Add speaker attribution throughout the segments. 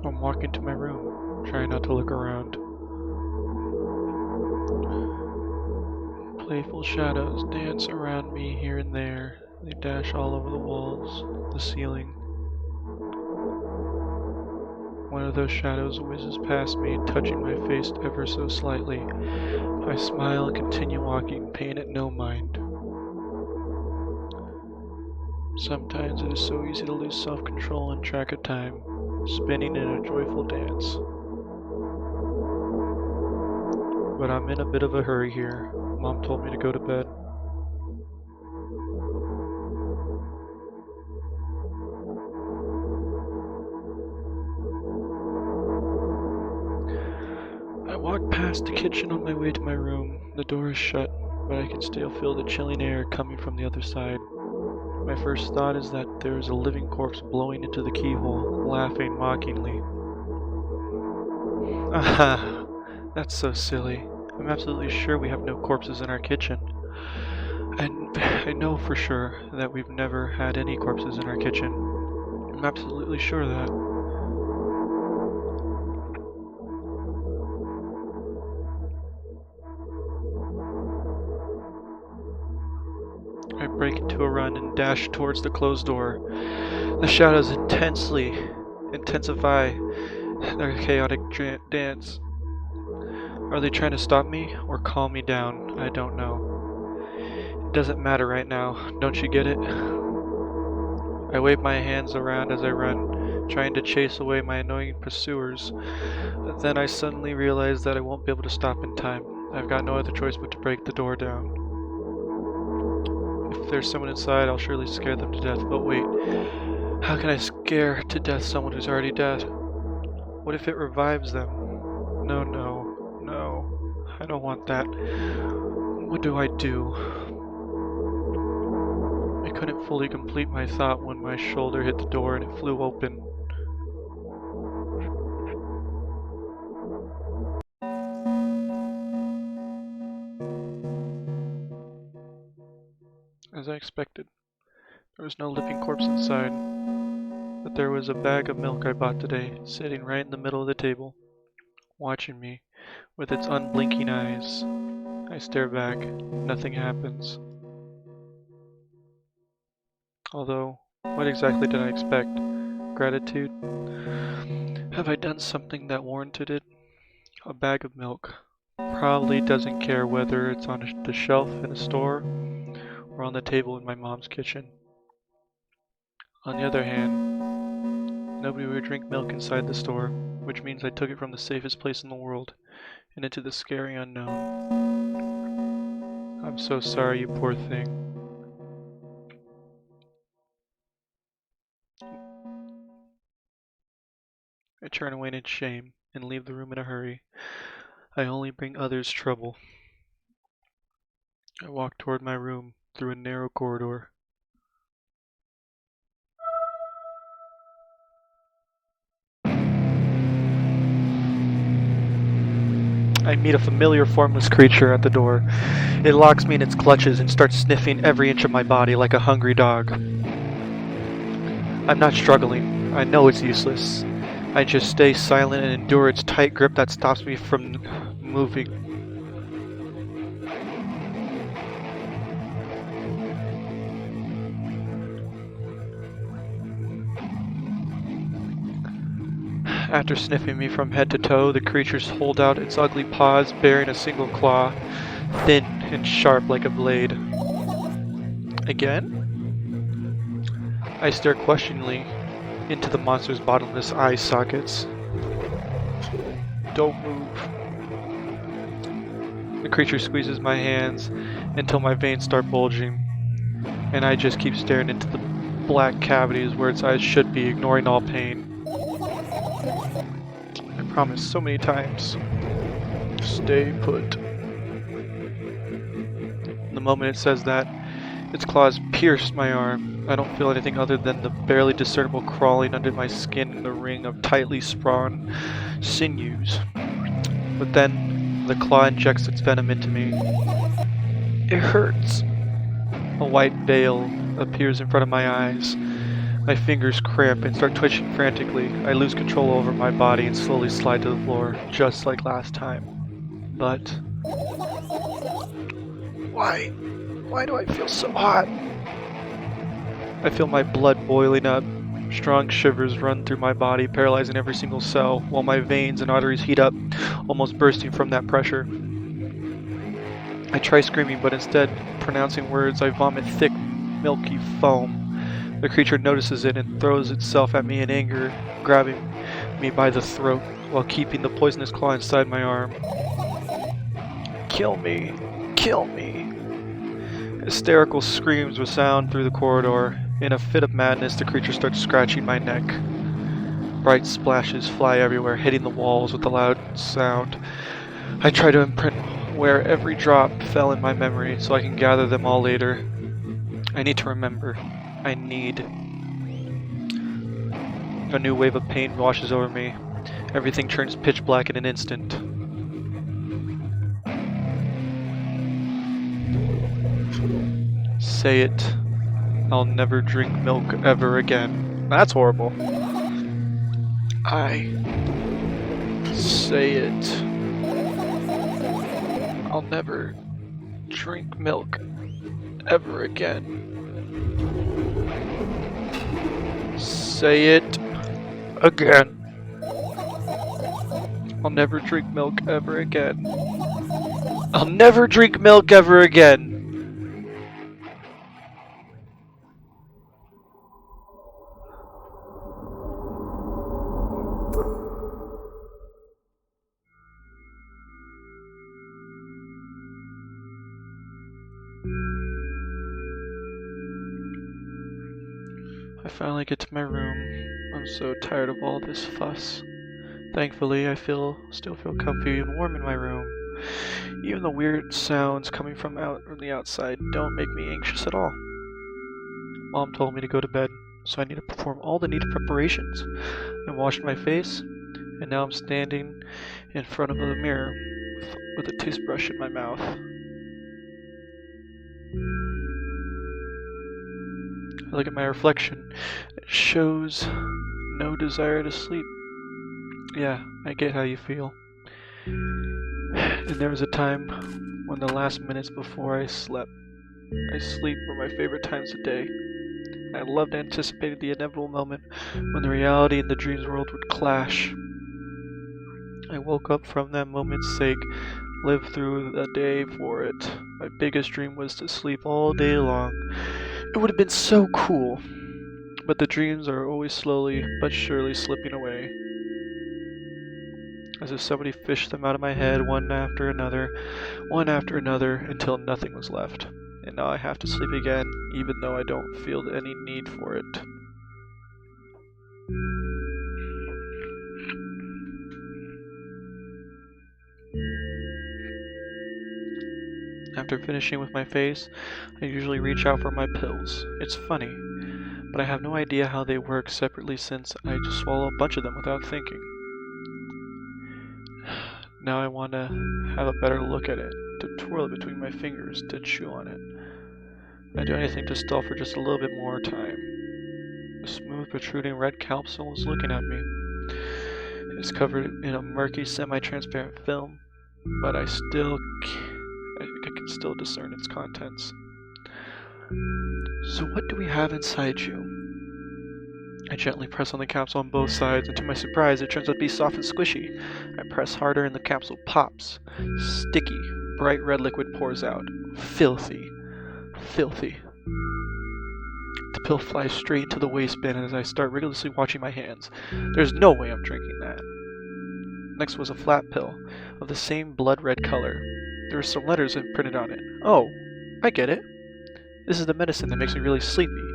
Speaker 1: I'm walking to my room, trying not to look around. Playful shadows dance around me here and there. They dash all over the walls, the ceiling. One of those shadows whizzes past me, touching my face ever so slightly. I smile and continue walking, paying it no mind. Sometimes it is so easy to lose self-control and track of time, spinning in a joyful dance. But I'm in a bit of a hurry here. Mom told me to go to bed. I walk past the kitchen on my way to my room. The door is shut, but I can still feel the chilling air coming from the other side. My first thought is that there is a living corpse blowing into the keyhole, laughing mockingly. Aha! That's so silly. I'm absolutely sure we have no corpses in our kitchen. And I know for sure that we've never had any corpses in our kitchen. I'm absolutely sure of that. I break into a run and dash towards the closed door. The shadows intensify their chaotic dance. Are they trying to stop me or calm me down? I don't know. It doesn't matter right now, don't you get it? I wave my hands around as I run, trying to chase away my annoying pursuers. But then I suddenly realize that I won't be able to stop in time. I've got no other choice but to break the door down. If there's someone inside, I'll surely scare them to death. But wait, how can I scare to death someone who's already dead? What if it revives them? No, no, no. I don't want that. What do I do? I couldn't fully complete my thought when my shoulder hit the door and it flew open. As I expected, there was no living corpse inside, but there was a bag of milk I bought today, sitting right in the middle of the table, watching me with its unblinking eyes. I stare back. Nothing happens. Although, what exactly did I expect? Gratitude? Have I done something that warranted it? A bag of milk probably doesn't care whether it's on the shelf in a store or on the table in my mom's kitchen. On the other hand, nobody would drink milk inside the store, which means I took it from the safest place in the world and into the scary unknown. I'm so sorry, you poor thing. I turn away in shame and leave the room in a hurry. I only bring others trouble. I walk toward my room through a narrow corridor. I meet a familiar formless creature at the door. It locks me in its clutches and starts sniffing every inch of my body like a hungry dog. I'm not struggling. I know it's useless. I just stay silent and endure its tight grip that stops me from moving. After sniffing me from head to toe, the creatures hold out its ugly paws, bearing a single claw, thin and sharp like a blade. Again? I stare questioningly into the monster's bottomless eye sockets. Don't move. The creature squeezes my hands until my veins start bulging, and I just keep staring into the black cavities where its eyes should be, ignoring all pain. I promised so many times. Stay put. The moment it says that, its claws pierce my arm. I don't feel anything other than the barely discernible crawling under my skin in the ring of tightly sprung sinews. But then, the claw injects its venom into me. It hurts. A white veil appears in front of my eyes. My fingers cramp and start twitching frantically. I lose control over my body and slowly slide to the floor, just like last time. But... why? Why do I feel so hot? I feel my blood boiling up. Strong shivers run through my body, paralyzing every single cell, while my veins and arteries heat up, almost bursting from that pressure. I try screaming, but instead, pronouncing words, I vomit thick, milky foam. The creature notices it and throws itself at me in anger, grabbing me by the throat, while keeping the poisonous claw inside my arm. Kill me! Kill me! Hysterical screams resound through the corridor. In a fit of madness, the creature starts scratching my neck. Bright splashes fly everywhere, hitting the walls with a loud sound. I try to imprint where every drop fell in my memory so I can gather them all later. I need to remember. I need. A new wave of pain washes over me. Everything turns pitch black in an instant. Say it. I'll never drink milk ever again. That's horrible. I say it. I'll never drink milk ever again. Say it again. I'll never drink milk ever again. I'll never drink milk ever again. I finally get to my room. I'm so tired of all this fuss. Thankfully, I still feel comfy and warm in my room. Even the weird sounds coming from the outside don't make me anxious at all. Mom told me to go to bed, so I need to perform all the needed preparations. I washed my face, and now I'm standing in front of the mirror with a toothbrush in my mouth. I look at my reflection. It shows no desire to sleep. Yeah, I get how you feel. And there was a time when the last minutes before I slept. Sleep were my favorite times of day. I loved anticipating the inevitable moment when the reality and the dream's world would clash. I woke up from that moment's sake, lived through the day for it. My biggest dream was to sleep all day long. It would have been so cool. But the dreams are always slowly but surely slipping away. As if somebody fished them out of my head one after another, until nothing was left. And now I have to sleep again, even though I don't feel any need for it. After finishing with my face, I usually reach out for my pills. It's funny, but I have no idea how they work separately since I just swallow a bunch of them without thinking. Now I want to have a better look at it, to twirl it between my fingers, to chew on it. I'd do anything to stall for just a little bit more time. A smooth, protruding red capsule is looking at me. It is covered in a murky, semi-transparent film, but I can still discern its contents. So what do we have inside you? I gently press on the capsule on both sides, and to my surprise, it turns out to be soft and squishy. I press harder and the capsule pops. Sticky, bright red liquid pours out. Filthy. Filthy. The pill flies straight into the waste bin as I start rigorously watching my hands. There's no way I'm drinking that. Next was a flat pill, of the same blood red color. There were some letters printed on it. Oh, I get it. This is the medicine that makes me really sleepy,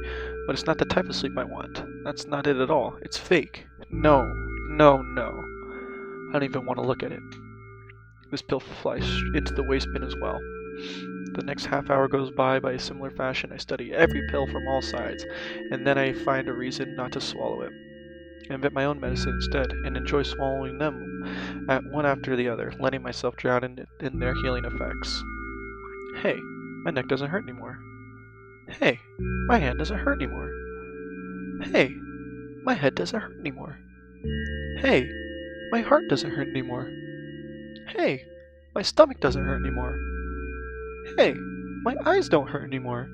Speaker 1: but it's not the type of sleep I want. That's not it at all. It's fake. No, no, no. I don't even want to look at it. This pill flies into the waste bin as well. The next half hour goes by a similar fashion. I study every pill from all sides, and then I find a reason not to swallow it. I invent my own medicine instead, and enjoy swallowing them one after the other, letting myself drown in their healing effects. Hey, my neck doesn't hurt anymore. Hey, my hand doesn't hurt anymore. Hey, my head doesn't hurt anymore. Hey, my heart doesn't hurt anymore. Hey, my stomach doesn't hurt anymore. Hey, my eyes don't hurt anymore.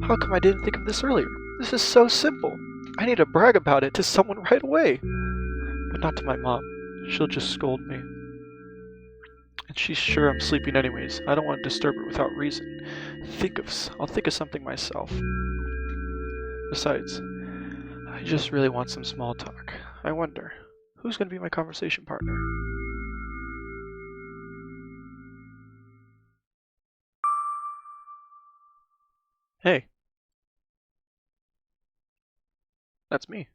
Speaker 1: How come I didn't think of this earlier? This is so simple. I need to brag about it to someone right away. But not to my mom. She'll just scold me. And she's sure I'm sleeping anyways. I don't want to disturb her without reason. I'll think of something myself. Besides, I just really want some small talk. I wonder, who's going to be my conversation partner? Hey. That's me.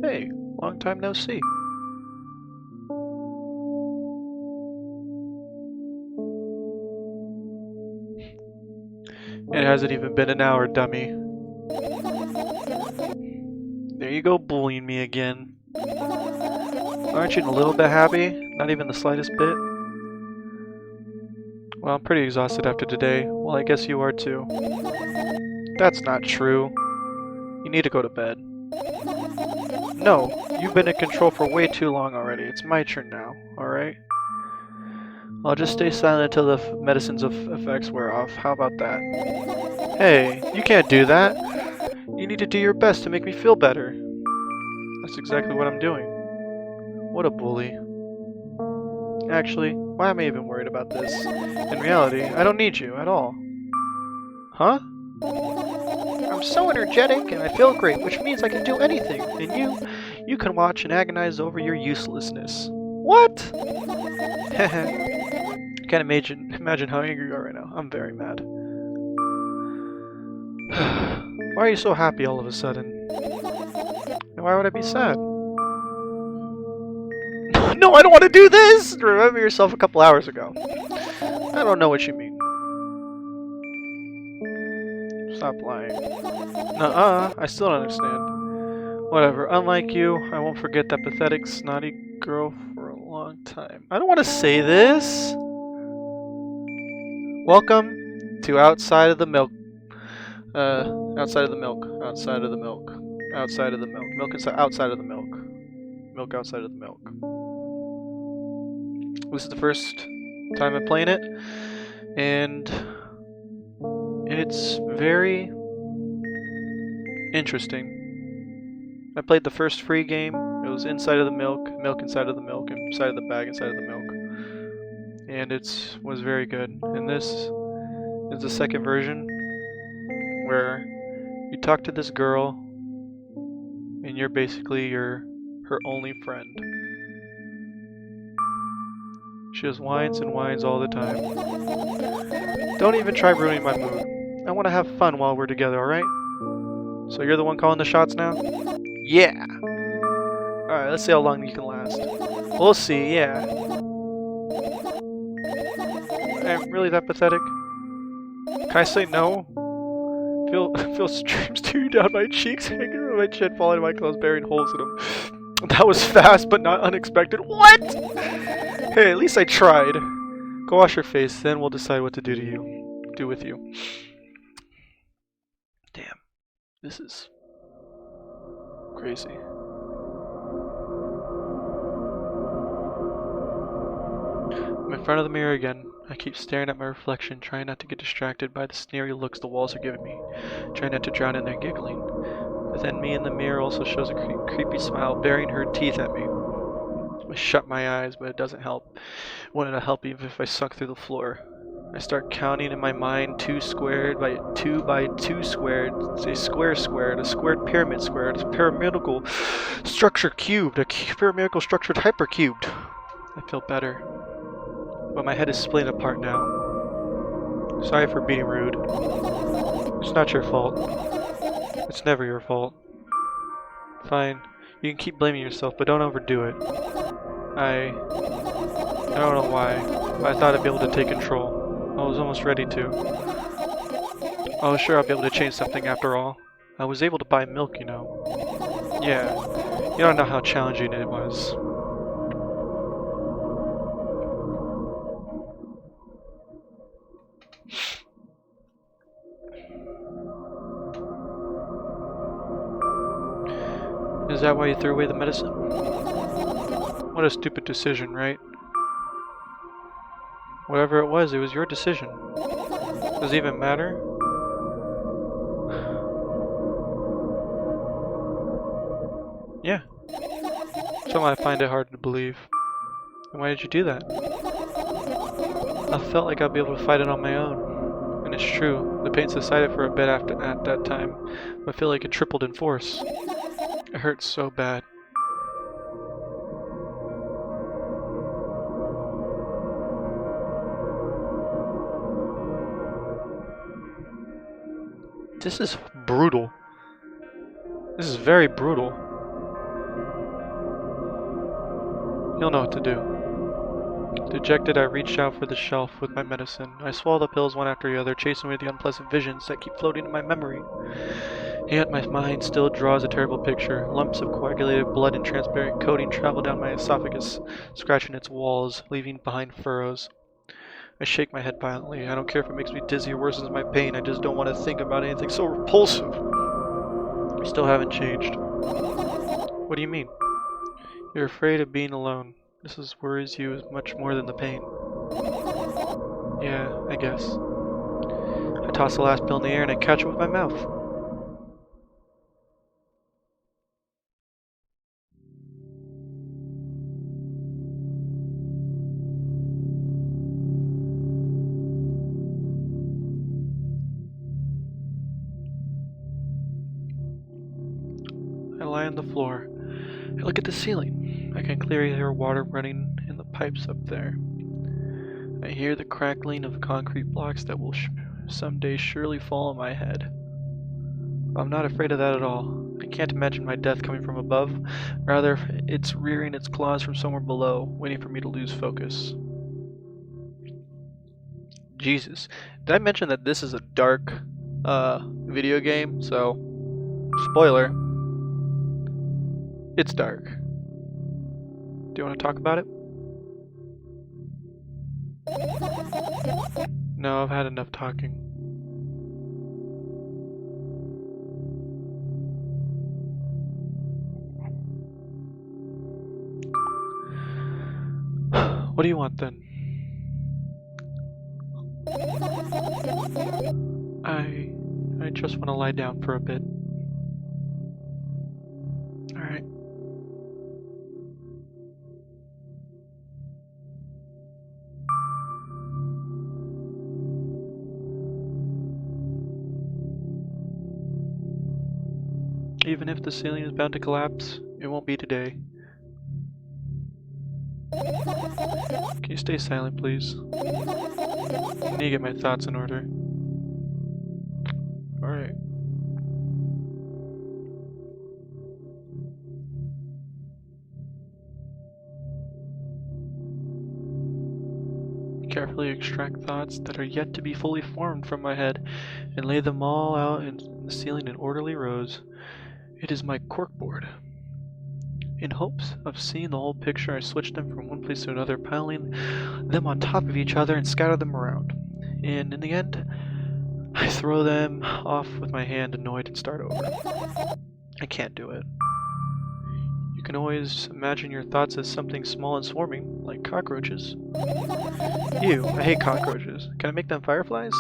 Speaker 1: Hey, long time no see. It hasn't even been an hour, dummy. There you go, bullying me again. Aren't you a little bit happy? Not even the slightest bit? Well, I'm pretty exhausted after today. Well, I guess you are too. That's not true. You need to go to bed. No, you've been in control for way too long already. It's my turn now, alright? I'll just stay silent until the medicine's effects wear off. How about that? Hey, you can't do that. You need to do your best to make me feel better. That's exactly what I'm doing. What a bully. Actually, why am I even worried about this? In reality, I don't need you at all. Huh? I'm so energetic and I feel great, which means I can do anything. And you can watch and agonize over your uselessness. What? I can't imagine how angry you are right now. I'm very mad. Why are you so happy all of a sudden? And why would I be sad? No, I don't want to do this! Remember yourself a couple hours ago. I don't know what you mean. Stop lying. Nuh-uh, I still don't understand. Whatever, unlike you, I won't forget that pathetic, snotty girl for a long time. I don't want to say this! Welcome to Outside of the Milk. Outside of the milk. Outside of the milk. Outside of the milk. Milk inside, outside of the milk. Milk outside of the milk. This is the first time I'm playing it, and it's very interesting. I played the first free game. It was inside of the milk, milk inside of the milk, and inside of the bag inside of the milk. And it was very good. And this is the second version, where you talk to this girl, and you're basically her only friend. She just whines and whines all the time. Don't even try ruining my mood. I want to have fun while we're together, alright? So you're the one calling the shots now? Yeah! Alright, let's see how long you can last. We'll see, yeah. I'm really that pathetic? Can I say no? Feel streams streaming down my cheeks, hanging on my chin, falling in my clothes, burying holes in them. That was fast but not unexpected. What? Hey, at least I tried. Go wash your face, then we'll decide what to do with you. Damn, this is crazy. I'm in front of the mirror again. I keep staring at my reflection, trying not to get distracted by the sneery looks the walls are giving me, trying not to drown in their giggling. But then me in the mirror also shows a creepy smile, baring her teeth at me. I shut my eyes, but it doesn't help. It wouldn't help even if I sunk through the floor. I start counting in my mind 2 squared by 2 by 2 squared, a square squared, a squared pyramid squared, a pyramidal structure cubed, a pyramidal structure hypercubed. I feel better, but my head is splitting apart now. Sorry for being rude. It's not your fault. It's never your fault. Fine, you can keep blaming yourself, but don't overdo it. I don't know why, but I thought I'd be able to take control. I was almost ready to. I was sure I'd be able to change something after all. I was able to buy milk, you know. Yeah, you don't know how challenging it was. Is that why you threw away the medicine? What a stupid decision, right? Whatever it was your decision. Does it even matter? Yeah. Somehow I find it hard to believe. And why did you do that? I felt like I'd be able to fight it on my own. And it's true, the pain subsided for a bit at that time, but I feel like it tripled in force. It hurts so bad. This is brutal. This is very brutal. You'll know what to do. Dejected, I reached out for the shelf with my medicine. I swallowed the pills one after the other, chasing away the unpleasant visions that keep floating in my memory. Yet my mind still draws a terrible picture. Lumps of coagulated blood and transparent coating travel down my esophagus, scratching its walls, leaving behind furrows. I shake my head violently. I don't care if it makes me dizzy or worsens my pain. I just don't want to think about anything so repulsive. I still haven't changed. What do you mean? You're afraid of being alone. This worries you as much more than the pain. Yeah, I guess. I toss the last pill in the air and I catch it with my mouth. I lie on the floor. I look at the ceiling. I can clearly hear water running in the pipes up there. I hear the crackling of concrete blocks that will someday surely fall on my head. I'm not afraid of that at all. I can't imagine my death coming from above. Rather, it's rearing its claws from somewhere below, waiting for me to lose focus. Jesus. Did I mention that this is a dark video game? So, spoiler. It's dark. Do you want to talk about it? No, I've had enough talking. What do you want then? I just want to lie down for a bit. Alright. Even if the ceiling is bound to collapse, it won't be today. Can you stay silent, please? I need to get my thoughts in order. Alright. Carefully extract thoughts that are yet to be fully formed from my head and lay them all out in the ceiling in orderly rows. It is my corkboard. In hopes of seeing the whole picture, I switched them from one place to another, piling them on top of each other and scatter them around. And in the end, I throw them off with my hand, annoyed, and start over. I can't do it. You can always imagine your thoughts as something small and swarming, like cockroaches. Ew, I hate cockroaches. Can I make them fireflies?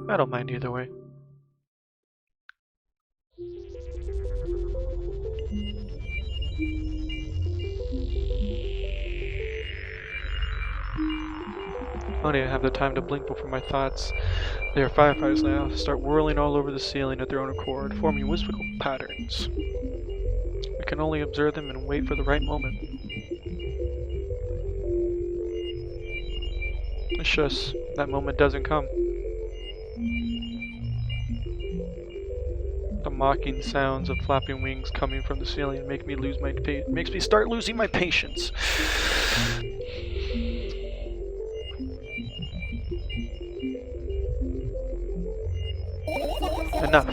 Speaker 1: I don't mind either way. I don't even have the time to blink before my thoughts. They are fireflies now. Start whirling all over the ceiling at their own accord, forming whimsical patterns. We can only observe them and wait for the right moment. It's just that moment doesn't come. The mocking sounds of flapping wings coming from the ceiling makes me start losing my patience. Enough.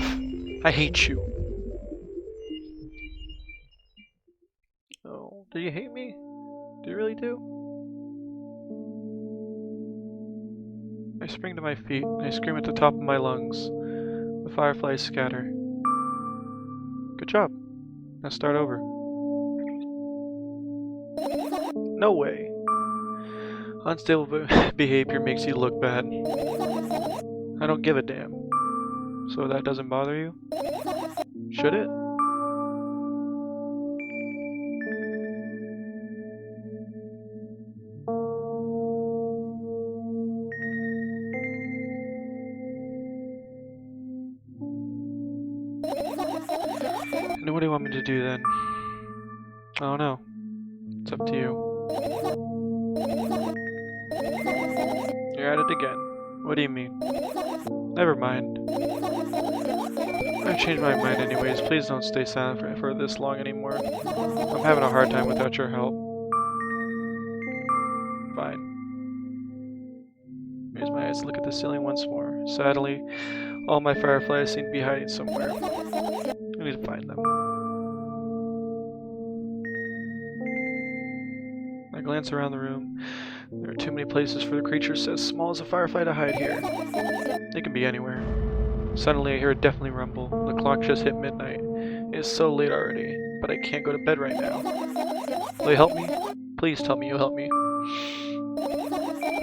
Speaker 1: I hate you. Oh, do you hate me? Do you really do? I spring to my feet. I scream at the top of my lungs. The fireflies scatter. Good job. Now start over. No way. Unstable behavior makes you look bad. I don't give a damn. So that doesn't bother you? Should it? And what do you want me to do then? I don't know. It's up to you. You're at it again. What do you mean? Never mind. I've changed my mind anyways. Please don't stay silent for this long anymore. I'm having a hard time without your help. Fine. Raise my eyes to look at the ceiling once more. Sadly, all my fireflies seem to be hiding somewhere. I need to find them. I glance around the room. There are too many places for the creatures as small as a firefly to hide here. They can be anywhere. Suddenly I hear a deafening rumble. The clock just hit midnight. It is so late already, but I can't go to bed right now. Will you help me? Please tell me you'll help me.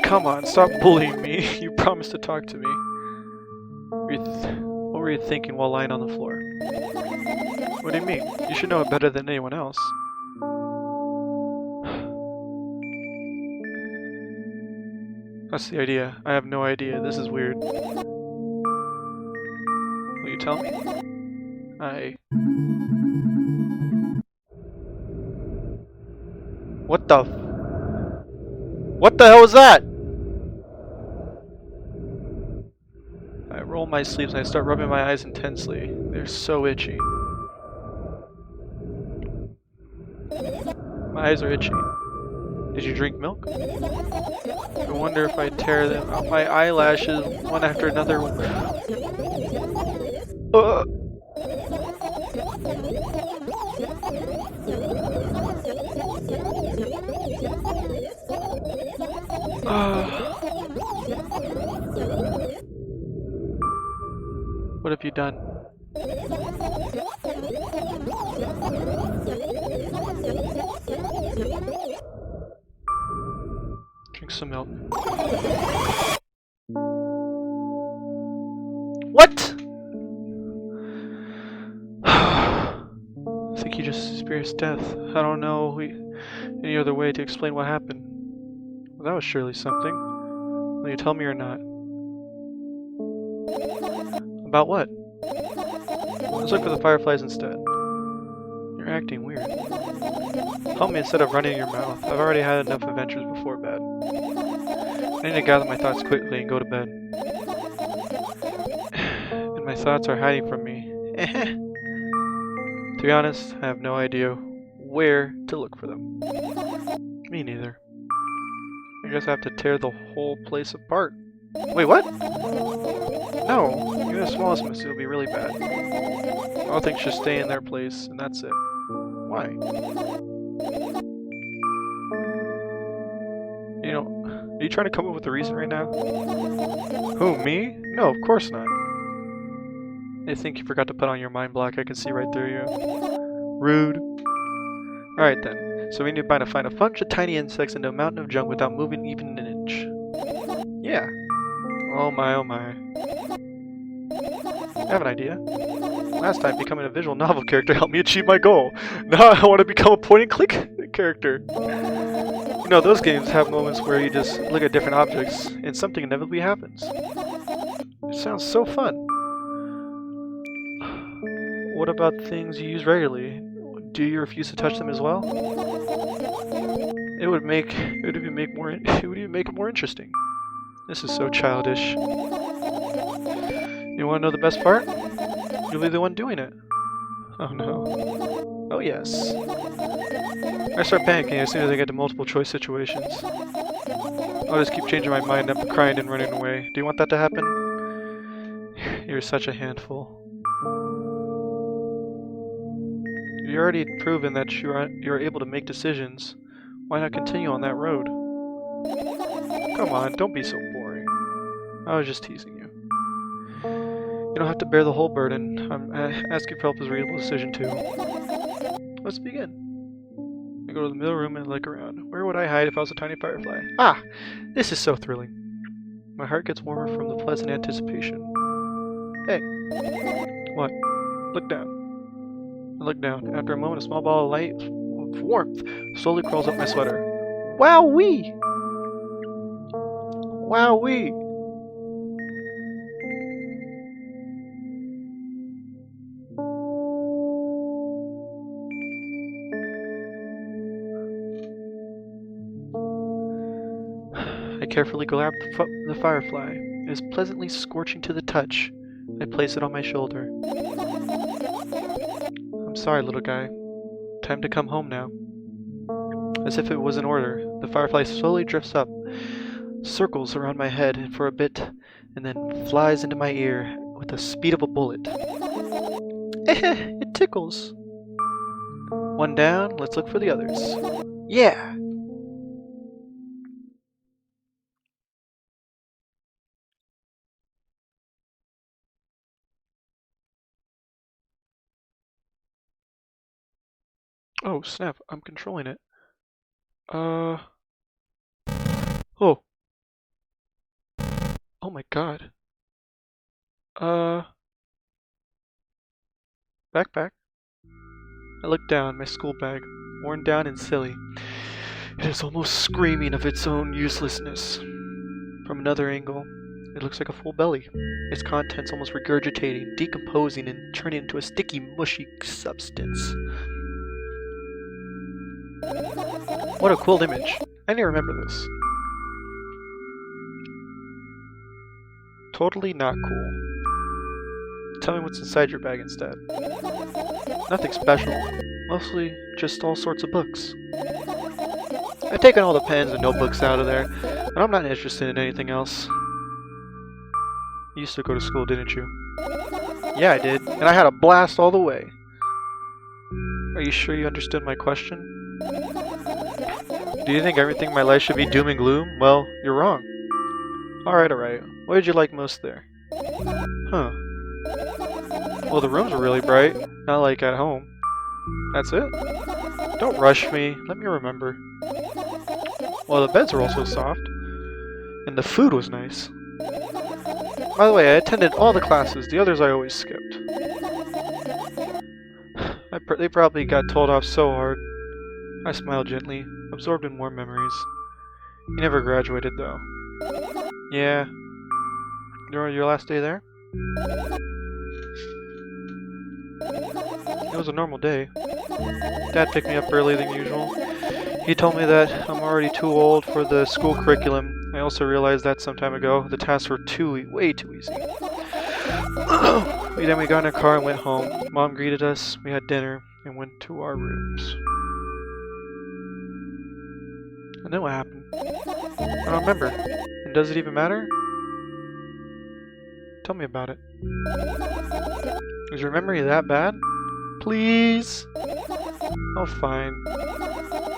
Speaker 1: Come on, stop bullying me. You promised to talk to me. What were you thinking while lying on the floor? What do you mean? You should know it better than anyone else. That's the idea. I have no idea. This is weird. Will you tell me? What the hell was that? I roll my sleeves and I start rubbing my eyes intensely. They're so itchy. My eyes are itchy. Did you drink milk? I wonder if I tear them out my eyelashes one after another. What have you done? Drink some milk. What? I think he just experienced death. I don't know any other way to explain what happened. Well, that was surely something. Will you tell me or not? About what? Let's look for the fireflies instead. You're acting weird. Help me instead of running your mouth. I've already had enough adventures before bed. I need to gather my thoughts quickly and go to bed. And my thoughts are hiding from me. To be honest, I have no idea where to look for them. Me neither. I guess I have to tear the whole place apart. Wait, what? No, even the smallest mistake will be really bad. All things should stay in their place, and that's it. What? Why? You know, are you trying to come up with a reason right now? Who, me? No, of course not. I think you forgot to put on your mind block. I can see right through you. Rude. Alright then. So we need to find a bunch of tiny insects into a mountain of junk without moving even an inch. Yeah. Oh my, oh my. I have an idea. Last time, becoming a visual novel character helped me achieve my goal. Now I want to become a point-and-click character. You know, those games have moments where you just look at different objects and something inevitably happens. It sounds so fun. What about things you use regularly? Do you refuse to touch them as well? It would even make it more interesting. This is so childish. You want to know the best part? You'll be the one doing it. Oh no. Oh yes. I start panicking as soon as I get to multiple choice situations. I'll just keep changing my mind up, crying and running away. Do you want that to happen? You're such a handful. You've already proven that you're able to make decisions. Why not continue on that road? Come on, don't be so boring. I was just teasing you. You don't have to bear the whole burden. Asking for help is a reasonable decision too. Let's begin. I go to the middle room and look around. Where would I hide if I was a tiny firefly? Ah! This is so thrilling. My heart gets warmer from the pleasant anticipation. Hey! What? Look down. I look down. After a moment, a small ball of light, of warmth, slowly crawls up my sweater. Wowee! Wowee! I carefully grab the firefly. It is pleasantly scorching to the touch. I place it on my shoulder. I'm sorry, little guy. Time to come home now. As if it was in order, the firefly slowly drifts up, circles around my head for a bit, and then flies into my ear with the speed of a bullet. It tickles. One down, let's look for the others. Yeah! Oh, snap, I'm controlling it. Oh. Oh my god. Backpack. I look down, my school bag, worn down and silly. It is almost screaming of its own uselessness. From another angle, it looks like a full belly. Its contents almost regurgitating, decomposing, and turning into a sticky, mushy substance. What a cool image. I need to remember this. Totally not cool. Tell me what's inside your bag instead. Nothing special. Mostly just all sorts of books. I've taken all the pens and notebooks out of there, and I'm not interested in anything else. You used to go to school, didn't you? Yeah, I did, and I had a blast all the way. Are you sure you understood my question? Do you think everything in my life should be doom and gloom? Well, you're wrong. Alright. What did you like most there? Huh. Well, the rooms were really bright, not like at home. That's it? Don't rush me, let me remember. Well, the beds were also soft, and the food was nice. By the way, I attended all the classes, the others I always skipped. They probably got told off so hard. I smiled gently, absorbed in warm memories. You never graduated, though. Yeah. During your last day there? It was a normal day. Dad picked me up earlier than usual. He told me that I'm already too old for the school curriculum. I also realized that some time ago. The tasks were way too easy. Then we got in a car and went home. Mom greeted us, we had dinner, and went to our rooms. And then what happened? I don't remember. And does it even matter? Tell me about it. Is your memory that bad? Please? Oh, fine.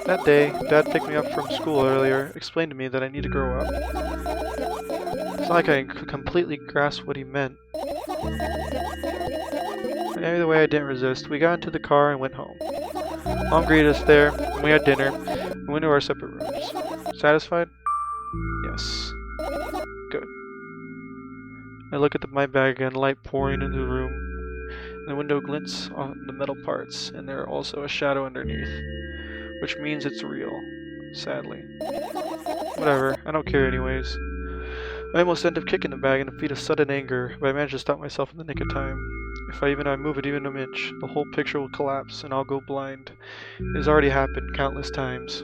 Speaker 1: That day, Dad picked me up from school earlier, explained to me that I need to grow up. It's not like I could completely grasp what he meant. Either way, I didn't resist. We got into the car and went home. Mom greeted us there, and we had dinner, and went to our separate rooms. Satisfied? Yes. Good. I look at my bag again, light pouring into the room. The window glints on the metal parts, and there are also a shadow underneath, which means it's real, sadly. Whatever, I don't care anyways. I almost end up kicking the bag in a feat of sudden anger, but I manage to stop myself in the nick of time. If I move it even an inch, the whole picture will collapse and I'll go blind. It has already happened countless times.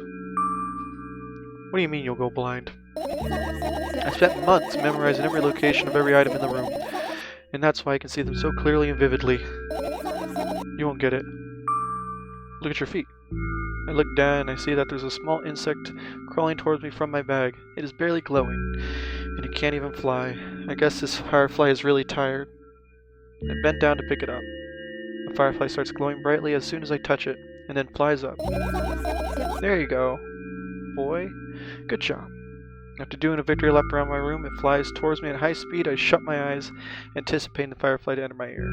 Speaker 1: What do you mean you'll go blind? I spent months memorizing every location of every item in the room, and that's why I can see them so clearly and vividly. You won't get it. Look at your feet. I look down and I see that there's a small insect crawling towards me from my bag. It is barely glowing, and it can't even fly. I guess this firefly is really tired. I bend down to pick it up. The firefly starts glowing brightly as soon as I touch it, and then flies up. There you go, boy. Good job. After doing a victory lap around my room, it flies towards me at high speed. I shut my eyes, anticipating the firefly to enter my ear.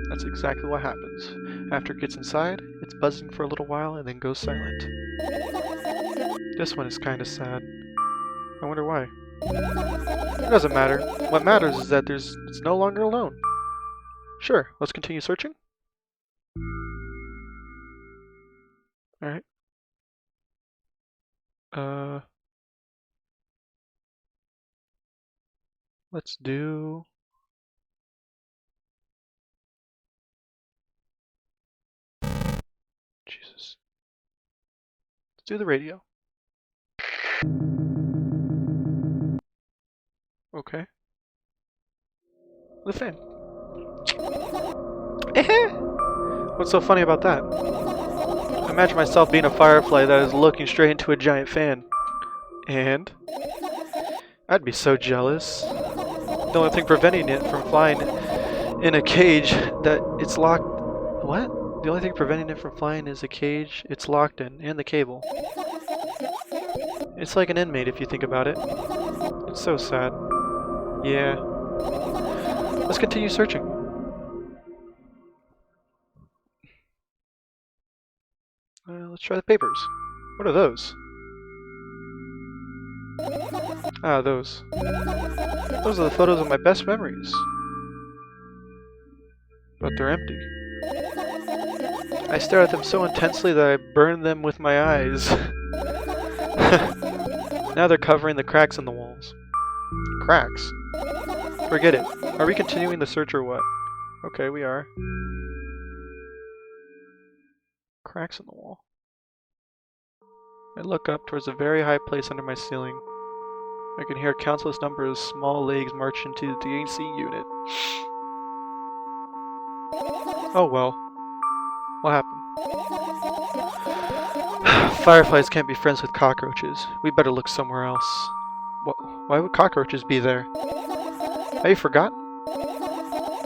Speaker 1: That's exactly what happens. After it gets inside, it's buzzing for a little while and then goes silent. This one is kinda sad. I wonder why. It doesn't matter. What matters is that it's no longer alone. Sure, let's continue searching. Alright. Let's do... Jesus. Let's do the radio. Okay. The fan. What's so funny about that? I imagine myself being a firefly that is looking straight into a giant fan. And? I'd be so jealous. The only thing preventing it from flying in a cage that it's locked... What? The only thing preventing it from flying is a cage it's locked in, and the cable. It's like an inmate if you think about it. It's so sad. Yeah. Let's continue searching. Let's try the papers. What are those? Ah, those. Those are the photos of my best memories. But they're empty. I stare at them so intensely that I burn them with my eyes. Now they're covering the cracks in the walls. Cracks? Forget it. Are we continuing the search or what? Okay, we are. Cracks in the wall. I look up towards a very high place under my ceiling. I can hear countless numbers of small legs march into the AC unit. Oh well. What happened? Fireflies can't be friends with cockroaches. We better look somewhere else. Why would cockroaches be there? Have you forgotten?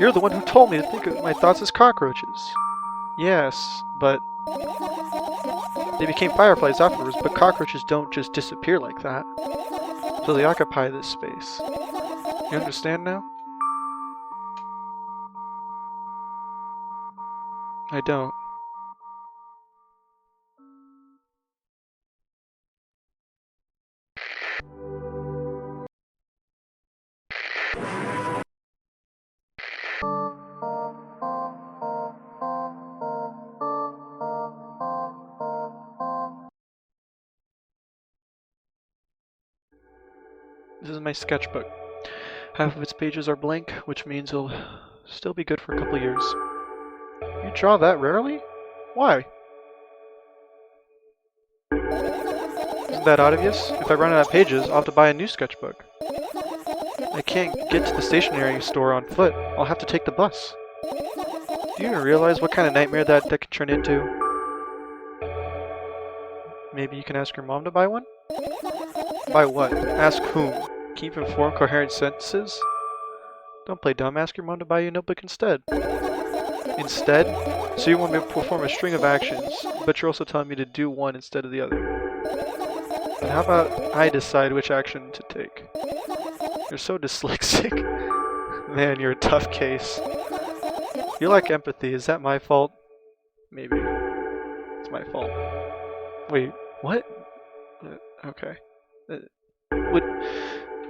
Speaker 1: You're the one who told me to think of my thoughts as cockroaches. Yes, but... They became fireflies afterwards, but cockroaches don't just disappear like that. So they occupy this space. You understand now? I don't. This is my sketchbook. Half of its pages are blank, which means it'll still be good for a couple years. You draw that rarely? Why? Isn't that obvious? If I run out of pages, I'll have to buy a new sketchbook. I can't get to the stationery store on foot. I'll have to take the bus. Do you even realize what kind of nightmare that can turn into? Maybe you can ask your mom to buy one? Buy what? Ask whom? Keep and form coherent sentences? Don't play dumb. Ask your mom to buy you a notebook instead. instead? So you want me to perform a string of actions, but you're also telling me to do one instead of the other. And how about I decide which action to take? You're so dyslexic. Man, you're a tough case. You lack empathy. Is that my fault? Maybe. It's my fault. Wait, what? Okay. What?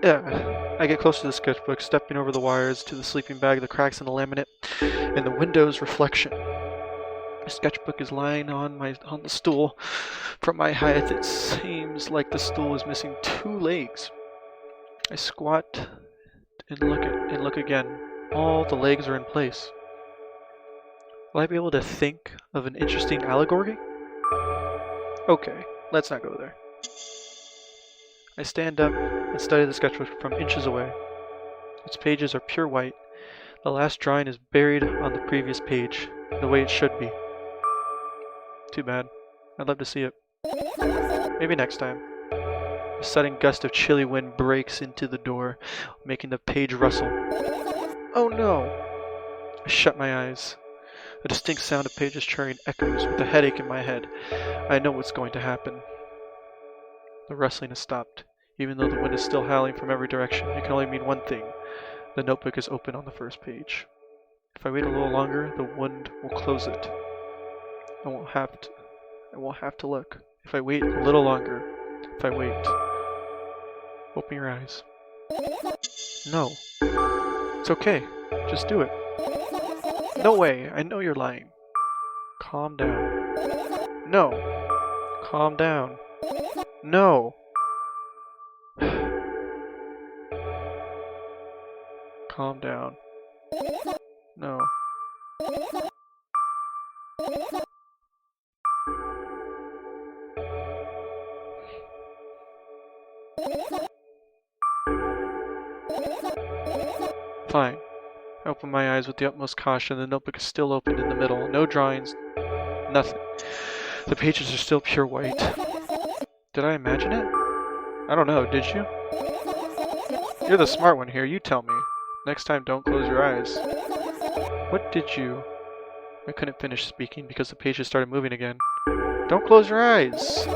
Speaker 1: Yeah. I get close to the sketchbook, stepping over the wires to the sleeping bag, the cracks in the laminate, and the window's reflection. The sketchbook is lying on the stool. From my height, it seems like the stool is missing 2 legs. I squat and look again. All the legs are in place. Will I be able to think of an interesting allegory? Okay, let's not go there. I stand up and study the sketchbook from inches away. Its pages are pure white. The last drawing is buried on the previous page, the way it should be. Too bad. I'd love to see it. Maybe next time. A sudden gust of chilly wind breaks into the door, making the page rustle. Oh no! I shut my eyes. A distinct sound of pages churning echoes with a headache in my head. I know what's going to happen. The rustling has stopped. Even though the wind is still howling from every direction, it can only mean one thing. The notebook is open on the first page. If I wait a little longer, the wind will close it. I won't have to look. If I wait a little longer, if I wait. Open your eyes. No. It's okay. Just do it. No way. I know you're lying. Calm down. No. Calm down. No. Calm down. No. Fine. I open my eyes with the utmost caution. The notebook is still open in the middle. No drawings. Nothing. The pages are still pure white. Did I imagine it? I don't know, did you? You're the smart one here, you tell me. Next time, don't close your eyes. What did you... I couldn't finish speaking because the pages started moving again. Don't close your eyes!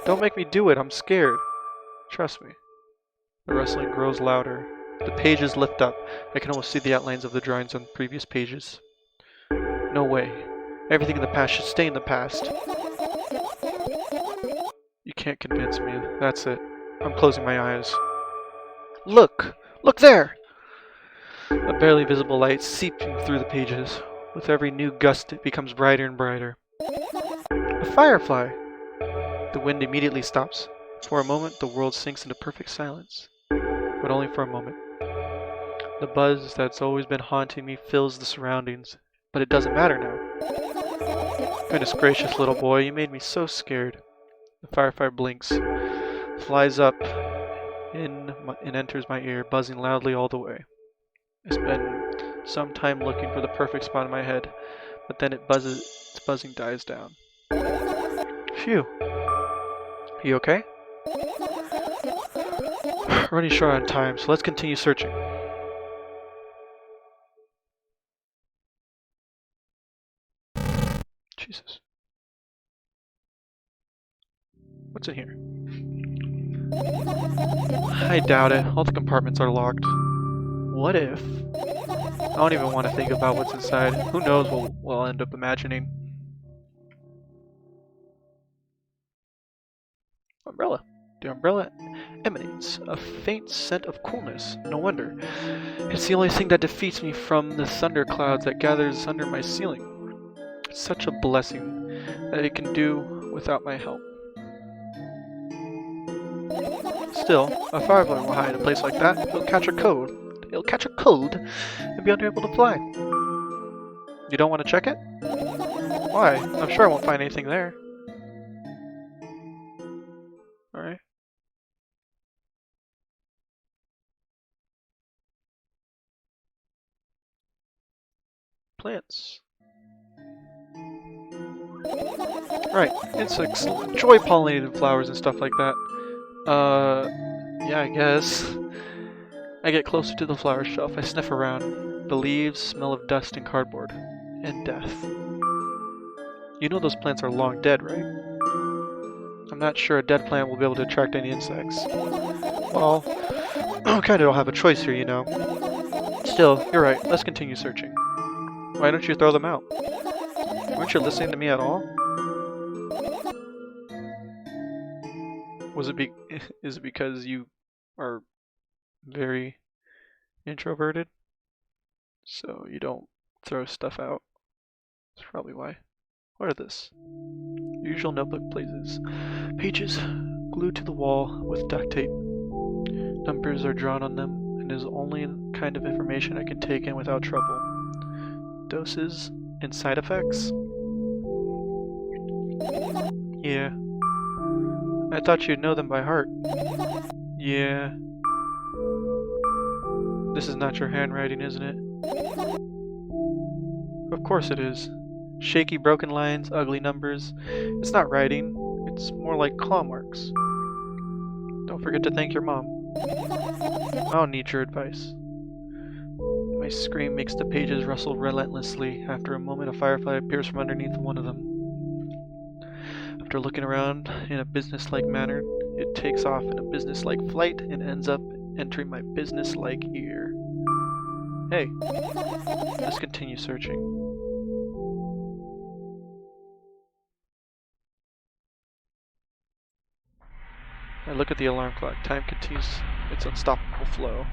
Speaker 1: Don't make me do it, I'm scared. Trust me. The rustling grows louder. The pages lift up. I can almost see the outlines of the drawings on previous pages. No way. Everything in the past should stay in the past. You can't convince me. That's it. I'm closing my eyes. Look! Look there! A barely visible light seeping through the pages. With every new gust, it becomes brighter and brighter. A firefly! The wind immediately stops. For a moment, the world sinks into perfect silence. But only for a moment. The buzz that's always been haunting me fills the surroundings. But it doesn't matter now. Goodness gracious, little boy, you made me so scared. The firefly blinks, flies up, and enters my ear, buzzing loudly all the way. I spend some time looking for the perfect spot in my head, but then its buzzing dies down. Phew. You okay? Running short on time, so let's continue searching. Jesus. What's in here? I doubt it. All the compartments are locked. What if? I don't even want to think about what's inside. Who knows what we'll end up imagining. Umbrella. The umbrella emanates a faint scent of coolness. No wonder. It's the only thing that defeats me from the thunderclouds that gathers under my ceiling. It's such a blessing that it can do without my help. Still, a firefly will hide in a place like that. It'll catch a cold. And be unable to fly. You don't want to check it? Why? I'm sure I won't find anything there. Alright. Plants. Right, insects enjoy pollinated flowers and stuff like that. Yeah, I guess. I get closer to the flower shelf. I sniff around. The leaves smell of dust and cardboard. and death. You know those plants are long dead, right? I'm not sure a dead plant will be able to attract any insects. Well, I kinda don't have a choice here, you know. Still, you're right. Let's continue searching. Why don't you throw them out? Weren't you listening to me at all? Is it because you are very introverted? So you don't throw stuff out? That's probably why. What are this? Usual notebook pages glued to the wall with duct tape. Numbers are drawn on them, and is only the kind of information I can take in without trouble. Doses and side effects? Yeah. I thought you'd know them by heart. Yeah. This is not your handwriting, isn't it? Of course it is. Shaky, broken lines, ugly numbers. It's not writing. It's more like claw marks. Don't forget to thank your mom. I don't need your advice. My scream makes the pages rustle relentlessly. After a moment, a firefly appears from underneath one of them. After looking around in a businesslike manner, it takes off in a businesslike flight and ends up entering my businesslike ear. Hey, let's continue searching. I look at the alarm clock. Time continues its unstoppable flow.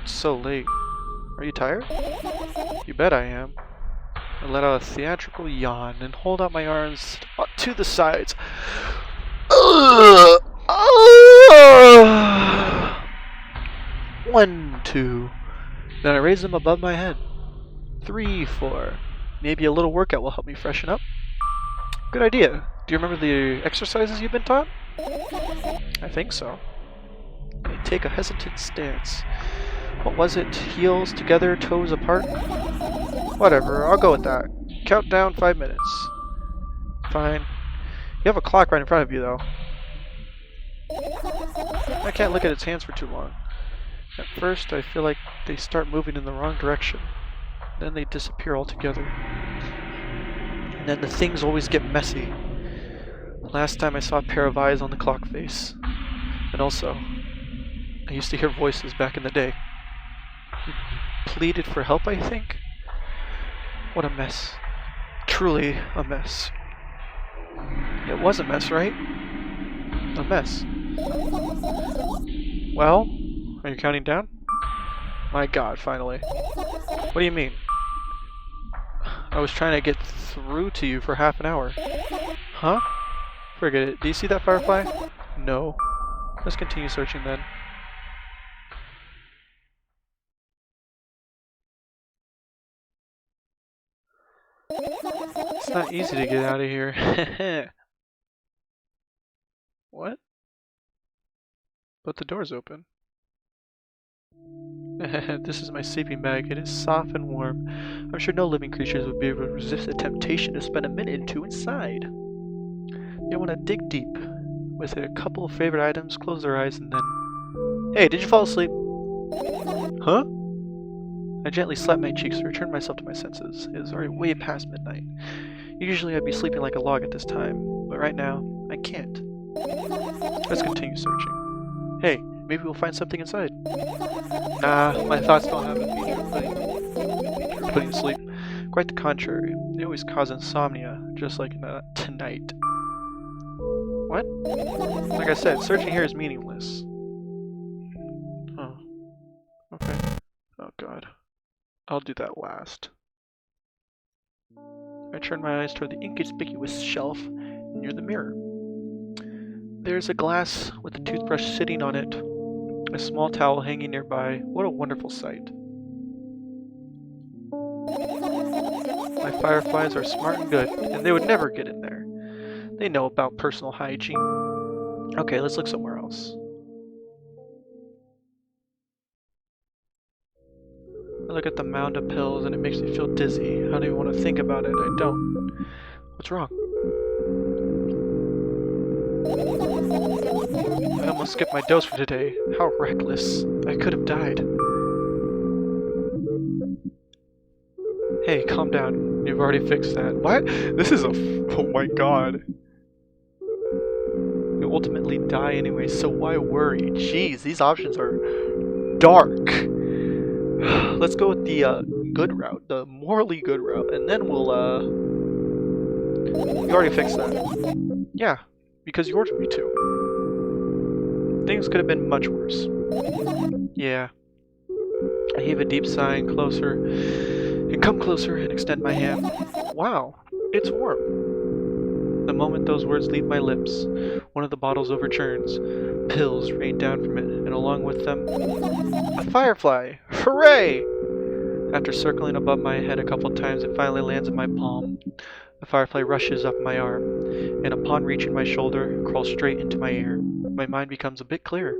Speaker 1: It's so late. Are you tired? You bet I am. I let out a theatrical yawn and hold out my arms to the sides. 1, 2. Then I raise them above my head. 3, 4. Maybe a little workout will help me freshen up. Good idea. Do you remember the exercises you've been taught? I think so. I take a hesitant stance. What was it? Heels together, toes apart? Whatever, I'll go with that. Count down 5 minutes. Fine. You have a clock right in front of you, though. I can't look at its hands for too long. At first, I feel like they start moving in the wrong direction. Then they disappear altogether. And then the things always get messy. Last time I saw a pair of eyes on the clock face. And also, I used to hear voices back in the day. You pleaded for help, I think? What a mess. Truly a mess. It was a mess, right? A mess. Well, are you counting down? My god, finally. What do you mean? I was trying to get through to you for half an hour. Huh? Forget it. Do you see that firefly? No. Let's continue searching then. It's not easy to get out of here. What? But the door's open. This is my sleeping bag. It is soft and warm. I'm sure no living creatures would be able to resist the temptation to spend a minute or two inside. They want to dig deep. With a couple of favorite items, close their eyes, and then... Hey, did you fall asleep? Huh? I gently slapped my cheeks to return myself to my senses. It was already way past midnight. Usually I'd be sleeping like a log at this time, but right now, I can't. Let's continue searching. Hey, maybe we'll find something inside. Nah, my thoughts don't have a feature of putting to sleep. Quite the contrary. They always cause insomnia, just like tonight. What? Like I said, searching here is meaningless. Oh. Okay. Oh god. I'll do that last. I turn my eyes toward the inconspicuous shelf near the mirror. There's a glass with a toothbrush sitting on it, a small towel hanging nearby. What a wonderful sight. My fireflies are smart and good, and they would never get in there. They know about personal hygiene. Okay, let's look somewhere else. I look at the mound of pills and it makes me feel dizzy. I don't even want to think about it. I don't. What's wrong? I almost skipped my dose for today. How reckless. I could have died. Hey, calm down. You've already fixed that. What? This is a... Oh my god. You ultimately die anyway, so why worry? Jeez, these options are dark. Let's go with the good route, the morally good route, and then we'll you already fixed that. Yeah, because you ordered me to. Things could have been much worse. Yeah. I heave a deep sigh and come closer and extend my hand. Wow, it's warm. The moment those words leave my lips, one of the bottles overturns. Pills rain down from it, and along with them, a firefly! Hooray! After circling above my head a couple times, it finally lands in my palm. The firefly rushes up my arm, and upon reaching my shoulder, crawls straight into my ear. My mind becomes a bit clearer.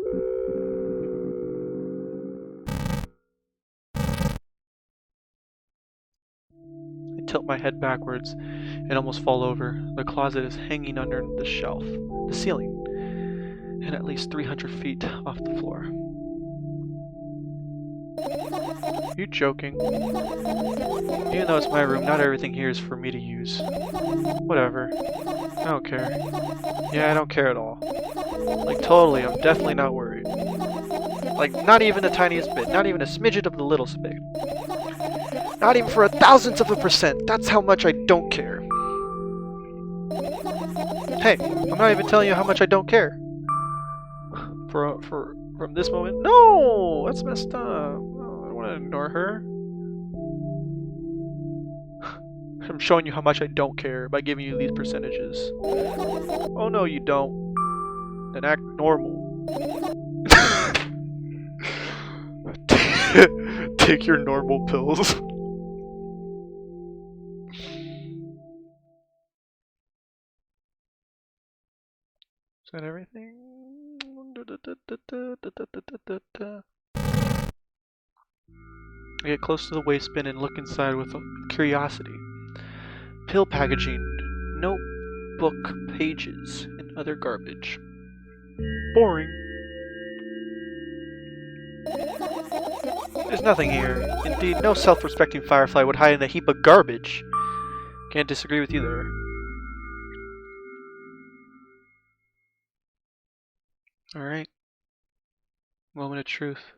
Speaker 1: I tilt my head backwards and almost fall over. The closet is hanging under the shelf, the ceiling, and at least 300 feet off the floor. You joking? Even though it's my room, not everything here is for me to use. Whatever. I don't care. Yeah, I don't care at all. Like, totally, I'm definitely not worried. Like, not even the tiniest bit. Not even a smidget of the littlest bit. Not even for 1,000th of a percent. That's how much I don't care. Hey, I'm not even telling you how much I don't care. From this moment? No! That's messed up. Oh, I don't want to ignore her. I'm showing you how much I don't care by giving you these percentages. Oh no, you don't. Then act normal. Take your normal pills. Is that everything? I get close to the waste bin and look inside with curiosity. Pill packaging, notebook pages, and other garbage. Boring. There's nothing here. Indeed, no self-respecting firefly would hide in a heap of garbage. Can't disagree with you there. Alright. Moment of truth.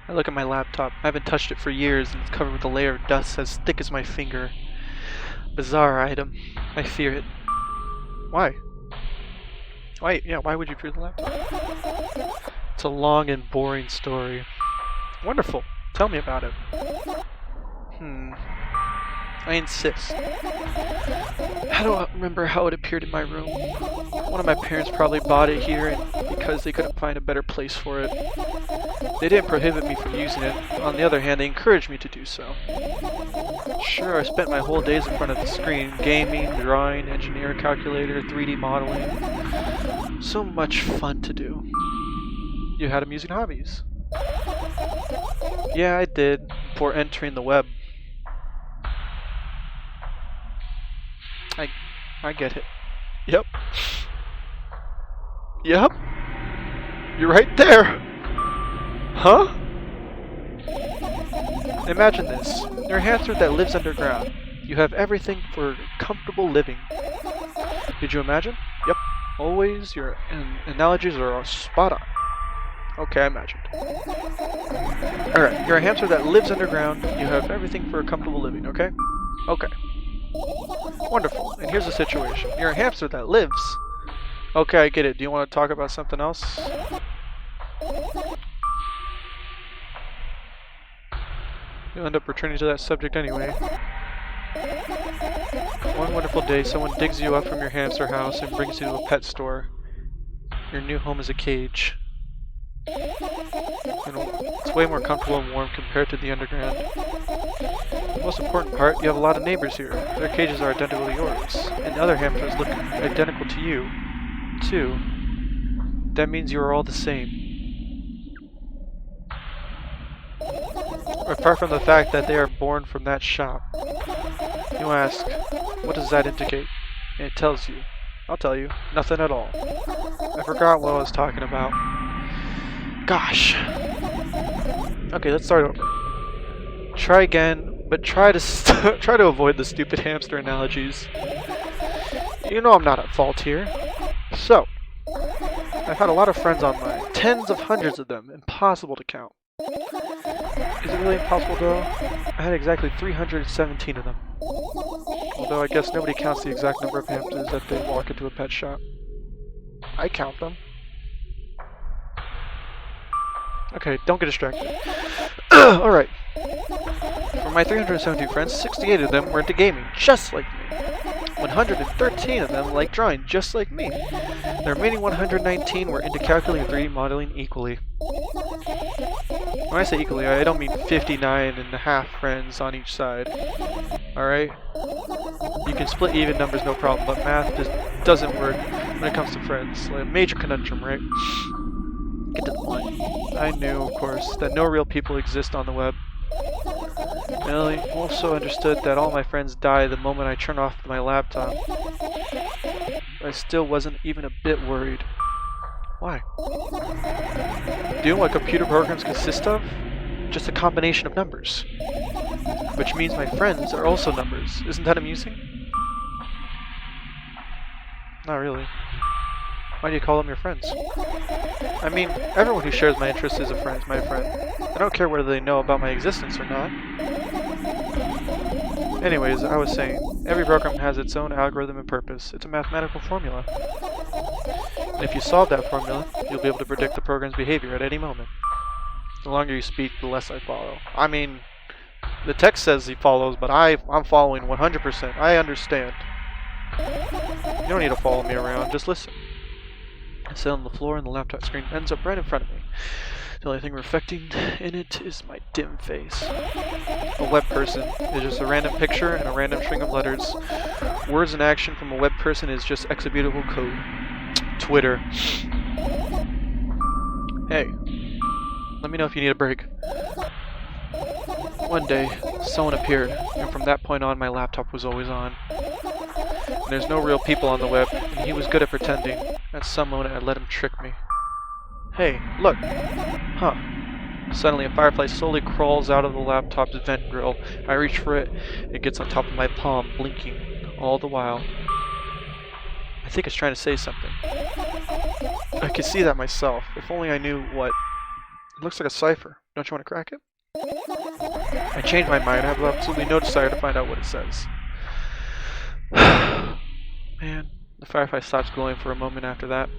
Speaker 1: I look at my laptop. I haven't touched it for years, and it's covered with a layer of dust as thick as my finger. Bizarre item. I fear it. Why? Why would you fear the laptop? It's a long and boring story. Wonderful. Tell me about it. I insist. I don't remember how it appeared in my room. One of my parents probably bought it here because they couldn't find a better place for it. They didn't prohibit me from using it. On the other hand, they encouraged me to do so. Sure, I spent my whole days in front of the screen, gaming, drawing, engineering calculator, 3D modeling. So much fun to do. You had amusing hobbies. Yeah, I did, before entering the web. I get it. Yep. Yep. You're right there. Huh? Imagine this. You're a hamster that lives underground. You have everything for comfortable living. Did you imagine? Yep. Always your analogies are spot on. Okay, I imagined. Alright, you're a hamster that lives underground. You have everything for a comfortable living, okay? Okay. Wonderful. And here's the situation. You're a hamster that lives. Okay, I get it. Do you want to talk about something else? You'll end up returning to that subject anyway. One wonderful day, someone digs you up from your hamster house and brings you to a pet store. Your new home is a cage. And it's way more comfortable and warm compared to the underground. The most important part, you have a lot of neighbors here. Their cages are identical to yours, and the other hamsters look identical to you, too. That means you are all the same. Apart from the fact that they are born from that shop. You ask, what does that indicate? And it tells you. I'll tell you. Nothing at all. I forgot what I was talking about. Gosh. Okay, let's start over. Try again, but try to try to avoid the stupid hamster analogies. You know I'm not at fault here. So, I've had a lot of friends online. Tens of hundreds of them. Impossible to count. Is it really impossible though? I had exactly 317 of them. Although I guess nobody counts the exact number of hamsters that they walk into a pet shop. I count them. Okay, don't get distracted. Alright. From my 317 friends, 68 of them were into gaming, just like me. 113 of them like drawing, just like me. The remaining 119 were into calculating and 3D modeling equally. When I say equally, I don't mean 59 and a half friends on each side. Alright? You can split even numbers, no problem, but math just doesn't work when it comes to friends. Like a major conundrum, right? Get to the point. I knew, of course, that no real people exist on the web. I also understood that all my friends die the moment I turn off my laptop. But I still wasn't even a bit worried. Why? Do you know what computer programs consist of? Just a combination of numbers. Which means my friends are also numbers. Isn't that amusing? Not really. Why do you call them your friends? I mean, everyone who shares my interests is my friend. I don't care whether they know about my existence or not. Anyways, I was saying, every program has its own algorithm and purpose. It's a mathematical formula. And if you solve that formula, you'll be able to predict the program's behavior at any moment. The longer you speak, the less I follow. I mean, the text says he follows, but I'm following 100%. I understand. You don't need to follow me around, just listen. I sit on the floor and the laptop screen ends up right in front of me. The only thing reflecting in it is my dim face. A web person is just a random picture and a random string of letters. Words and action from a web person is just executable code. Twitter. Hey, let me know if you need a break. One day, someone appeared, and from that point on my laptop was always on. And there's no real people on the web, and he was good at pretending. At some moment I let him trick me. Hey, look! Huh. Suddenly a firefly slowly crawls out of the laptop's vent grill. I reach for it, it gets on top of my palm, blinking, all the while. I think it's trying to say something. I can see that myself, if only I knew what. It looks like a cipher. Don't you want to crack it? I changed my mind. I have absolutely no desire to find out what it says. Man, the firefly stops glowing for a moment after that.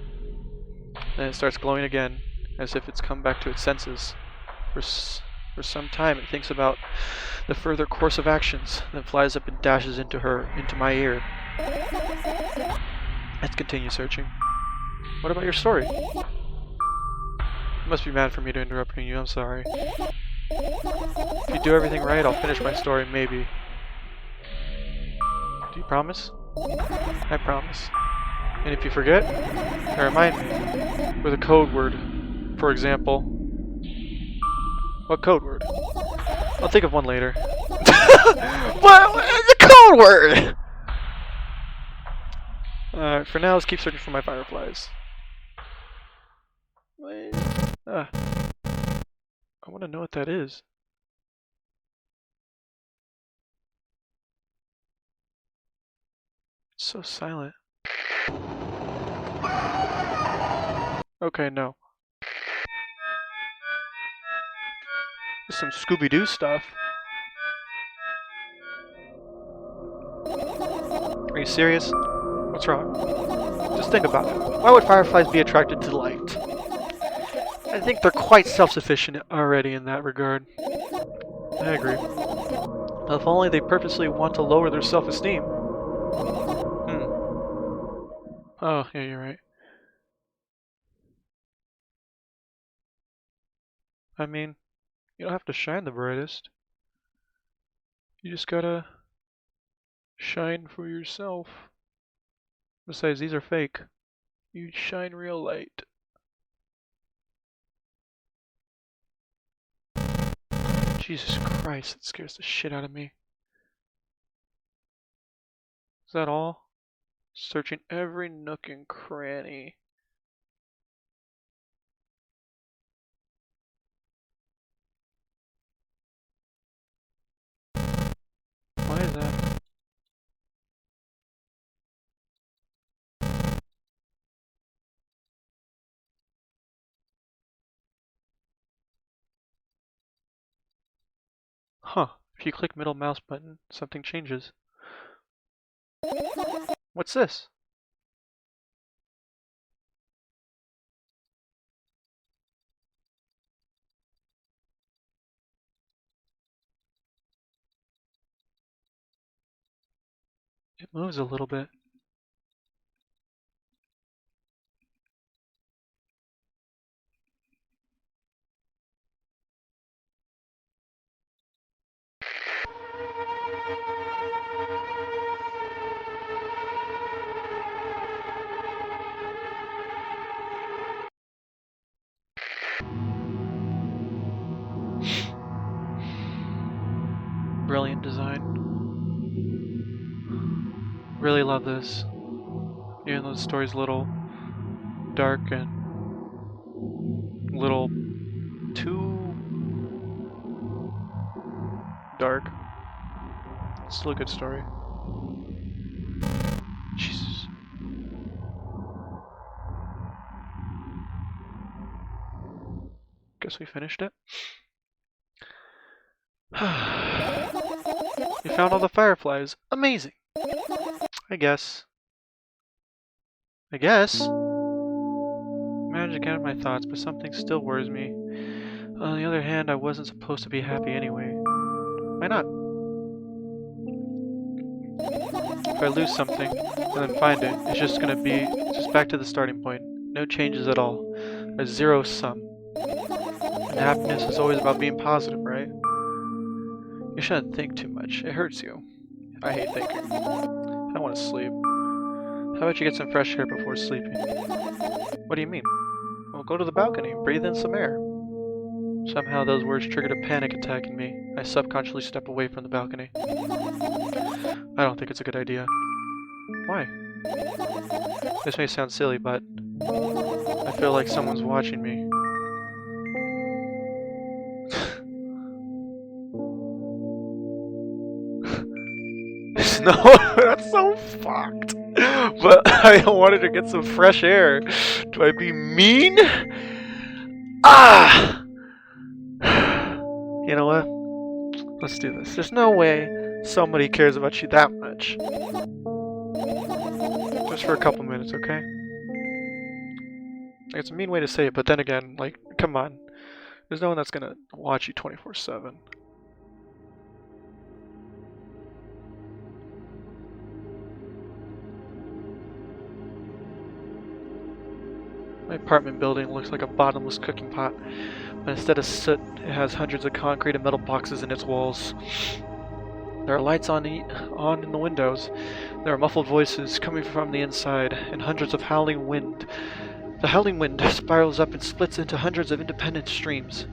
Speaker 1: Then it starts glowing again, as if it's come back to its senses. For some time it thinks about the further course of actions, then flies up and dashes into my ear. Let's continue searching. What about your story? You must be mad for me to interrupting you, I'm sorry. If you do everything right, I'll finish my story, maybe. Do you promise? I promise. And if you forget, remind me. With a code word, for example. What code word? I'll think of one later. What? The code word! Alright, for now, let's keep searching for my fireflies. I want to know what that is. It's so silent. Okay, no. This is some Scooby-Doo stuff. Are you serious? What's wrong? Just think about it. Why would fireflies be attracted to light? I think they're quite self-sufficient already in that regard. I agree. If only they purposely want to lower their self-esteem. Oh, yeah, you're right. I mean, you don't have to shine the brightest. You just gotta shine for yourself. Besides, these are fake. You shine real light. Jesus Christ, that scares the shit out of me. Is that all? Searching every nook and cranny. Why is that? Huh. If you click middle mouse button, something changes. What's this? It moves a little bit. Brilliant design. Really love this. Even though the story's a little dark and a little too dark. It's still a good story. Jesus. Guess we finished it. You found all the fireflies. Amazing. I guess. Managed to get out my thoughts, but something still worries me. On the other hand, I wasn't supposed to be happy anyway. Why not? If I lose something and then find it, it's just gonna be just back to the starting point. No changes at all. A zero sum. And happiness is always about being positive, right? You shouldn't think too much. It hurts you. I hate thinking. I want to sleep. How about you get some fresh air before sleeping? What do you mean? Well, go to the balcony and breathe in some air. Somehow those words triggered a panic attack in me. I subconsciously step away from the balcony. I don't think it's a good idea. Why? This may sound silly, but I feel like someone's watching me. No, that's so fucked. But I wanted to get some fresh air. Do I be mean? Ah! You know what? Let's do this. There's no way somebody cares about you that much. Just for a couple minutes, okay? It's a mean way to say it, but then again, like, come on. There's no one that's gonna watch you 24/7. My apartment building looks like a bottomless cooking pot, but instead of soot, it has hundreds of concrete and metal boxes in its walls. There are lights on in the windows. There are muffled voices coming from the inside, and hundreds of howling wind. The howling wind spirals up and splits into hundreds of independent streams.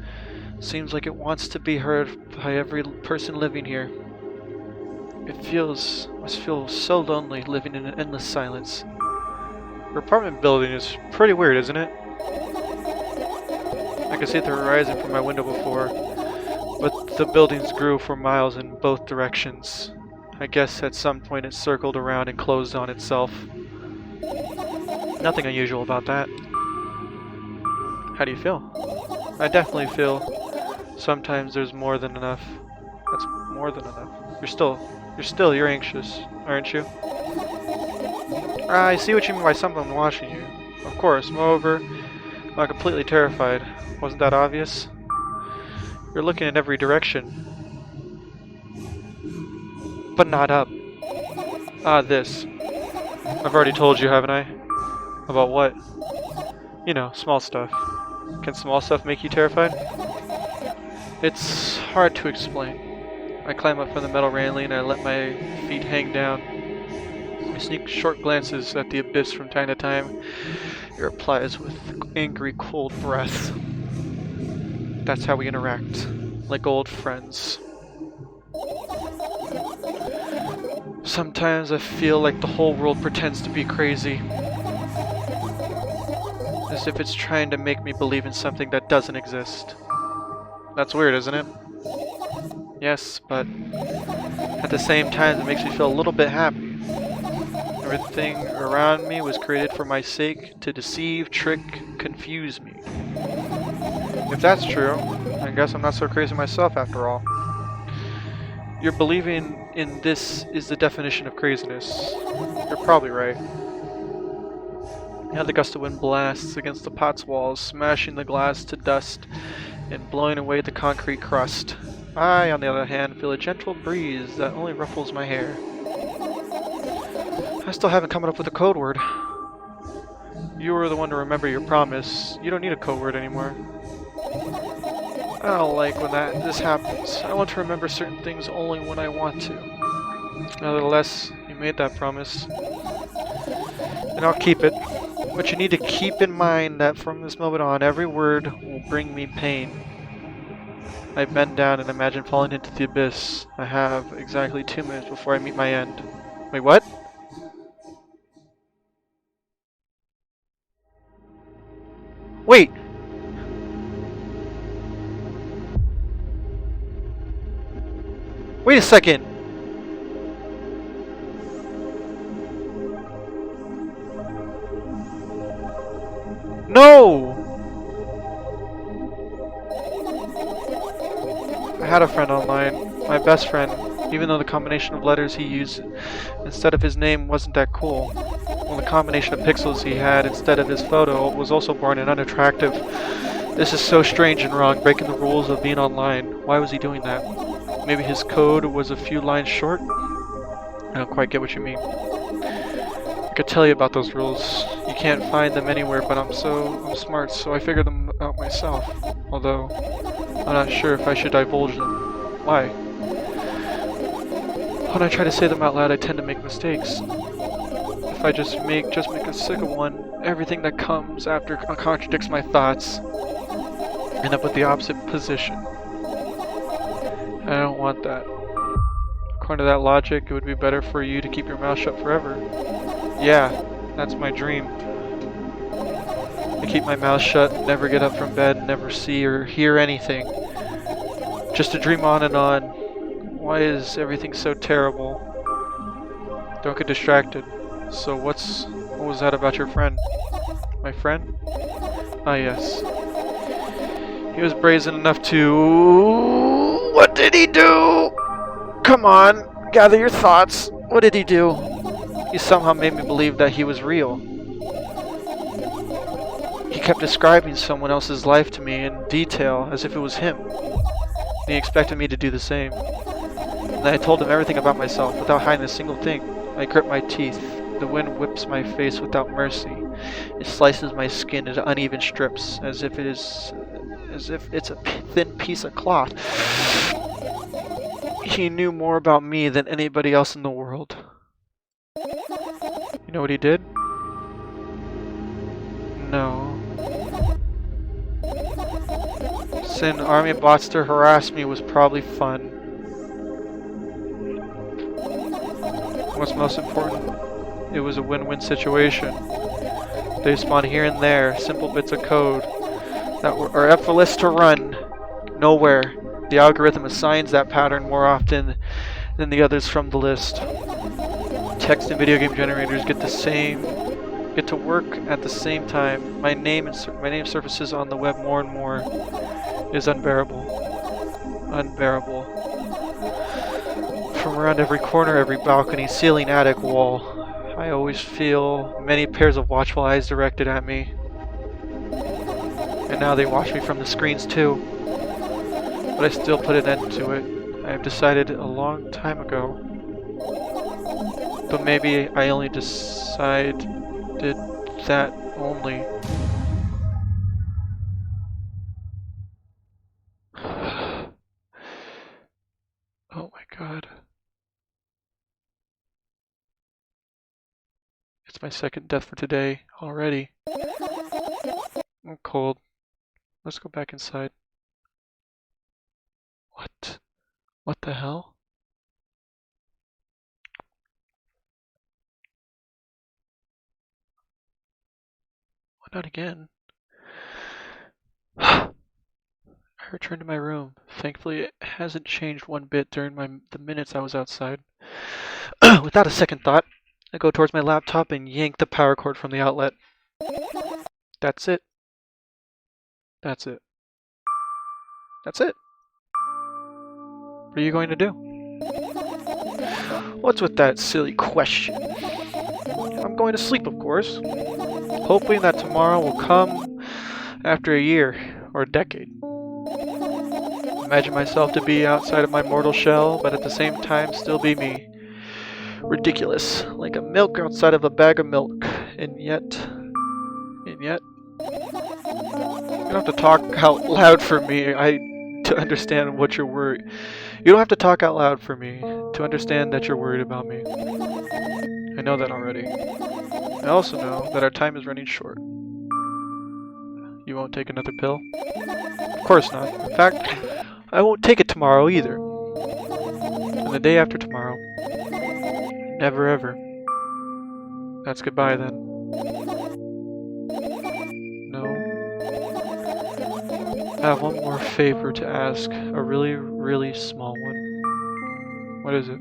Speaker 1: Seems like it wants to be heard by every person living here. It must feel so lonely living in an endless silence. Your apartment building is pretty weird, isn't it? I could see the horizon from my window before, but the buildings grew for miles in both directions. I guess at some point it circled around and closed on itself. Nothing unusual about that. How do you feel? I definitely feel sometimes there's more than enough. That's more than enough. You're anxious, aren't you? I see what you mean by someone watching you. Of course, moreover, I'm completely terrified. Wasn't that obvious? You're looking in every direction. But not up. This. I've already told you, haven't I? About what? You know, small stuff. Can small stuff make you terrified? It's hard to explain. I climb up from the metal railing and I let my feet hang down. I sneak short glances at the abyss from time to time. It replies with angry, cold breath. That's how we interact, like old friends. Sometimes I feel like the whole world pretends to be crazy. As if it's trying to make me believe in something that doesn't exist. That's weird, isn't it? Yes, but at the same time it makes me feel a little bit happy. Everything around me was created for my sake, to deceive, trick, confuse me. If that's true, I guess I'm not so crazy myself after all. Your believing in this is the definition of craziness. You're probably right. Now the gust of wind blasts against the pot's walls, smashing the glass to dust and blowing away the concrete crust. I, on the other hand, feel a gentle breeze that only ruffles my hair. I still haven't come up with a code word. You were the one to remember your promise. You don't need a code word anymore. I don't like when this happens. I want to remember certain things only when I want to. Nevertheless, you made that promise, and I'll keep it. But you need to keep in mind that from this moment on, every word will bring me pain. I bend down and imagine falling into the abyss. I have exactly 2 minutes before I meet my end. Wait, what? Wait! Wait a second! No! I had a friend online, my best friend, even though the combination of letters he used instead of his name wasn't that cool. Well, the combination of pixels he had instead of his photo was also boring and unattractive. This is so strange and wrong, breaking the rules of being online. Why was he doing that? Maybe his code was a few lines short? I don't quite get what you mean. I could tell you about those rules. You can't find them anywhere, but I'm smart, so I figured them out myself. Although, I'm not sure if I should divulge them. Why? When I try to say them out loud, I tend to make mistakes. If I just make a second one, everything that comes after contradicts my thoughts. End up with the opposite position. I don't want that. According to that logic, it would be better for you to keep your mouth shut forever. Yeah, that's my dream. To keep my mouth shut, never get up from bed, never see or hear anything. Just to dream on and on. Why is everything so terrible? Don't get distracted. So what was that about your friend? My friend? Ah, yes. He was brazen enough to... What did he do? Come on, gather your thoughts. What did he do? He somehow made me believe that he was real. He kept describing someone else's life to me in detail as if it was him. And he expected me to do the same. And I told him everything about myself without hiding a single thing. I grit my teeth. The wind whips my face without mercy. It slices my skin into uneven strips as if it's a thin piece of cloth. He knew more about me than anybody else in the world. You know what he did? No. Send an army of bots to harass me was probably fun. What's most important, it was a win-win situation. They spawn here and there, simple bits of code that are effortless to run. Nowhere. The algorithm assigns that pattern more often than the others from the list. Text and video game generators get to work at the same time. My name surfaces on the web more and more. It is unbearable. Unbearable. From around every corner, every balcony, ceiling, attic, wall, I always feel many pairs of watchful eyes directed at me. And now they watch me from the screens too. But I still put an end to it. I have decided a long time ago. But maybe I only decided that only. Oh my god. It's my second death for today already. I'm cold. Let's go back inside. What? What the hell? Not again. I returned to my room. Thankfully, it hasn't changed one bit during the minutes I was outside. Without a second thought, I go towards my laptop and yank the power cord from the outlet. That's it. That's it. That's it. What are you going to do? What's with that silly question? I'm going to sleep, of course, hoping that tomorrow will come after a year or a decade. Imagine myself to be outside of my mortal shell, but at the same time still be me. Ridiculous, like a milk outside of a bag of milk. And yet, you don't have to talk out loud for me to understand what you're worried. You don't have to talk out loud for me to understand that you're worried about me. I know that already. I also know that our time is running short. You won't take another pill? Of course not. In fact, I won't take it tomorrow either. And the day after tomorrow. Never ever. That's goodbye then. No. I have one more favor to ask. A really, really small one. What is it?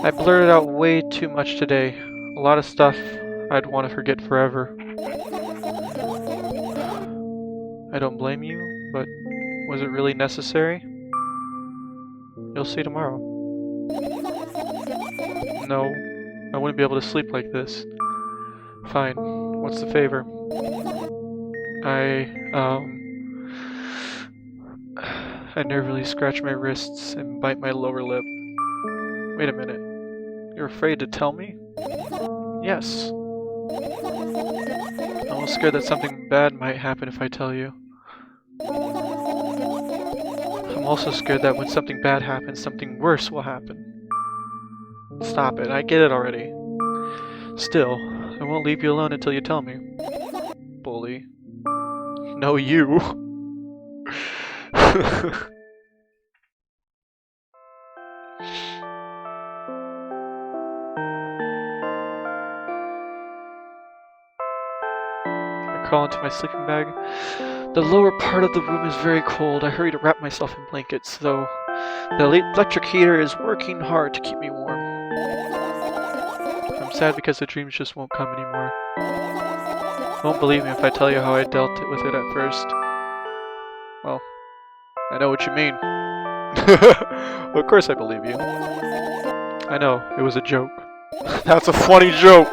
Speaker 1: I blurted out way too much today. A lot of stuff I'd want to forget forever. I don't blame you, but was it really necessary? You'll see tomorrow. No, I wouldn't be able to sleep like this. Fine, what's the favor? I nervously scratch my wrists and bite my lower lip. Wait a minute. You're afraid to tell me? Yes. I'm almost scared that something bad might happen if I tell you. I'm also scared that when something bad happens, something worse will happen. Stop it, I get it already. Still, I won't leave you alone until you tell me. Bully. No, you. I crawl into my sleeping bag. The lower part of the room is very cold. I hurry to wrap myself in blankets, though the electric heater is working hard to keep me warm. I'm sad because the dreams just won't come anymore. You won't believe me if I tell you how I dealt with it at first. Well, I know what you mean. Well, of course I believe you. I know, it was a joke. That's a funny joke!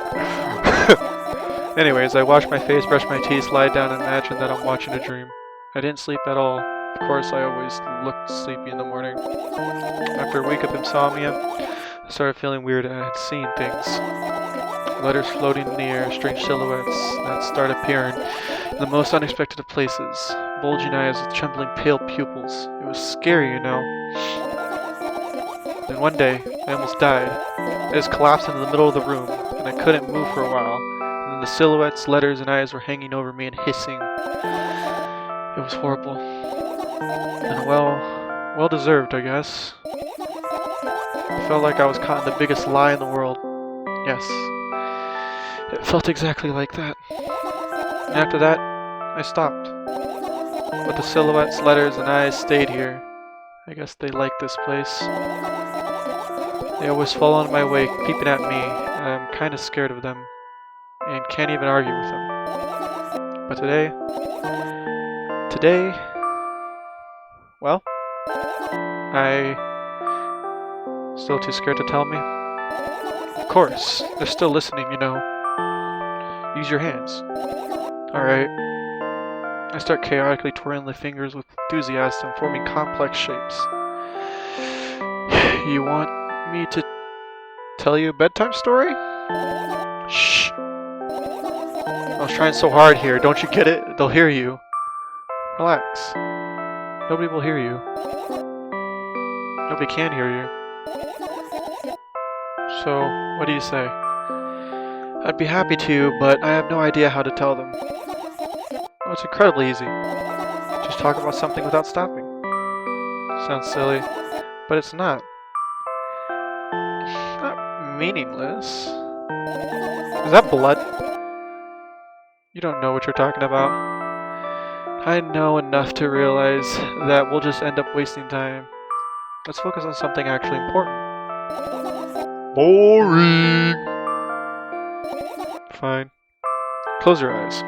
Speaker 1: Anyways, I wash my face, brush my teeth, lie down, and imagine that I'm watching a dream. I didn't sleep at all. Of course, I always looked sleepy in the morning. After a week of insomnia, I started feeling weird and I had seen things. Letters floating in the air, strange silhouettes that start appearing in the most unexpected of places. Bulging eyes with trembling pale pupils. It was scary, you know. Then one day, I almost died. I just collapsed into the middle of the room, and I couldn't move for a while. And then the silhouettes, letters, and eyes were hanging over me and hissing. It was horrible. And well deserved, I guess. I felt like I was caught in the biggest lie in the world. Yes. It felt exactly like that. And after that, I stopped. But the silhouettes, letters, and eyes stayed here. I guess they like this place. They always fall on my way, peeping at me, and I'm kinda scared of them, and can't even argue with them. But today, well, still too scared to tell me? Of course, they're still listening, you know. Use your hands. Alright. I start chaotically twirling the fingers with enthusiasm, forming complex shapes. You want me to tell you a bedtime story? Shh. I was trying so hard here, don't you get it? They'll hear you. Relax. Nobody will hear you. Nobody can hear you. So, what do you say? I'd be happy to, but I have no idea how to tell them. Oh, it's incredibly easy. Just talk about something without stopping. Sounds silly, but it's not. It's not meaningless. Is that blood? You don't know what you're talking about. I know enough to realize that we'll just end up wasting time. Let's focus on something actually important. Boring! Fine. Close your eyes.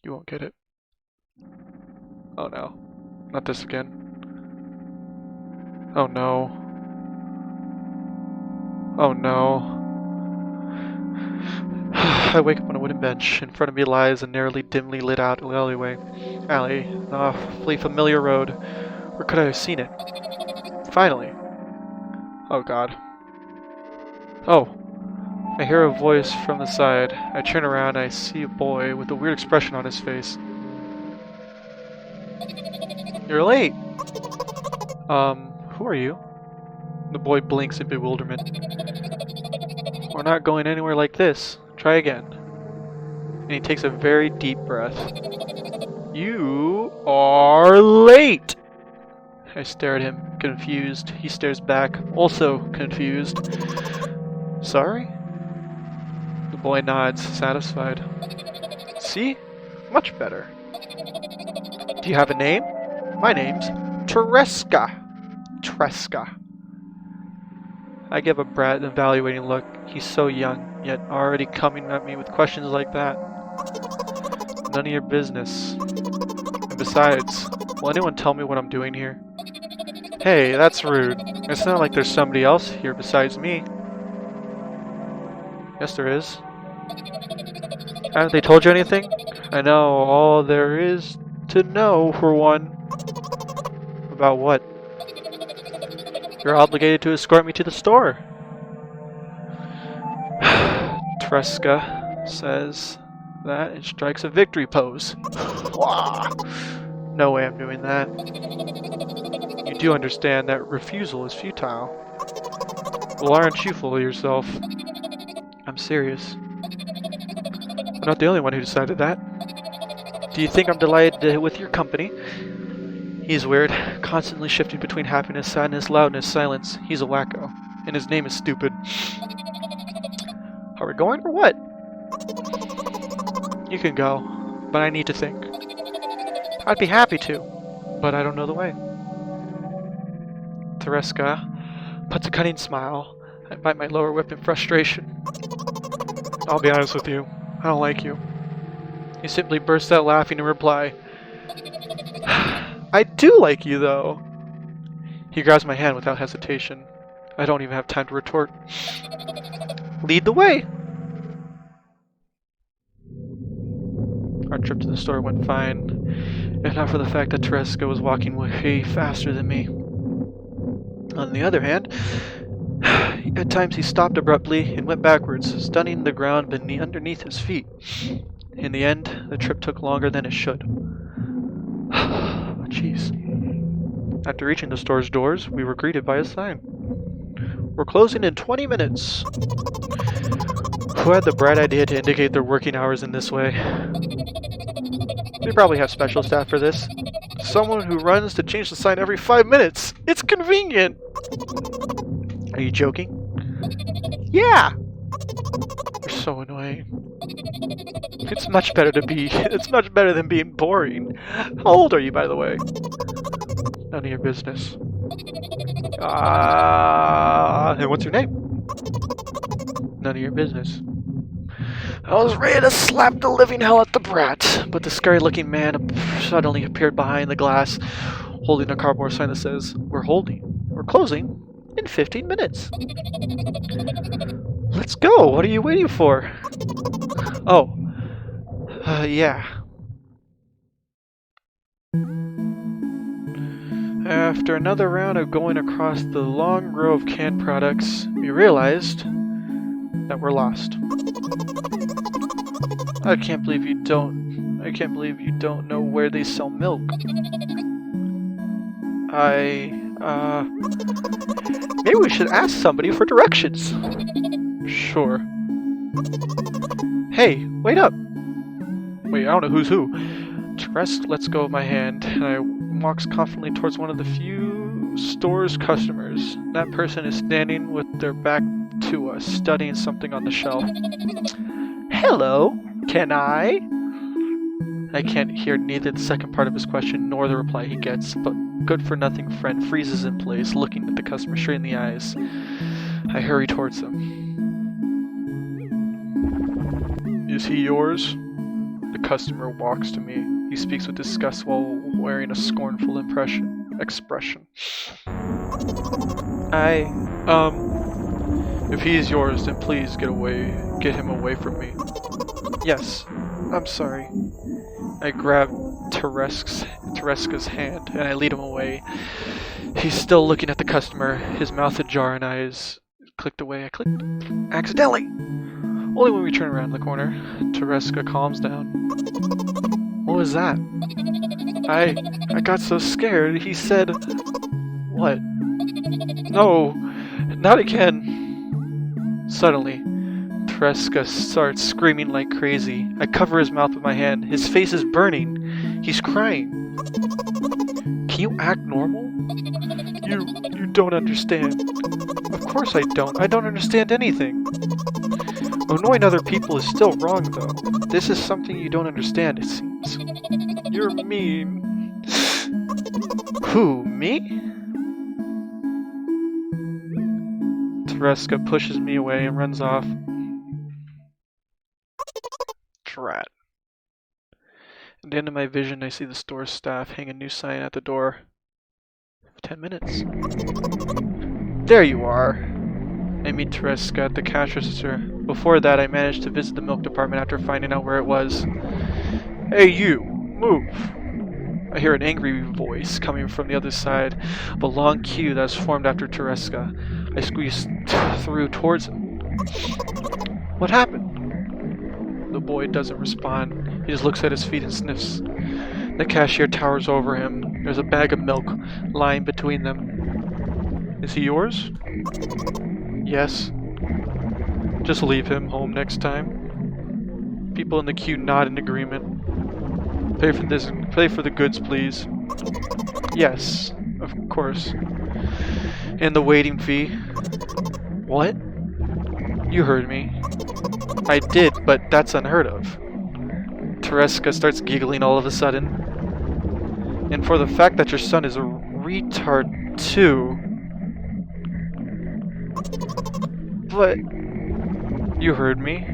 Speaker 1: You won't get it. Oh no. Not this again. Oh no. Oh no. I wake up on a wooden bench. In front of me lies a narrowly, dimly lit out alleyway. An awfully familiar road. Where could I have seen it? Finally. Oh god. Oh. I hear a voice from the side. I turn around and I see a boy with a weird expression on his face. You're late! Who are you? The boy blinks in bewilderment. We're not going anywhere like this. Try again. And he takes a very deep breath. You are late! I stare at him, confused. He stares back, also confused. Sorry? The boy nods, satisfied. See? Much better. Do you have a name? My name's Tereska. Treska. I give a brat an evaluating look. He's so young, yet already coming at me with questions like that. None of your business. And besides, will anyone tell me what I'm doing here? Hey, that's rude. It's not like there's somebody else here besides me. Yes, there is. Haven't they told you anything? I know all there is to know, for one. About what? You're obligated to escort me to the store. Treska says that and strikes a victory pose. No way I'm doing that. You do understand that refusal is futile. Well, aren't you full of yourself? I'm serious. I'm not the only one who decided that. Do you think I'm delighted with your company? He's weird, constantly shifting between happiness, sadness, loudness, silence. He's a wacko, and his name is stupid. Are we going or what? You can go, but I need to think. I'd be happy to, but I don't know the way. Tereska puts a cunning smile. I bite my lower lip in frustration. I'll be honest with you, I don't like you. He simply bursts out laughing in reply. I do like you, though. He grabs my hand without hesitation. I don't even have time to retort. Lead the way! Our trip to the store went fine, if not for the fact that Tereska was walking way faster than me. On the other hand, at times he stopped abruptly and went backwards, stunning the ground underneath his feet. In the end, the trip took longer than it should. Jeez. After reaching the store's doors, we were greeted by a sign. We're closing in 20 minutes. Who had the bright idea to indicate their working hours in this way? They probably have special staff for this. Someone who runs to change the sign every 5 minutes. It's convenient! Are you joking? Yeah! You're so annoying. It's much better than being boring. How old are you, by the way? None of your business. And what's your name? None of your business. I was ready to slap the living hell out the brat, but the scary-looking man suddenly appeared behind the glass, holding a cardboard sign that says, We're closing in 15 minutes. Let's go, what are you waiting for? Oh. Yeah. After another round of going across the long row of canned products, we realized that we're lost. I can't believe you don't know where they sell milk. Maybe we should ask somebody for directions. Sure. Hey, wait up! Wait, I don't know who's who. Tereska lets go of my hand, and I walks confidently towards one of the few store's customers. That person is standing with their back to us, studying something on the shelf. Hello, can I? I can't hear neither the second part of his question nor the reply he gets, but good-for-nothing friend freezes in place, looking at the customer straight in the eyes. I hurry towards him. Is he yours? The customer walks to me. He speaks with disgust while wearing a scornful expression. If he is yours, then please get him away from me. Yes, I'm sorry. I grab Tereska's hand and I lead him away. He's still looking at the customer, his mouth ajar and eyes clicked away. I clicked accidentally. Only when we turn around the corner, Tereska calms down. What was that? I got so scared. He said, what? No, not again. Suddenly, Tereska starts screaming like crazy. I cover his mouth with my hand. His face is burning. He's crying. Can you act normal? You don't understand. Of course I don't. I don't understand anything. Annoying other people is still wrong, though. This is something you don't understand, it seems. You're mean. Who, me? Tereska pushes me away and runs off. Drat. At the end of my vision, I see the store staff hang a new sign at the door. 10 minutes. There you are. I meet Tereska at the cash register. Before that, I managed to visit the milk department after finding out where it was. Hey you, move! I hear an angry voice coming from the other side of a long queue that has formed after Tereska. I squeeze through towards him. What happened? The boy doesn't respond. He just looks at his feet and sniffs. The cashier towers over him. There's a bag of milk lying between them. Is he yours? Yes. Just leave him home next time. People in the queue nod in agreement. Pay for the goods, please. Yes, of course. And the waiting fee. What? You heard me. I did, but that's unheard of. Tereska starts giggling all of a sudden. And for the fact that your son is a retard too. But you heard me.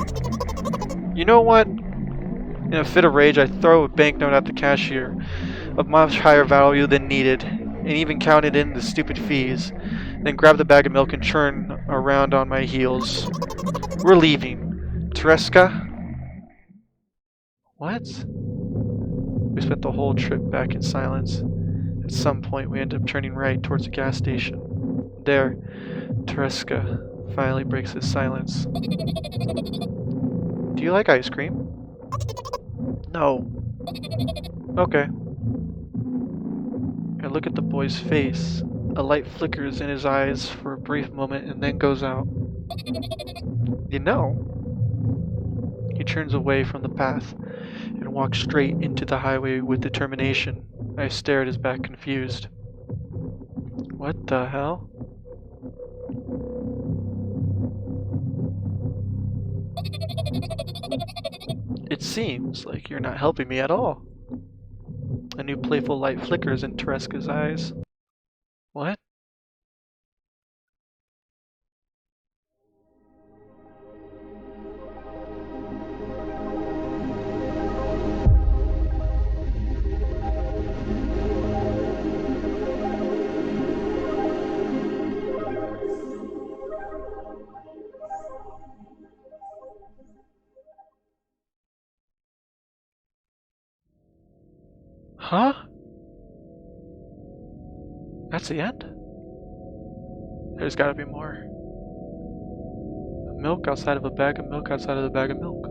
Speaker 1: You know what? In a fit of rage, I throw a banknote at the cashier of much higher value than needed, and even counted in the stupid fees, then grab the bag of milk and turn around on my heels. We're leaving. Tereska? What? We spent the whole trip back in silence. At some point, we ended up turning right towards the gas station. There, Tereska finally breaks his silence. Do you like ice cream? No. Okay. I look at the boy's face. A light flickers in his eyes for a brief moment and then goes out. You know? He turns away from the path and walks straight into the highway with determination. I stare at his back confused. What the hell? It seems like you're not helping me at all. A new playful light flickers in Tereska's eyes. What? Huh? That's the end? There's gotta be more. Milk outside of a bag of milk outside of the bag of milk.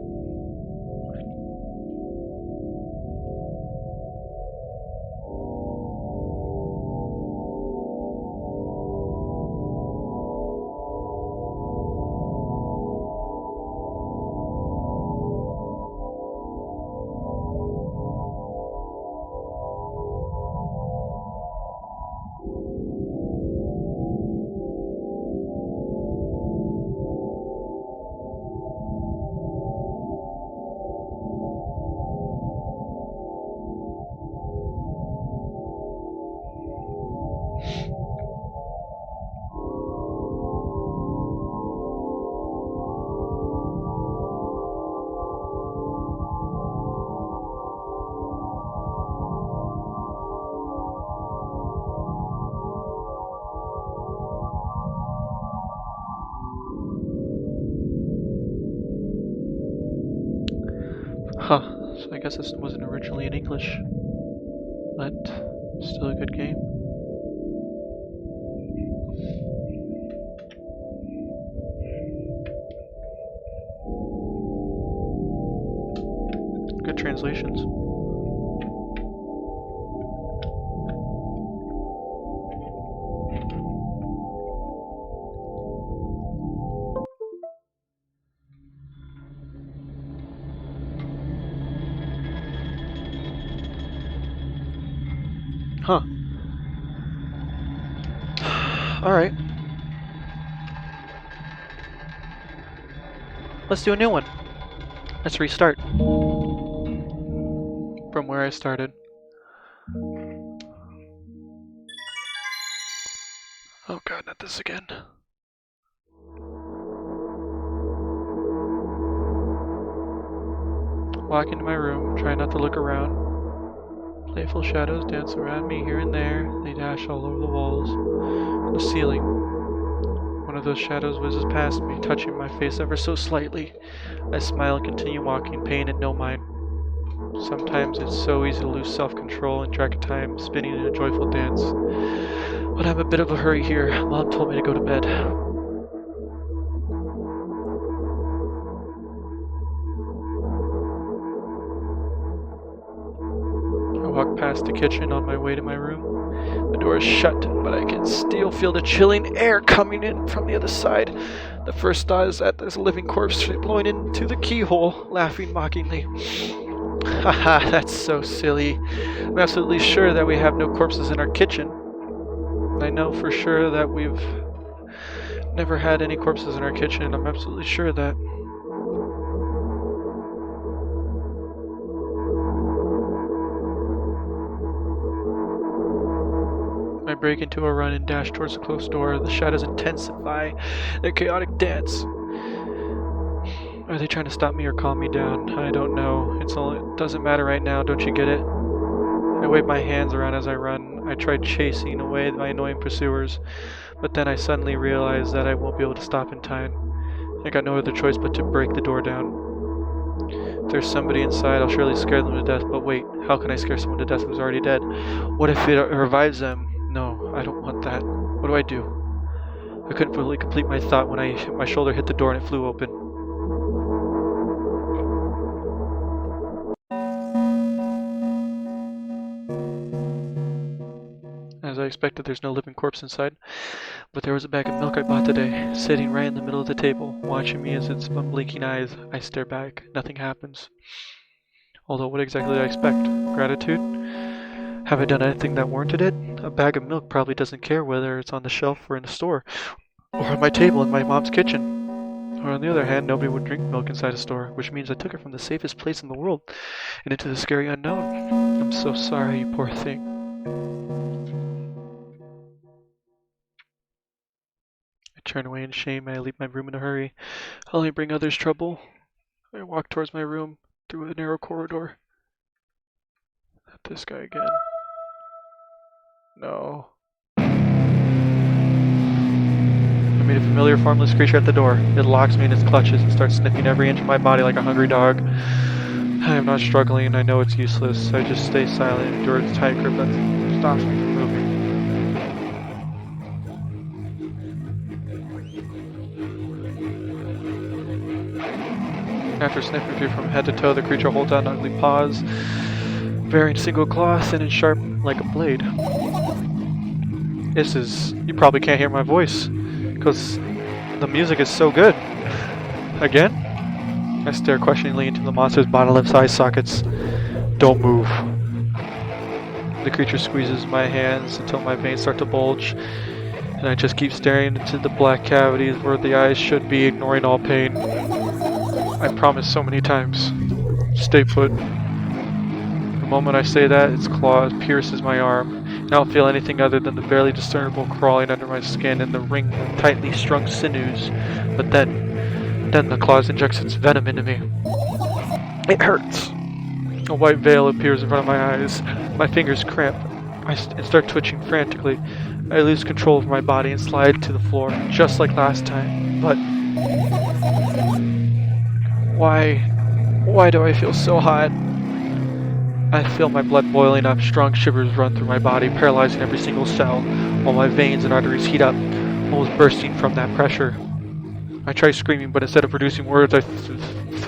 Speaker 1: Huh, so I guess this wasn't originally in English, but still a good game. Good translations. Huh. Alright. Let's do a new one. Let's restart. From where I started. Oh god, not this again. Walk into my room, try not to look around. Playful shadows dance around me here and there. They dash all over the walls, the ceiling. One of those shadows whizzes past me, touching my face ever so slightly. I smile and continue walking, paying it no mind. Sometimes it's so easy to lose self-control and track of time, spinning in a joyful dance. But I'm a bit of a hurry here. Mom told me to go to bed. I walk past the kitchen on my way to my room. The door is shut, but I can still feel the chilling air coming in from the other side. The first thought is that there's a living corpse blowing into the keyhole, laughing mockingly. Haha, that's so silly. I'm absolutely sure that we have no corpses in our kitchen. I know for sure that we've never had any corpses in our kitchen. I'm absolutely sure of that. I break into a run and dash towards the closed door. The shadows intensify their chaotic dance. Are they trying to stop me or calm me down? I don't know. It doesn't matter right now, don't you get it? I wave my hands around as I run. I try chasing away my annoying pursuers, but then I suddenly realize that I won't be able to stop in time. I got no other choice but to break the door down. If there's somebody inside, I'll surely scare them to death, but wait, how can I scare someone to death who's already dead? What if it revives them? No, I don't want that. What do I do? I couldn't fully complete my thought when my shoulder hit the door and it flew open. As I expected, there's no living corpse inside, but there was a bag of milk I bought today, sitting right in the middle of the table, watching me as its unblinking eyes. I stare back. Nothing happens. Although, what exactly did I expect? Gratitude? Have I done anything that warranted it? A bag of milk probably doesn't care whether it's on the shelf or in the store, or on my table in my mom's kitchen. Or on the other hand, nobody would drink milk inside a store, which means I took it from the safest place in the world and into the scary unknown. I'm so sorry, you poor thing. I turn away in shame and I leave my room in a hurry. I'll only bring others trouble. I walk towards my room through a narrow corridor. Not this guy again. No. I meet a familiar formless creature at the door. It locks me in its clutches and starts sniffing every inch of my body like a hungry dog. I am not struggling and I know it's useless. I just stay silent and endure its tight grip that stops me from moving. After sniffing through from head to toe, the creature holds out ugly paws, bearing single claws and sharp like a blade. You probably can't hear my voice, because the music is so good. Again? I stare questioningly into the monster's bottomless eye sockets. Don't move. The creature squeezes my hands until my veins start to bulge, and I just keep staring into the black cavities where the eyes should be, ignoring all pain. I promised so many times. Stay put. The moment I say that, its claw pierces my arm. I don't feel anything other than the barely discernible crawling under my skin and the ring of tightly strung sinews. But then the claws injects its venom into me. It hurts. A white veil appears in front of my eyes. My fingers cramp. I start twitching frantically. I lose control of my body and slide to the floor, just like last time. But why Why do I feel so hot? I feel my blood boiling up, strong shivers run through my body, paralyzing every single cell, while my veins and arteries heat up, almost bursting from that pressure. I try screaming, but instead of producing words, I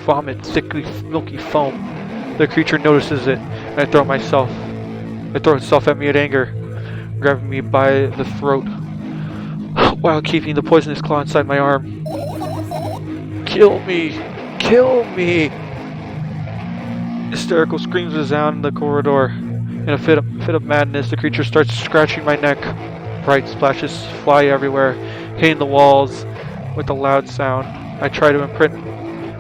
Speaker 1: vomit thickly, milky foam. The creature notices it, and it throws itself at me in anger, grabbing me by the throat, while keeping the poisonous claw inside my arm. Kill me! Kill me! Hysterical screams resound in the corridor. In a fit of madness, the creature starts scratching my neck. Bright splashes fly everywhere, hitting the walls with a loud sound. I try to imprint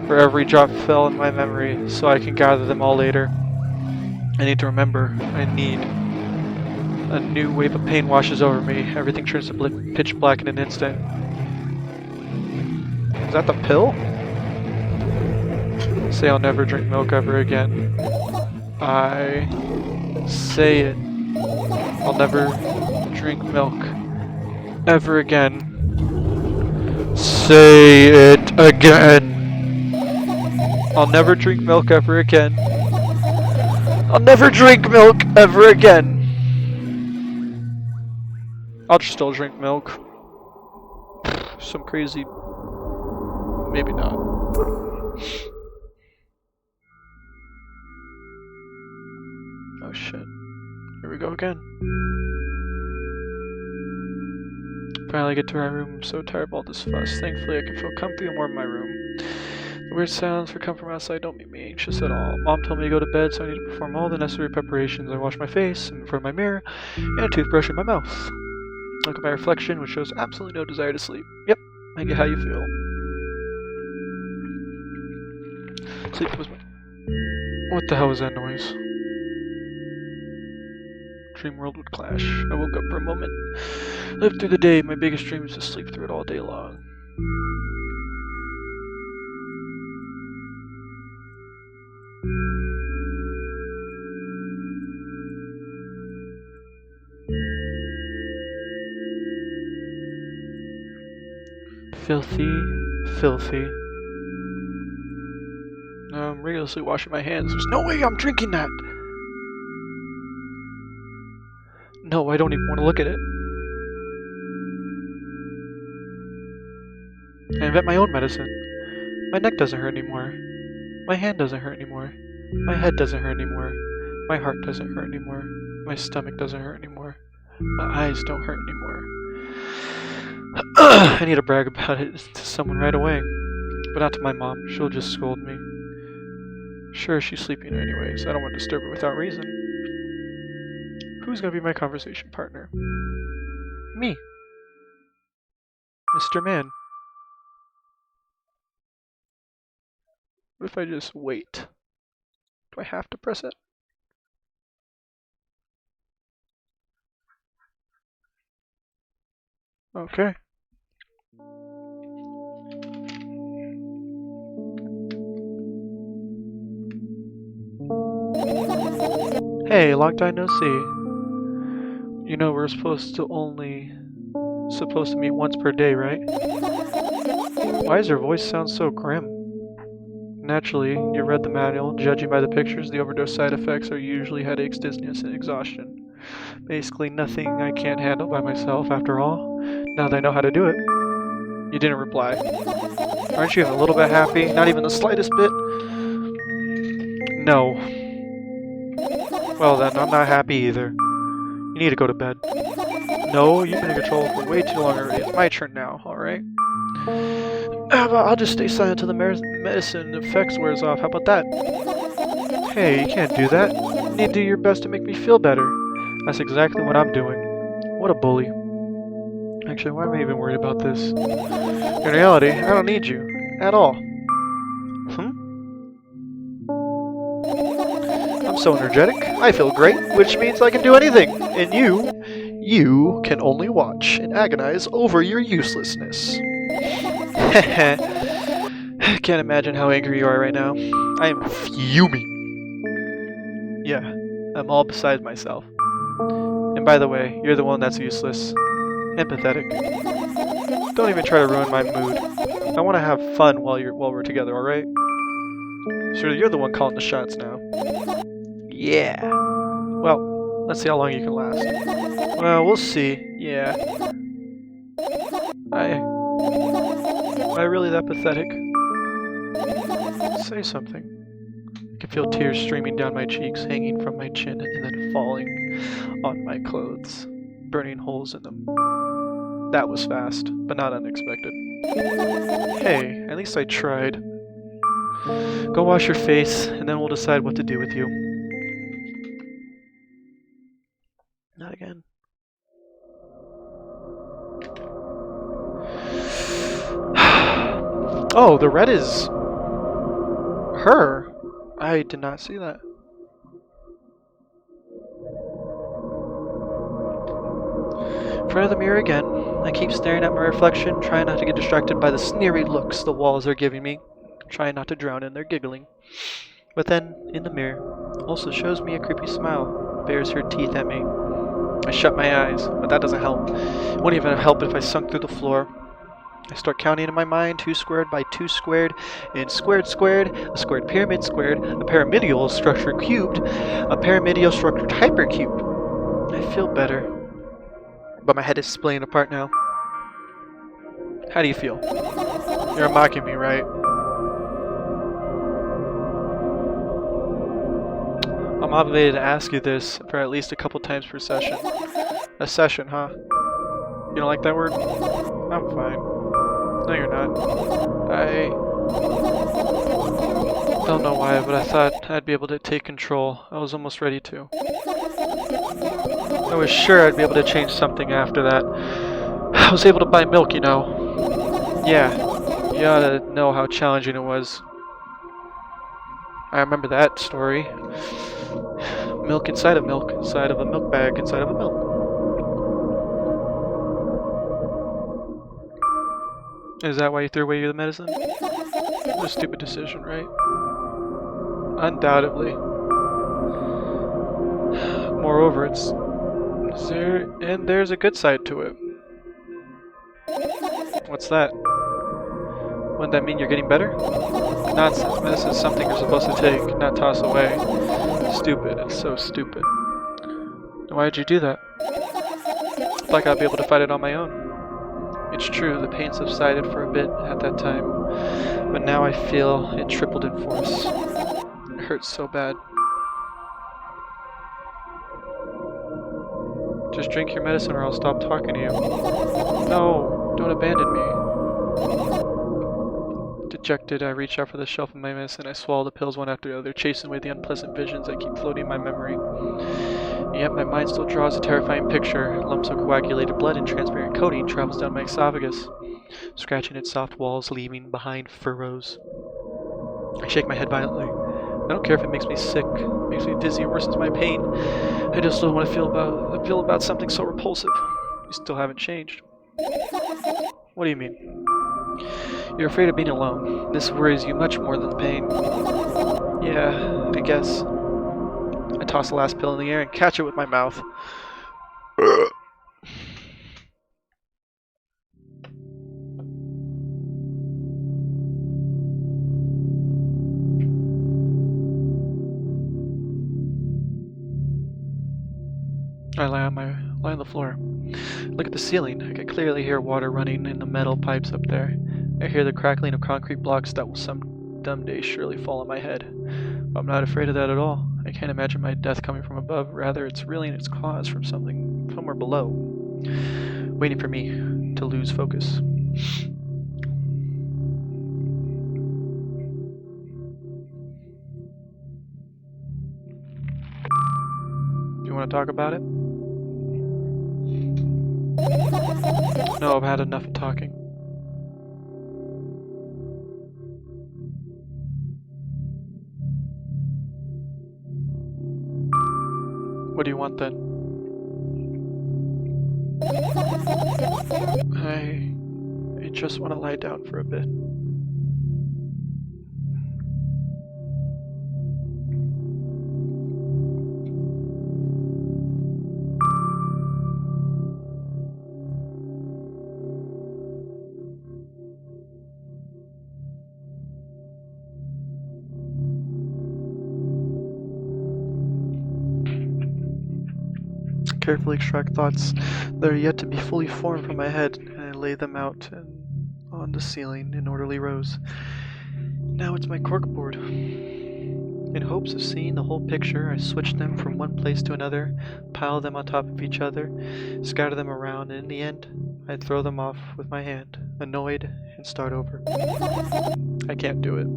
Speaker 1: where every drop fell in my memory so I can gather them all later. I need to remember. I need. A new wave of pain washes over me. Everything turns to pitch black in an instant. Is that the pill? Say I'll never drink milk ever again. I say it. I'll never drink milk ever again. Say it again. I'll never drink milk ever again. I'll never drink milk ever again. I'll just still drink milk. Some crazy... Maybe not. Oh shit. Here we go again. Finally get to my room. I'm so tired of all this fuss. Thankfully I can feel comfy and warm in my room. The weird sounds that come from outside don't make me anxious at all. Mom told me to go to bed, so I need to perform all the necessary preparations. I wash my face in front of my mirror and a toothbrush in my mouth. Look at my reflection, which shows absolutely no desire to sleep. Yep, I get how you feel. Sleep was my... What the hell was that noise? Dream world would clash. I woke up for a moment. Lived through the day. My biggest dream is to sleep through it all day long. Filthy, filthy. I'm rigorously washing my hands. There's no way I'm drinking that! No, I don't even want to look at it. I invent my own medicine. My neck doesn't hurt anymore. My hand doesn't hurt anymore. My head doesn't hurt anymore. My heart doesn't hurt anymore. My stomach doesn't hurt anymore. My eyes don't hurt anymore. I need to brag about it to someone right away. But not to my mom. She'll just scold me. Sure, she's sleeping anyways. I don't want to disturb her without reason. Who's gonna be my conversation partner? Me. Mr. Man. What if I just wait? Do I have to press it? Okay. Hey, long time no see. You know we're supposed to meet once per day, right? Why does your voice sound so grim? Naturally, you read the manual. Judging by the pictures, the overdose side effects are usually headaches, dizziness, and exhaustion. Basically nothing I can't handle by myself, after all. Now that I know how to do it. You didn't reply. Aren't you even a little bit happy? Not even the slightest bit? No. Well then, I'm not happy either. You need to go to bed. No, you've been in control for way too long already. It's my turn now, alright? I'll just stay silent until the medicine effects wears off. How about that? Hey, you can't do that. You need to do your best to make me feel better. That's exactly what I'm doing. What a bully. Actually, why am I even worried about this? In reality, I don't need you. At all. I'm so energetic. I feel great, which means I can do anything. And you can only watch and agonize over your uselessness. Can't imagine how angry you are right now. I am fuming. Yeah, I'm all beside myself. And by the way, you're the one that's useless. And pathetic. Don't even try to ruin my mood. I want to have fun while we're together, alright? So you're the one calling the shots now. Yeah. Well, let's see how long you can last. Well, we'll see. Yeah. Am I really that pathetic? Say something. I can feel tears streaming down my cheeks, hanging from my chin, and then falling on my clothes, burning holes in them. That was fast, but not unexpected. Hey, at least I tried. Go wash your face, and then we'll decide what to do with you. Not again. Oh, the red is her. I did not see that. In front of the mirror again, I keep staring at my reflection, trying not to get distracted by the sneery looks the walls are giving me, trying not to drown in their giggling. But then, in the mirror, also shows me a creepy smile, bares her teeth at me. I shut my eyes, but that doesn't help. It wouldn't even help if I sunk through the floor. I start counting in my mind 2 squared by 2 squared, and squared squared, a squared pyramid squared, a pyramidal structure cubed, a pyramidal structure hypercubed. I feel better, but my head is splitting apart now. How do you feel? You're mocking me, right? I'm obligated to ask you this for at least a couple times per session. A session, huh? You don't like that word? I'm fine. No, you're not. I don't know why, but I thought I'd be able to take control. I was almost ready to. I was sure I'd be able to change something after that. I was able to buy milk, you know. Yeah, you ought to know how challenging it was. I remember that story. Milk, inside of a milk bag, inside of a milk. Is that why you threw away the medicine? What a stupid decision, right? Undoubtedly. Moreover, there's a good side to it. What's that? Wouldn't that mean you're getting better? Nonsense. Medicine is something you're supposed to take, not toss away. Stupid. It's so stupid. Why did you do that? I thought I'd be able to fight it on my own. It's true, the pain subsided for a bit at that time, but now I feel it tripled in force. It hurts so bad. Just drink your medicine or I'll stop talking to you. No, don't abandon me. Dejected, I reach out for the shelf of my medicine. I swallow the pills one after the other, chasing away the unpleasant visions that keep floating in my memory. Yet my mind still draws a terrifying picture. Lumps of coagulated blood and transparent coating travels down my esophagus, scratching its soft walls, leaving behind furrows. I shake my head violently. I don't care if it makes me sick, makes me dizzy, worsens my pain. I just don't want to feel about something so repulsive. You still haven't changed. What do you mean? You're afraid of being alone. This worries you much more than the pain. Yeah, I guess. I toss the last pill in the air and catch it with my mouth. I lie on the floor. Look at the ceiling. I can clearly hear water running in the metal pipes up there. I hear the crackling of concrete blocks that will some dumb day surely fall on my head. But I'm not afraid of that at all. I can't imagine my death coming from above. Rather, it's reeling its claws from somewhere below, waiting for me to lose focus. You want to talk about it? No, I've had enough of talking. What do you want then? I just want to lie down for a bit. carefully extract thoughts that are yet to be fully formed from my head, and I lay them out on the ceiling in orderly rows. Now it's my corkboard. In hopes of seeing the whole picture, I switch them from one place to another, pile them on top of each other, scatter them around, and in the end, I throw them off with my hand, annoyed, and start over. I can't do it.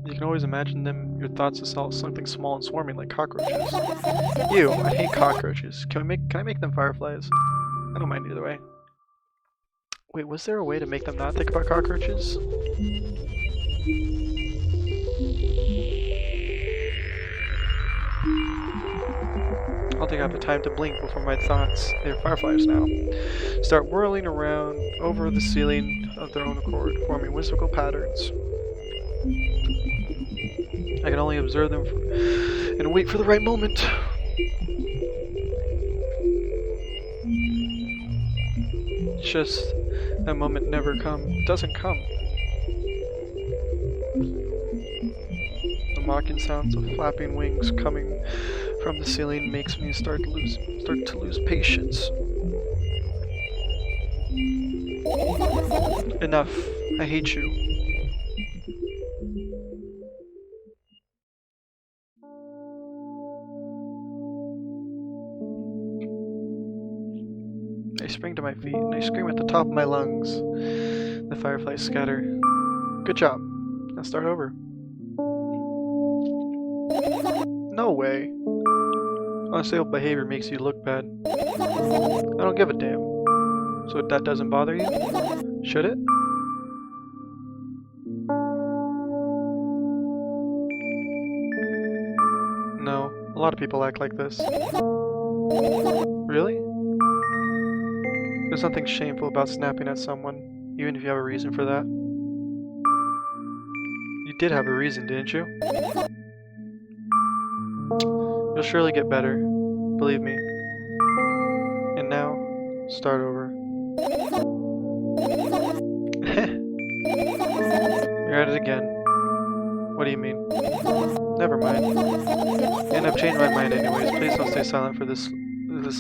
Speaker 1: You can always imagine your thoughts as something small and swarming like cockroaches. Ew, I hate cockroaches. Can I make them fireflies? I don't mind either way. Wait, was there a way to make them not think about cockroaches? I don't think I have the time to blink before my thoughts, they're fireflies now, start whirling around over the ceiling of their own accord, forming whimsical patterns. I can only observe them and wait for the right moment. It's just that moment doesn't come. The mocking sounds of flapping wings coming from the ceiling makes me start to lose patience. Enough. I hate you. I spring to my feet and I scream at the top of my lungs. The fireflies scatter. Good job. Now start over. No way. Unstable behavior makes you look bad. I don't give a damn. So that doesn't bother you? Should it? No, a lot of people act like this. Really? There's nothing shameful about snapping at someone, even if you have a reason for that. You did have a reason, didn't you? You'll surely get better, believe me. And now, start over. You're at it again. What do you mean? Never mind. And I've changed my mind anyways. Please don't stay silent for this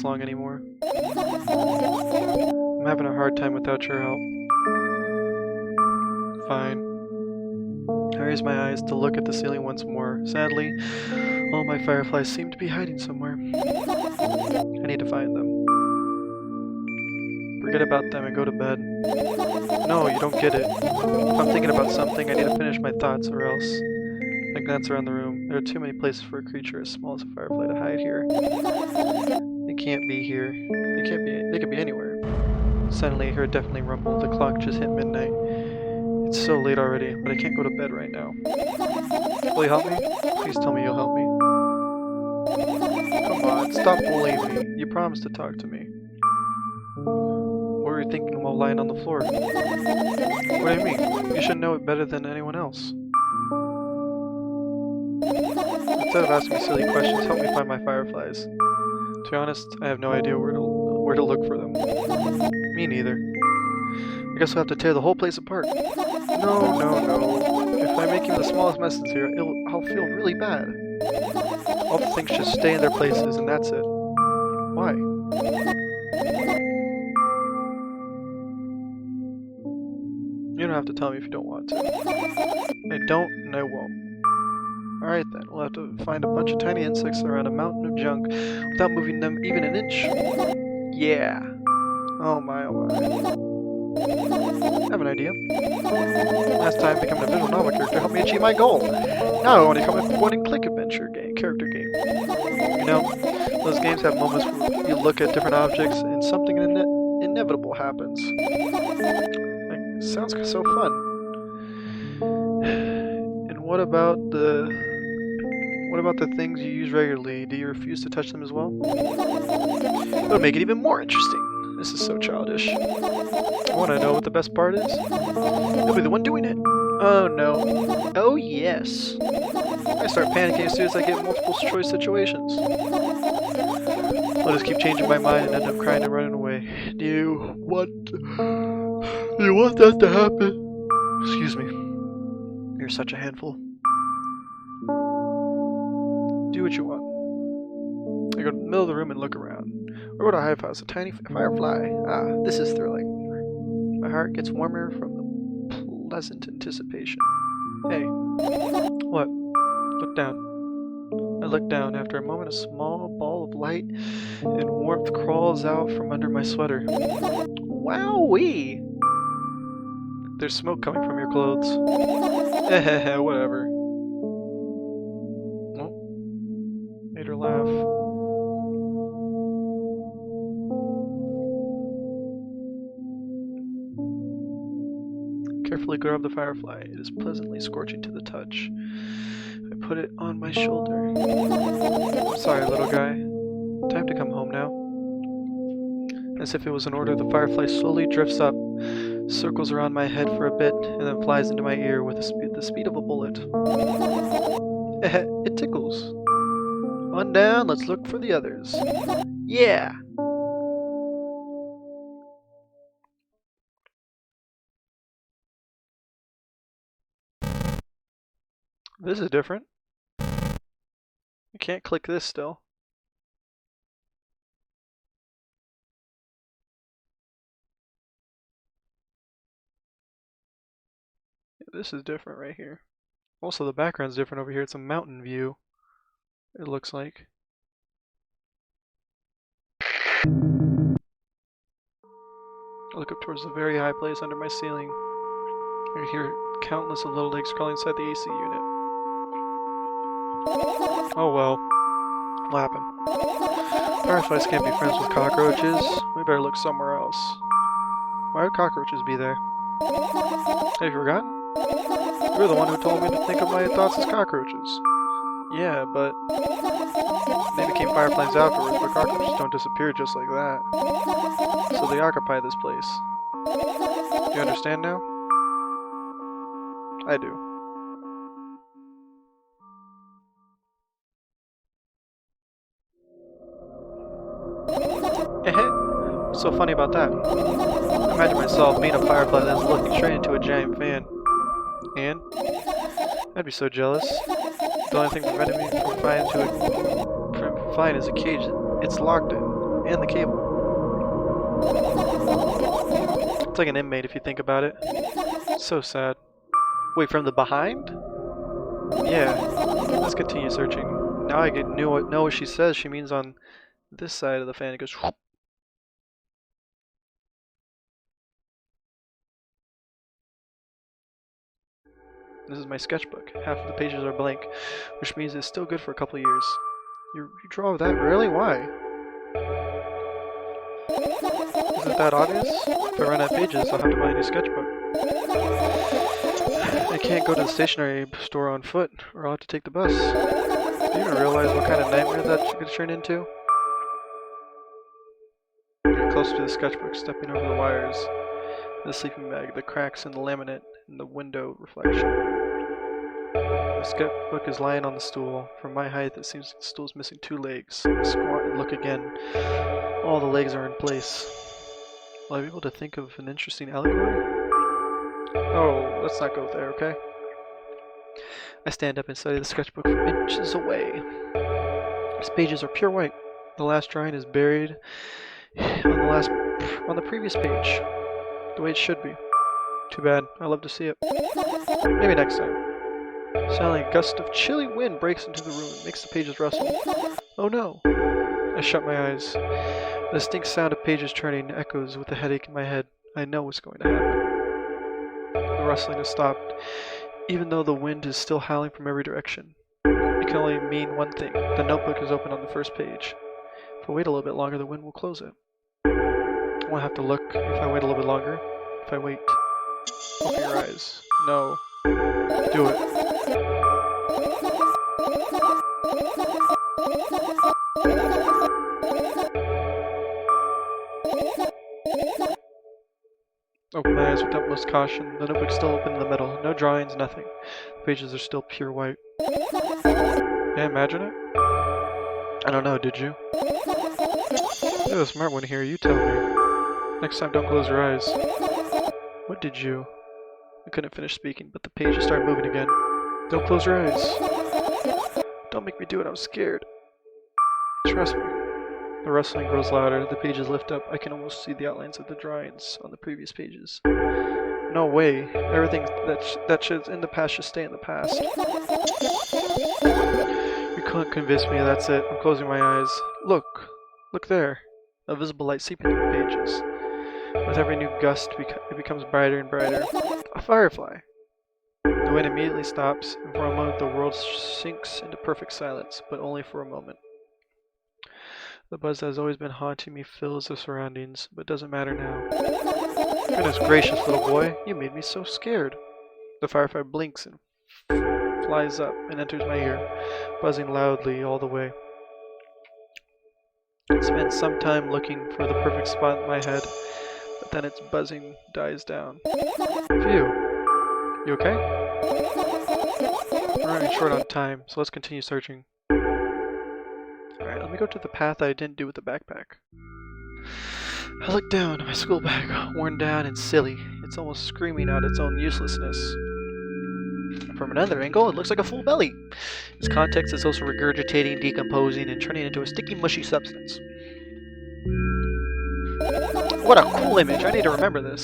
Speaker 1: long anymore. I'm having a hard time without your help. Fine. I raise my eyes to look at the ceiling once more. Sadly, all my fireflies seem to be hiding somewhere. I need to find them. Forget about them and go to bed. No, you don't get it. If I'm thinking about something, I need to finish my thoughts or else. I glance around the room. There are too many places for a creature as small as a firefly to hide here. They can't be here. They could be anywhere. Suddenly I hear a deafening rumble. The clock just hit midnight. It's so late already, but I can't go to bed right now. Will you help me? Please tell me you'll help me. Come on, stop bullying me. You promised to talk to me. What were you thinking while lying on the floor? What do you mean? You should know it better than anyone else. Instead of asking me silly questions, help me find my fireflies. To be honest, I have no idea where to look for them. Me neither. I guess I'll have to tear the whole place apart. No. If I make even the smallest messes here, I'll feel really bad. All the things just stay in their places and that's it. Why? You don't have to tell me if you don't want to. I don't and I won't. Alright then, we'll have to find a bunch of tiny insects around a mountain of junk without moving them even an inch. Yeah. Oh my. I have an idea. Last time becoming a visual novel character helped me achieve my goal. Now I want to become a point-and-click character game. You know, those games have moments where you look at different objects and something inevitable happens. Like, sounds so fun. And what about the things you use regularly? Do you refuse to touch them as well? It'll make it even more interesting. This is so childish. I want to know what the best part is. You'll be the one doing it. Oh no. Oh yes. I start panicking as soon as I get multiple choice situations. I'll just keep changing my mind and end up crying and running away. Do you want that to happen? Excuse me. You're such a handful. Do what you want. I go to the middle of the room and look around. Where would I hive house? A tiny firefly. Ah, this is thrilling. My heart gets warmer from the pleasant anticipation. Hey. What? Look down. I look down. After a moment, a small ball of light and warmth crawls out from under my sweater. Wowee! There's smoke coming from your clothes. Whatever. Oh, made her laugh. Carefully grab the firefly. It is pleasantly scorching to the touch. I put it on my shoulder. Sorry, little guy. Time to come home now. As if it was an order, the firefly slowly drifts up, circles around my head for a bit, and then flies into my ear with the speed of a bullet. It tickles. On down, let's look for the others. Yeah! This is different. I can't click this still. This is different right here. Also, the background's different over here. It's a mountain view, it looks like. I look up towards the very high place under my ceiling. I can hear countless of little legs crawling inside the AC unit. Oh well. What happened? Fireflies can't be friends with cockroaches. We better look somewhere else. Why would cockroaches be there? Have you forgotten? You're the one who told me to think of my thoughts as cockroaches. Yeah, but they became fireflies afterwards, but cockroaches don't disappear just like that. So they occupy this place. Do you understand now? I do. What's so funny about that? I imagine myself being a firefly that's looking straight into a giant fan. And? I'd be so jealous. The only thing preventing me from flying is a cage it's locked in, and the cable. It's like an inmate if you think about it. So sad. Wait, from the behind? Yeah. Let's continue searching. Now I know what she says. She means on this side of the fan. It goes. Whoop. This is my sketchbook. Half of the pages are blank, which means it's still good for a couple years. You draw that? Really? Why? Isn't that obvious? If I run out of pages, I'll have to buy a new sketchbook. I can't go to the stationery store on foot, or I'll have to take the bus. Do you even realize what kind of nightmare that could turn into? I get closer to the sketchbook, stepping over the wires, the sleeping bag, the cracks in the laminate, and the window reflection. The sketchbook is lying on the stool. From my height, it seems the stool's missing 2 legs. I squat and look again. All the legs are in place. Will I be able to think of an interesting allegory? Oh, let's not go there, okay? I stand up and study the sketchbook from inches away. Its pages are pure white. The last drawing is buried on the previous page, the way it should be. Too bad. I'd love to see it. Maybe next time. Suddenly, a gust of chilly wind breaks into the room and makes the pages rustle. Oh no! I shut my eyes. The distinct sound of pages turning echoes with a headache in my head. I know what's going to happen. The rustling has stopped, even though the wind is still howling from every direction. It can only mean one thing. The notebook is open on the first page. If I wait a little bit longer, the wind will close it. I won't have to look if I wait a little bit longer. If I wait. Open your eyes. No. Do it. Open my eyes with utmost caution. The notebook's still open in the middle. No drawings, nothing. The pages are still pure white. Yeah, imagine it? I don't know, did you? You're the smart one here, you tell me. Next time, don't close your eyes. What did you? I couldn't finish speaking, but the pages started moving again. Don't close your eyes. Don't make me do it, I'm scared. Trust me. The rustling grows louder, the pages lift up. I can almost see the outlines of the drawings on the previous pages. No way. Everything that should in the past should stay in the past. You can't convince me, that's it. I'm closing my eyes. Look. Look there. A visible light seeping through the pages. With every new gust, it becomes brighter and brighter. A firefly. The wind immediately stops, and for a moment the world sinks into perfect silence, but only for a moment. The buzz that has always been haunting me fills the surroundings, but doesn't matter now. Goodness gracious, little boy, you made me so scared. The firefly blinks and flies up and enters my ear, buzzing loudly all the way. I spend some time looking for the perfect spot in my head, but then its buzzing dies down. Phew. You okay? We're running short on time, so let's continue searching. Alright, let me go to the path I didn't do with the backpack. I look down at my school bag, worn down and silly. It's almost screaming out its own uselessness. From another angle, it looks like a full belly. Its context is also regurgitating, decomposing, and turning into a sticky, mushy substance. What a cool image! I need to remember this.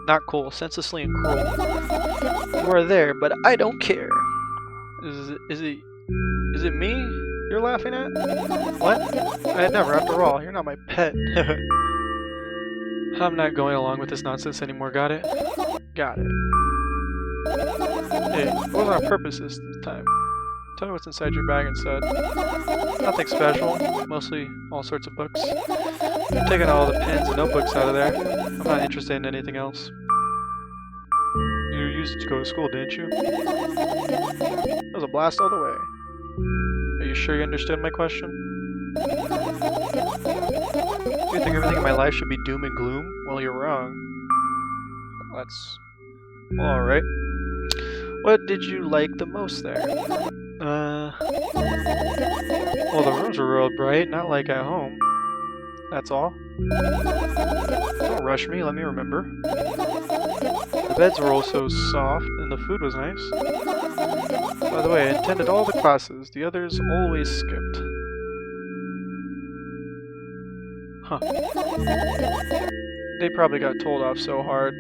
Speaker 1: Not cool, senselessly and cruel. You are there, but I don't care. Is it me you're laughing at? What? I'd never, after all. You're not my pet. I'm not going along with this nonsense anymore, got it? Got it. Hey, it wasn't on purpose this time. Tell me what's inside your bag instead. Nothing special. Mostly all sorts of books. I'm taking all the pens and notebooks out of there. I'm not interested in anything else. You used it to go to school, didn't you? It was a blast all the way. Are you sure you understood my question? Do you think everything in my life should be doom and gloom? Well, you're wrong. That's alright. What did you like the most there? Well, the rooms were real bright, not like at home. That's all. Don't rush me, let me remember. The beds were also soft, and the food was nice. By the way, I attended all the classes. The others always skipped. Huh. They probably got told off so hard.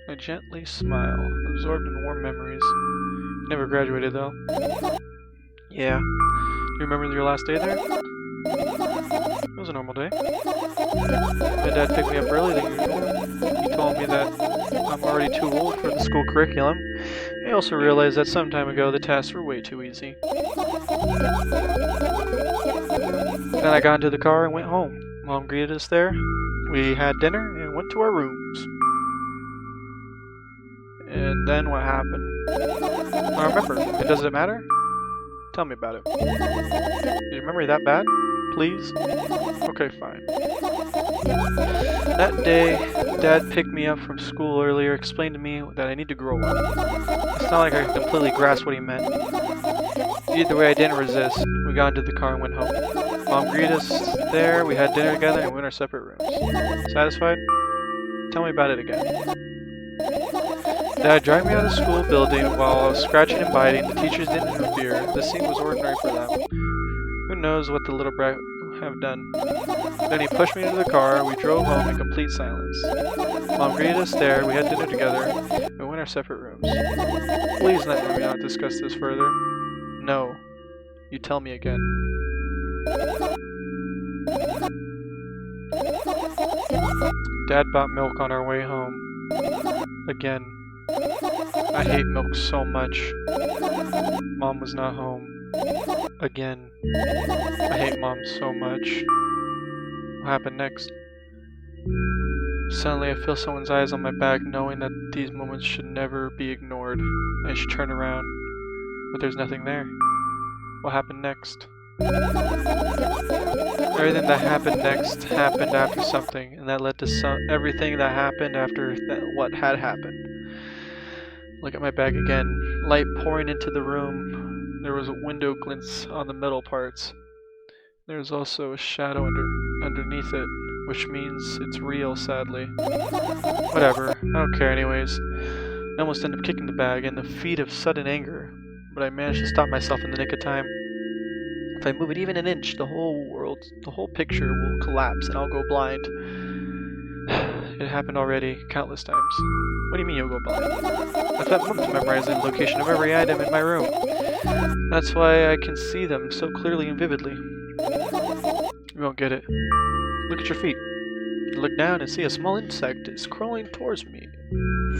Speaker 1: I gently smile, absorbed in warm memories. Never graduated, though. Yeah. Do you remember your last day there? It was a normal day. My dad picked me up early than usual. He told me that I'm already too old for the school curriculum. I also realized that some time ago the tests were way too easy. Then I got into the car and went home. Mom greeted us there. We had dinner and went to our rooms. And then what happened? I remember. Does it matter? Tell me about it. Is your memory that bad? Please? Okay, fine. That day, Dad picked me up from school earlier, explained to me that I need to grow up. It's not like I completely grasped what he meant. Either way, I didn't resist. We got into the car and went home. Mom greeted us there, we had dinner together, and went our separate rooms. Satisfied? Tell me about it again. Dad dragged me out of the school building while I was scratching and biting. The teachers didn't interfere. The scene was ordinary for them. Who knows what the little brat would have done. Then he pushed me into the car. We drove home in complete silence. Mom greeted us there. We had dinner together. We went our separate rooms. Please let me not discuss this further. No. You tell me again. Dad bought milk on our way home. Again. I hate milk so much. Mom was not home. Again. I hate Mom so much. What happened next? Suddenly I feel someone's eyes on my back, knowing that these moments should never be ignored. I should turn around, but there's nothing there. What happened next? Everything that happened next happened after something, and that led to everything that happened after what had happened. Look at my bag again. Light pouring into the room. There was a window glints on the metal parts. There was also a shadow underneath it, which means it's real, sadly. Whatever, I don't care anyways. I almost ended up kicking the bag in the feat of sudden anger. but I managed to stop myself in the nick of time. If I move it even an inch, the whole picture will collapse and I'll go blind. It happened already, countless times. What do you mean you'll go blind? I've spent months memorizing the location of every item in my room. That's why I can see them so clearly and vividly. You won't get it. Look at your feet. Look down and see a small insect is crawling towards me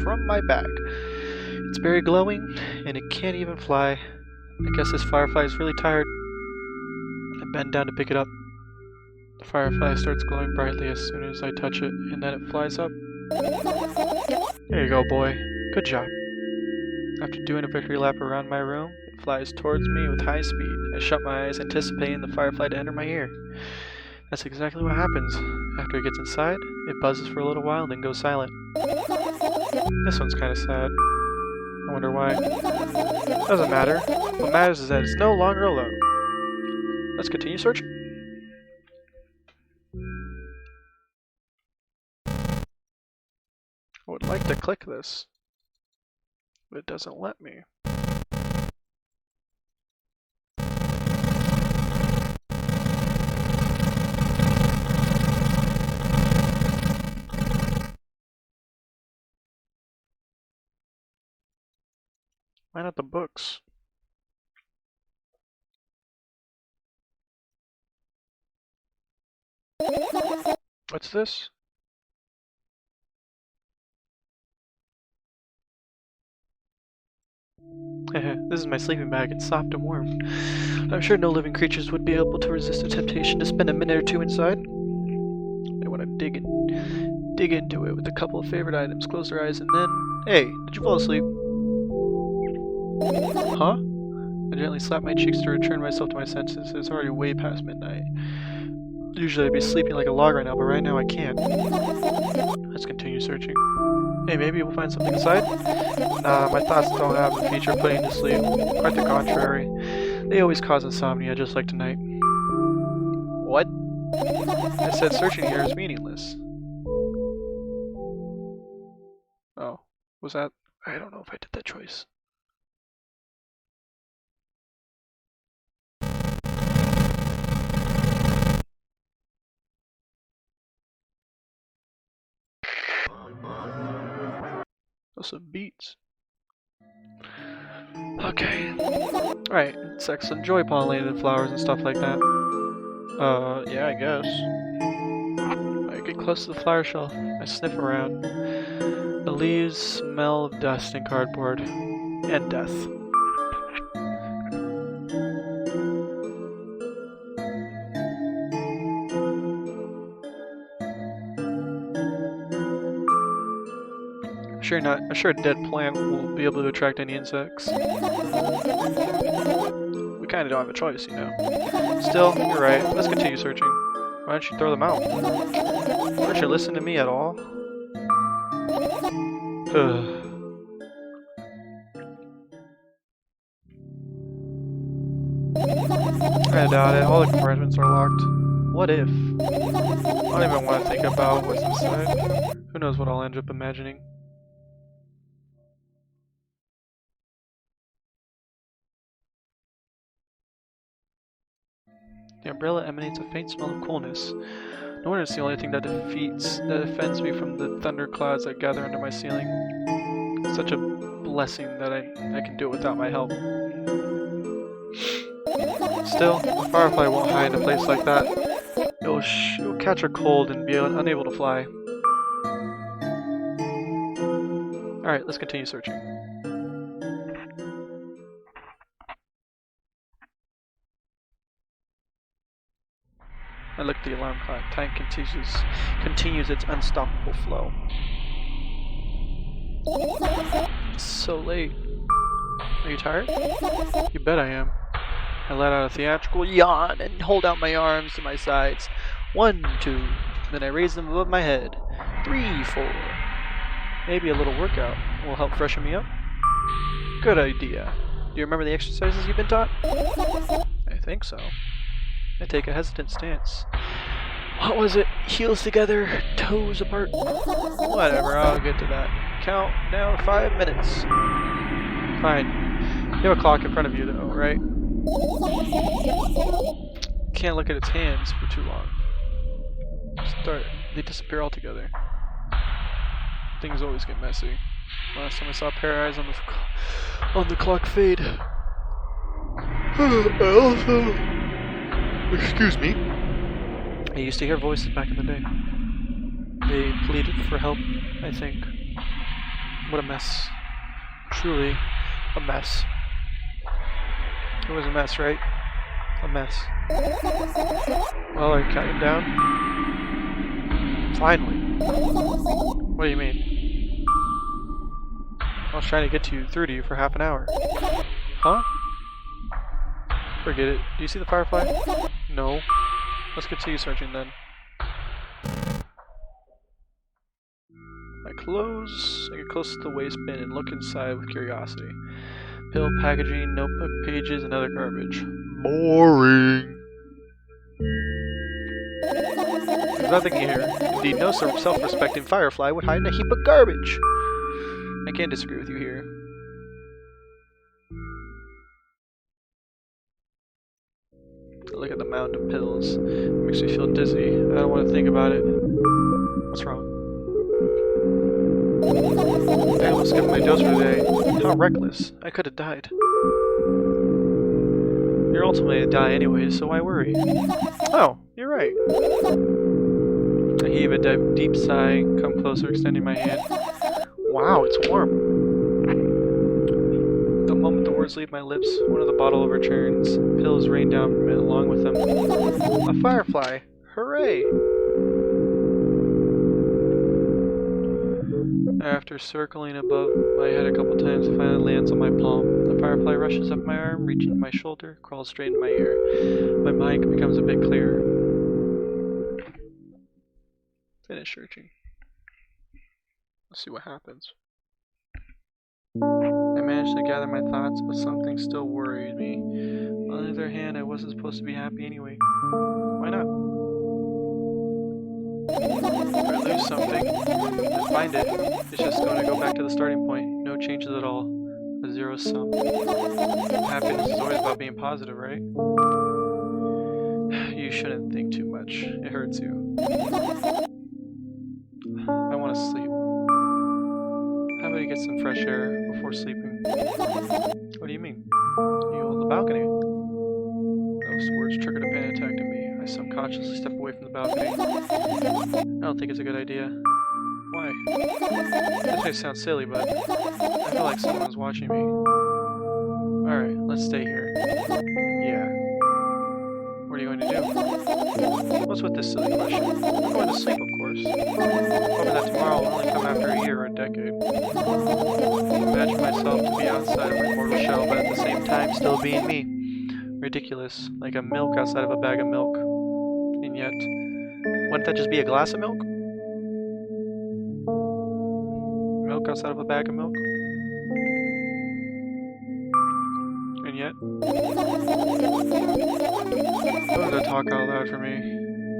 Speaker 1: from my back. It's very glowing, and it can't even fly. I guess this firefly is really tired. I bend down to pick it up. The firefly starts glowing brightly as soon as I touch it, and then it flies up. There you go, boy. Good job. After doing a victory lap around my room, it flies towards me with high speed. I shut my eyes, anticipating the firefly to enter my ear. That's exactly what happens. After it gets inside, it buzzes for a little while and then goes silent. This one's kind of sad. I wonder why. Doesn't matter. What matters is that it's no longer alone. Let's continue searching. I would like to click this, but it doesn't let me. Why not the books? What's this? This is my sleeping bag. It's soft and warm. I'm sure no living creatures would be able to resist the temptation to spend a minute or two inside. They want to dig into it with a couple of favorite items, close their eyes, and then... Hey, did you fall asleep? Huh? I gently slap my cheeks to return myself to my senses. It's already way past midnight. Usually I'd be sleeping like a log right now, but right now I can't. Let's continue searching. Hey, maybe we'll find something inside? Nah, my thoughts don't have the feature of putting to sleep. Quite the contrary. They always cause insomnia, just like tonight. What? I said searching here is meaningless. Oh, was that... I don't know if I did that choice. Some beats. Okay. Alright, insects enjoy pollinated flowers and stuff like that. Yeah, I guess. I get close to the flower shelf. I sniff around. The leaves smell of dust and cardboard. And death. I'm sure a dead plant will be able to attract any insects. We kinda don't have a choice, you know. Still, you're right. Let's continue searching. Why don't you throw them out? Don't you listen to me at all? I doubt it. All the compartments are locked. What if? I don't even want to think about what's inside. Who knows what I'll end up imagining. The umbrella emanates a faint smell of coolness. No wonder it's the only thing that defends me from the thunder clouds that gather under my ceiling. It's such a blessing that I can do it without my help. Still, a firefly won't hide in a place like that. It'll catch a cold and be unable to fly. Alright, let's continue searching. I look at the alarm clock. Time continues its unstoppable flow. It's so late. Are you tired? You bet I am. I let out a theatrical yawn and hold out my arms to my sides. 1, 2. Then I raise them above my head. 3, 4. Maybe a little workout will help freshen me up. Good idea. Do you remember the exercises you've been taught? I think so. I take a hesitant stance. What was it? Heels together, toes apart. Whatever, I'll get to that. Count down 5 minutes. Fine. You have a clock in front of you though, right? Can't look at its hands for too long. They disappear altogether. Things always get messy. Last time I saw a pair of eyes on the clock fade. Excuse me. I used to hear voices back in the day. They pleaded for help, I think. What a mess. Truly a mess. It was a mess, right? A mess. Well, are you counting down? Finally. What do you mean? I was trying to get through to you for half an hour. Huh? Forget it. Do you see the firefly? No. Let's continue searching then. I get close to the waistband and look inside with curiosity. Pill packaging, notebook pages, and other garbage. Boring. There's nothing here. Indeed, no self-respecting firefly would hide in a heap of garbage. I can't disagree with you here. I look at the mound of pills. It makes me feel dizzy. I don't want to think about it. What's wrong? I almost skipped my dose for today. How reckless. I could have died. You're ultimately to die anyway, so why worry? Oh, you're right. I heave a deep sigh, come closer, extending my hand. Wow, it's warm. The moment the words leave my lips, one of the bottle overturns. Pills rain down from it along with them. A firefly! Hooray! After circling above my head a couple times, it finally lands on my palm. The firefly rushes up my arm, reaching to my shoulder, crawls straight into my ear. My mind becomes a bit clearer. Finish searching. Let's see what happens. I managed to gather my thoughts, but something still worried me. On the other hand, I wasn't supposed to be happy anyway. Why not? If I lose something, I find it. It's just going to go back to the starting point. No changes at all. A zero sum. Happiness is always about being positive, right? You shouldn't think too much. It hurts you. I want to sleep. How about you get some fresh air before sleeping? What do you mean? You hold the balcony. Those words triggered a panic attack in me. I subconsciously step away from the balcony. I don't think it's a good idea. Why? This may sound silly, but I feel like someone's watching me. Alright, let's stay here. Yeah. What are you going to do? What's with this silly question? I'm going to sleep, of course. Hoping that tomorrow will only come after a year or a decade. Imagine myself to be outside of my mortal shell, but at the same time still being me. Ridiculous, like a milk outside of a bag of milk. And yet, wouldn't that just be a glass of milk? Milk outside of a bag of milk? And yet, don't have to talk out loud for me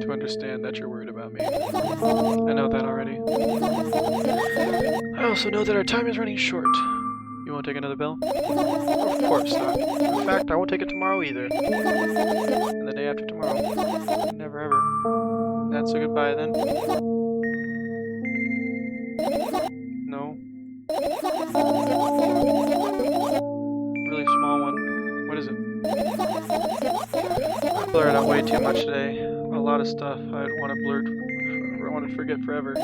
Speaker 1: to understand that you're worried about me. I know that already. I also know that our time is running short. You won't take another bill? Of course not. In fact, I won't take it tomorrow either. And the day after tomorrow. Never ever. That's a goodbye then? No. Really small one. What is it? I blurred out way too much today. A lot of stuff I'd want to forget forever. I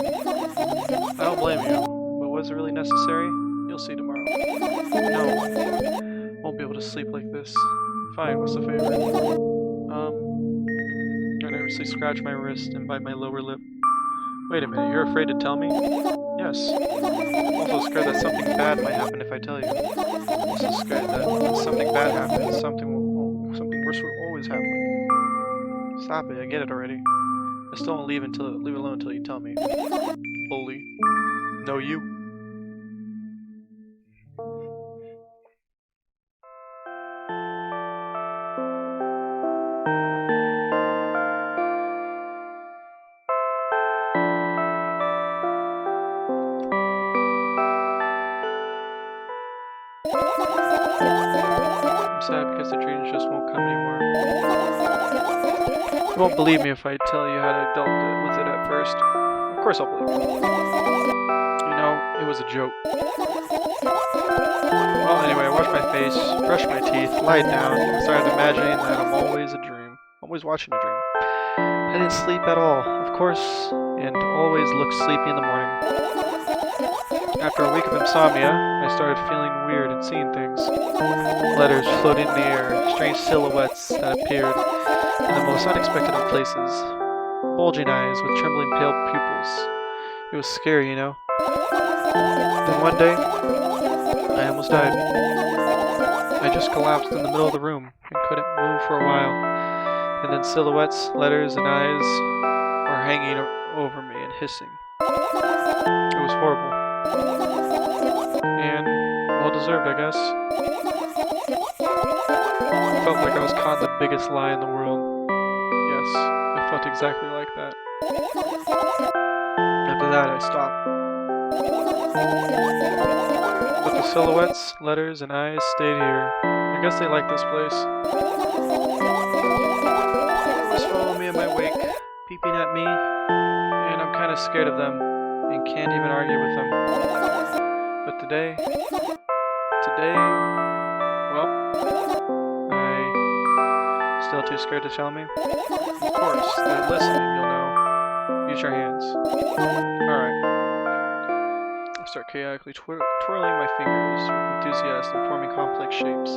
Speaker 1: don't blame you, but was it really necessary? You'll see tomorrow. No. Won't be able to sleep like this. Fine, what's the favor? I nervously scratch my wrist and bite my lower lip. Wait a minute, you're afraid to tell me? Yes. Also scared that something bad might happen if I tell you. Also scared that when something bad happens, something worse will always happen. Stop it, I get it already. I still won't leave alone until you tell me. Bully. No, you. sad because the dreams just won't come anymore. You won't believe me if I tell you how I dealt with it at first. Of course I'll believe you. You know, it was a joke. Well, anyway, I washed my face, brushed my teeth, lied down, and started imagining that I'm always a dream. Always watching a dream. I didn't sleep at all, of course, and always looked sleepy in the morning. After a week of insomnia, I started feeling weird and seeing things. Letters floating in the air, strange silhouettes that appeared in the most unexpected of places. Bulging eyes with trembling pale pupils. It was scary, you know. Then one day, I almost died. I just collapsed in the middle of the room and couldn't move for a while. And then silhouettes, letters, and eyes were hanging over me and hissing. It was horrible. And well deserved, I guess. I felt like I was caught in the biggest lie in the world. Yes, I felt exactly like that. After that, I stopped. But the silhouettes, letters, and eyes stayed here. I guess they like this place. They always follow me in my wake, peeping at me, and I'm kind of scared of them, and can't even argue with them. But today, well, I'm still too scared to tell me. Of course, they're listening, you'll know. Use your hands. Alright. I start chaotically twirling my fingers with enthusiasm, forming complex shapes.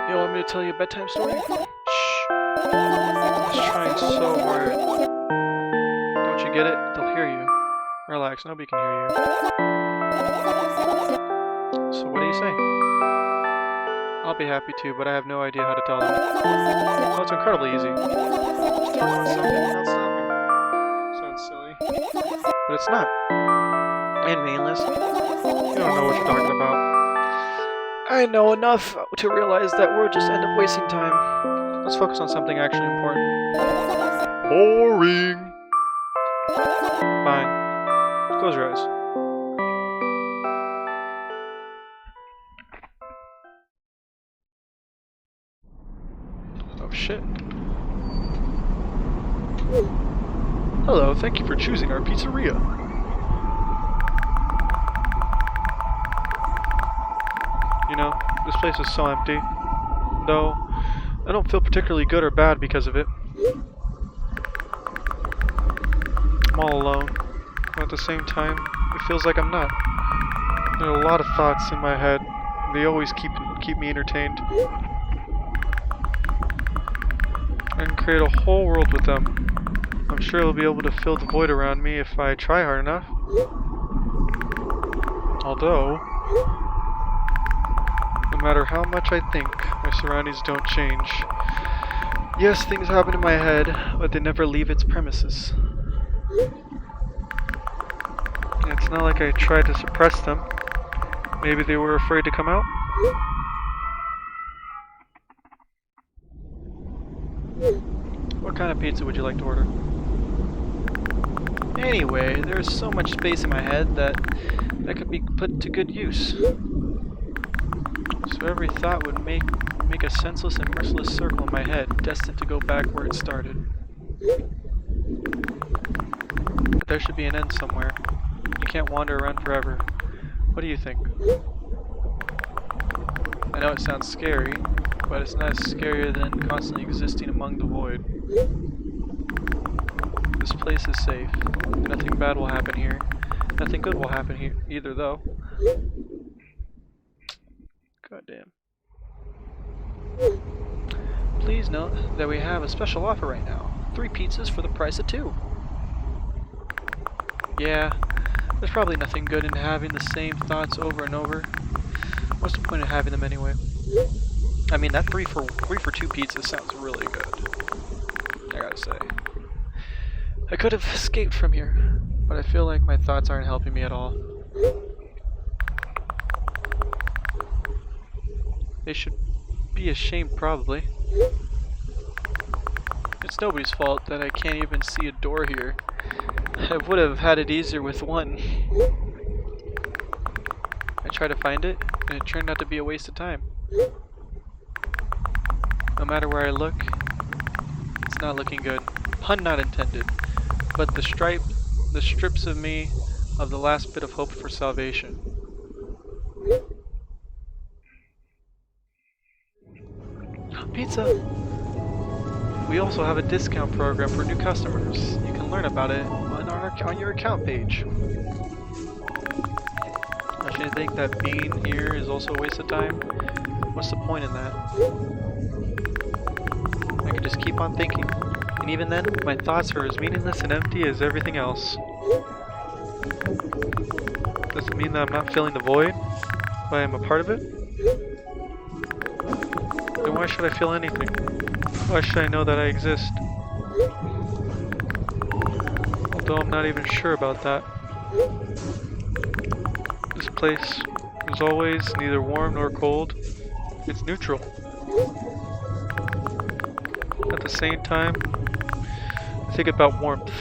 Speaker 1: You want me to tell you a bedtime story? Shh. I was trying so hard. Don't you get it? They'll hear you. Relax, nobody can hear you. So what do you say? I'll be happy to, but I have no idea how to tell them. Oh, it's incredibly easy. Just tell them something without stopping. Sounds silly. But it's not. And meaningless. You don't know what you're talking about. I know enough to realize that we'll just end up wasting time. Let's focus on something actually important. Boring. Fine. Close your eyes. Oh shit. Hello, thank you for choosing our pizzeria. You know, this place is so empty. Though, I don't feel particularly good or bad because of it. I'm all alone. But at the same time, it feels like I'm not. There are a lot of thoughts in my head. And they always keep me entertained. I can create a whole world with them. I'm sure I'll be able to fill the void around me if I try hard enough. Although, no matter how much I think, my surroundings don't change. Yes, things happen in my head, but they never leave its premises. It's not like I tried to suppress them. Maybe they were afraid to come out? What kind of pizza would you like to order? Anyway, there's so much space in my head that could be put to good use. So every thought would make a senseless and merciless circle in my head, destined to go back where it started. But there should be an end somewhere. You can't wander around forever. What do you think? I know it sounds scary, but it's not as scary than constantly existing among the void. This place is safe. Nothing bad will happen here. Nothing good will happen here either, though. Goddamn. Please note that we have a special offer right now. 3 pizzas for the price of 2. Yeah, there's probably nothing good in having the same thoughts over and over. What's the point of having them anyway? I mean, that 3 for 2 pizzas sounds really good. I gotta say. I could have escaped from here, but I feel like my thoughts aren't helping me at all. They should be ashamed, probably. It's nobody's fault that I can't even see a door here. I would have had it easier with one. I tried to find it, and it turned out to be a waste of time. No matter where I look, it's not looking good. Pun not intended. But the strips of me of the last bit of hope for salvation. Pizza! We also have a discount program for new customers. You can learn about it on your account page. Don't you think that being here is also a waste of time? What's the point in that? I could just keep on thinking. And even then, my thoughts are as meaningless and empty as everything else. Does it mean that I'm not filling the void? But I am a part of it? Then why should I feel anything? Why should I know that I exist? Although I'm not even sure about that. This place is always neither warm nor cold. It's neutral. At the same time, I think about warmth.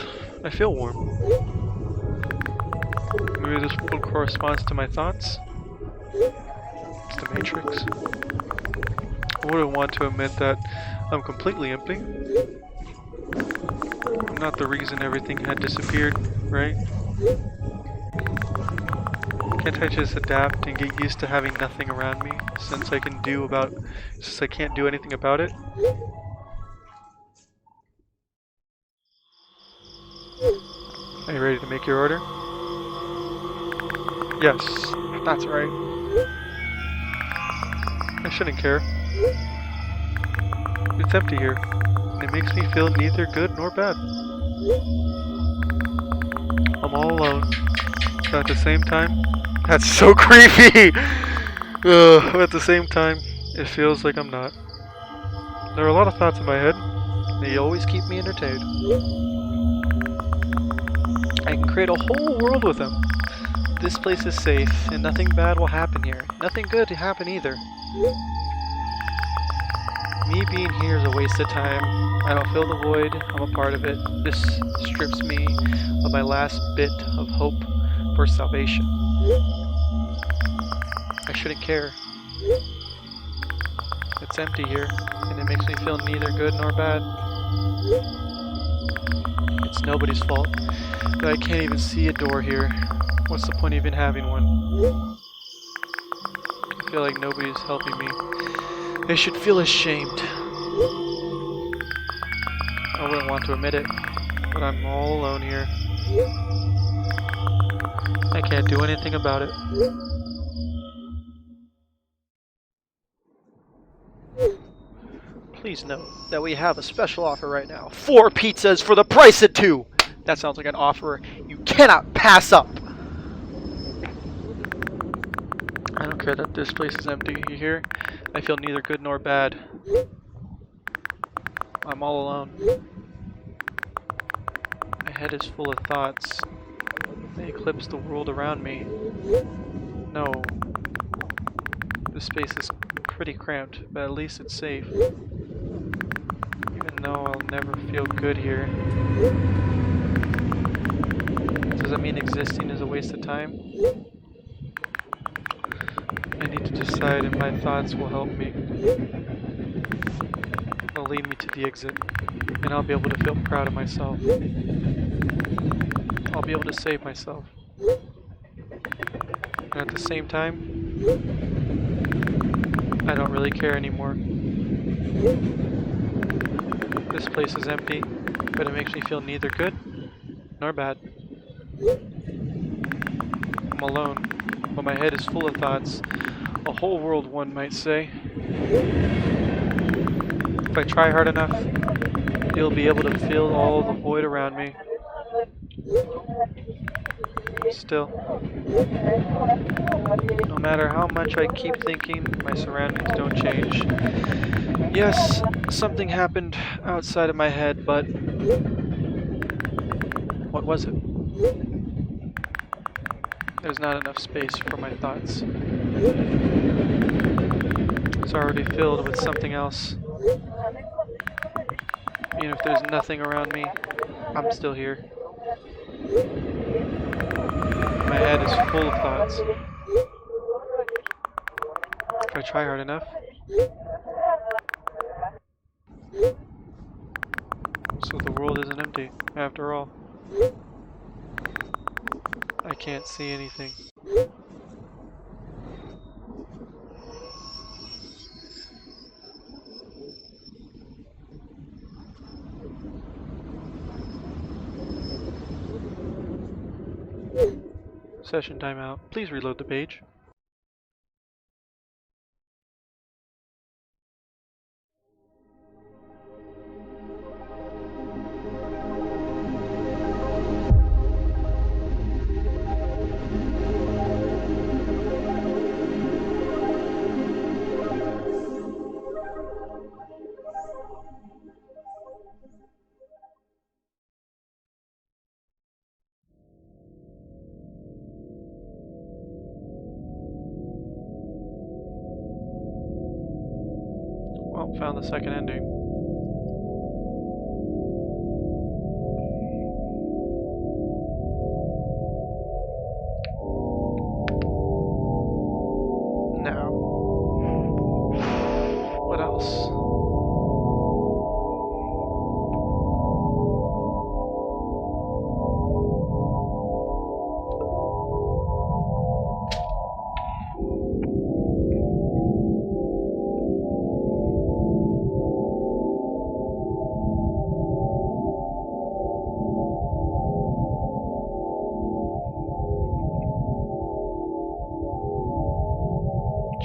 Speaker 1: I feel warm. Maybe this world corresponds to my thoughts. It's the Matrix. I wouldn't want to admit that I'm completely empty. I'm not the reason everything had disappeared, right? Can't I just adapt and get used to having nothing around me since I can't do anything about it? Are you ready to make your order? Yes, that's right. I shouldn't care. It's empty here, and it makes me feel neither good nor bad. I'm all alone, but at the same time, that's so creepy! Ugh, at the same time, it feels like I'm not. There are a lot of thoughts in my head. They always keep me entertained. I can create a whole world with them. This place is safe, and nothing bad will happen here. Nothing good to happen either. Me being here is a waste of time. I don't fill the void, I'm a part of it. This strips me of my last bit of hope for salvation. I shouldn't care. It's empty here, and it makes me feel neither good nor bad. It's nobody's fault that I can't even see a door here. What's the point of even having one? I feel like nobody's helping me. I should feel ashamed. I wouldn't want to admit it, but I'm all alone here. I can't do anything about it. Please note that we have a special offer right now. 4 pizzas for the price of 2! That sounds like an offer you cannot pass up! I don't care that this place is empty, you hear? I feel neither good nor bad. I'm all alone. My head is full of thoughts. They eclipse the world around me. No. This space is pretty cramped, but at least it's safe. Even though I'll never feel good here. Does that mean existing is a waste of time? I need to decide if my thoughts will help me. They'll lead me to the exit, and I'll be able to feel proud of myself. I'll be able to save myself. And at the same time, I don't really care anymore. This place is empty, but it makes me feel neither good nor bad. I'm alone, but my head is full of thoughts. A whole world, one might say. If I try hard enough, you'll be able to fill all the void around me. Still, no matter how much I keep thinking, my surroundings don't change. Yes, something happened outside of my head, but what was it? There's not enough space for my thoughts. It's already filled with something else. Even if there's nothing around me, I'm still here. My head is full of thoughts. If I try hard enough, after all. I can't see anything. Session timeout. Please reload the page. Well, found the second ending. Now, what else?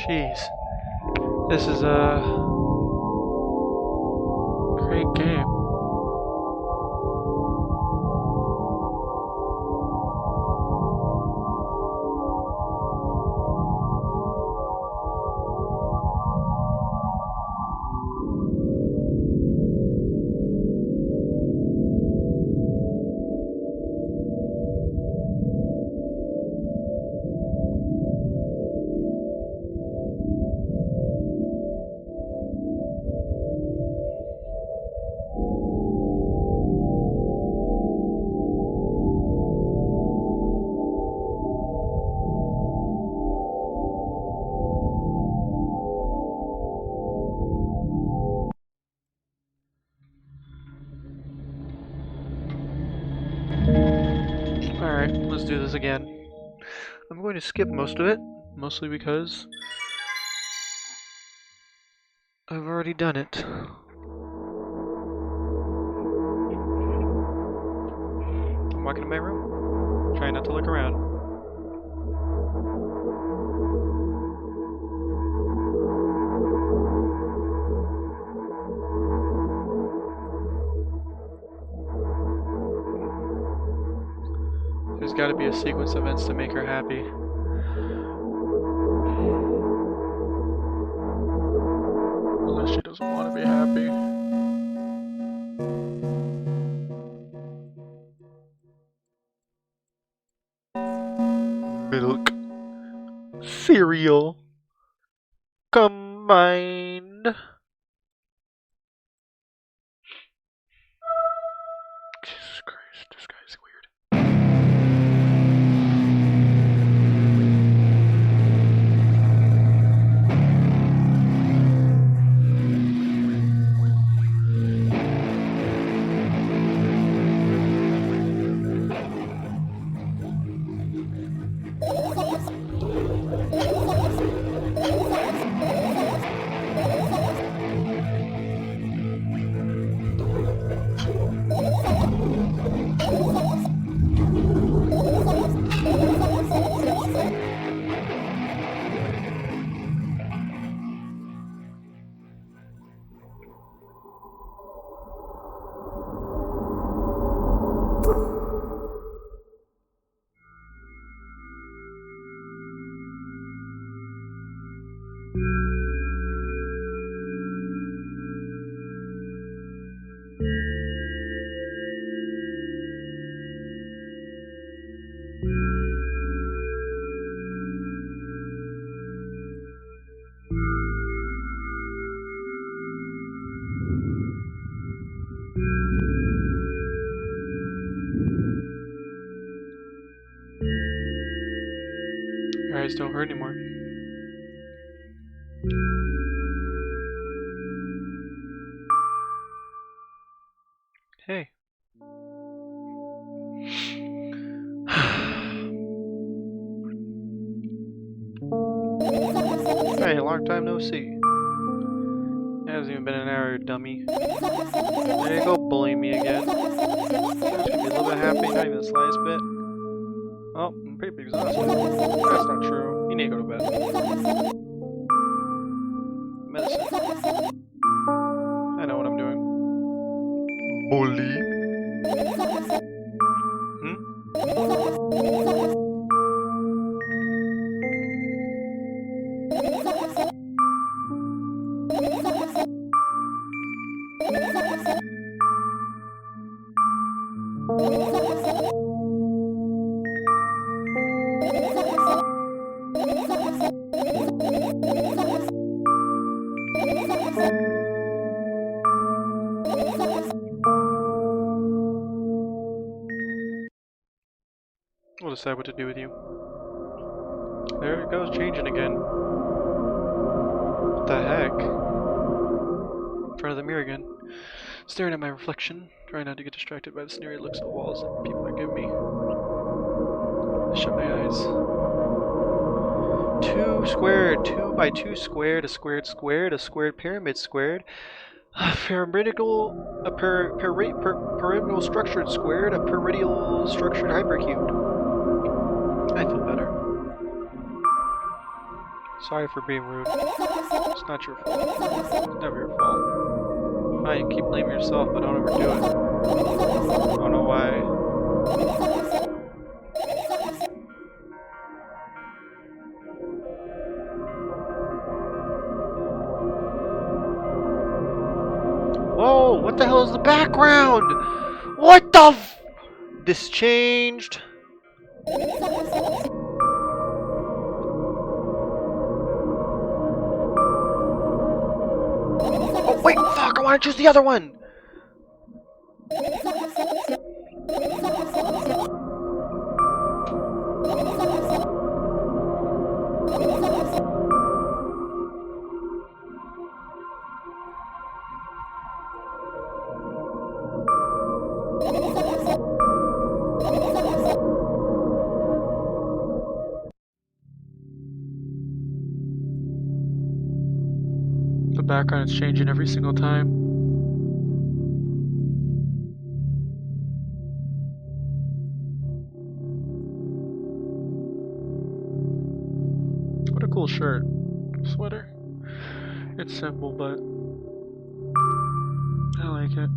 Speaker 1: Jeez, this is a great game. Alright, let's do this again. I'm going to skip most of it, mostly because I've already done it. I'm walking to my room, trying not to look around. There's gotta be a sequence of events to make her happy. Unless she doesn't want to be happy. Milk. Cereal. Combined. Jesus Christ, this guy's weird. Your eyes don't hurt anymore. Hey. Hey, long time no see. It hasn't even been an hour, dummy. There you go, bullying me again. I should be a little bit happy, not even the slightest bit. Oh, I'm pretty exhausted. That's not true. You need to go to bed. Medicine. I know what I'm doing. Bully. We'll decide what to do with you. There it goes, changing again. What the heck? In front of the mirror again. Staring at my reflection, trying not to get distracted by the sneery looks at the walls that people are giving me. I shut my eyes. 2 squared, 2 by 2 squared, a squared squared, a squared pyramid squared, a pyramidal, pyramidal structured squared, a pyramidal structured hypercubed. I feel better. Sorry for being rude. It's not your fault. It's never your fault. Fine, you keep blaming yourself, but don't ever do it. I don't know why. Whoa, what the hell is the background? What the f- This changed. Oh wait, fuck, I want to choose the other one. The background is changing every single time. What a cool shirt. Sweater. It's simple, but I like it.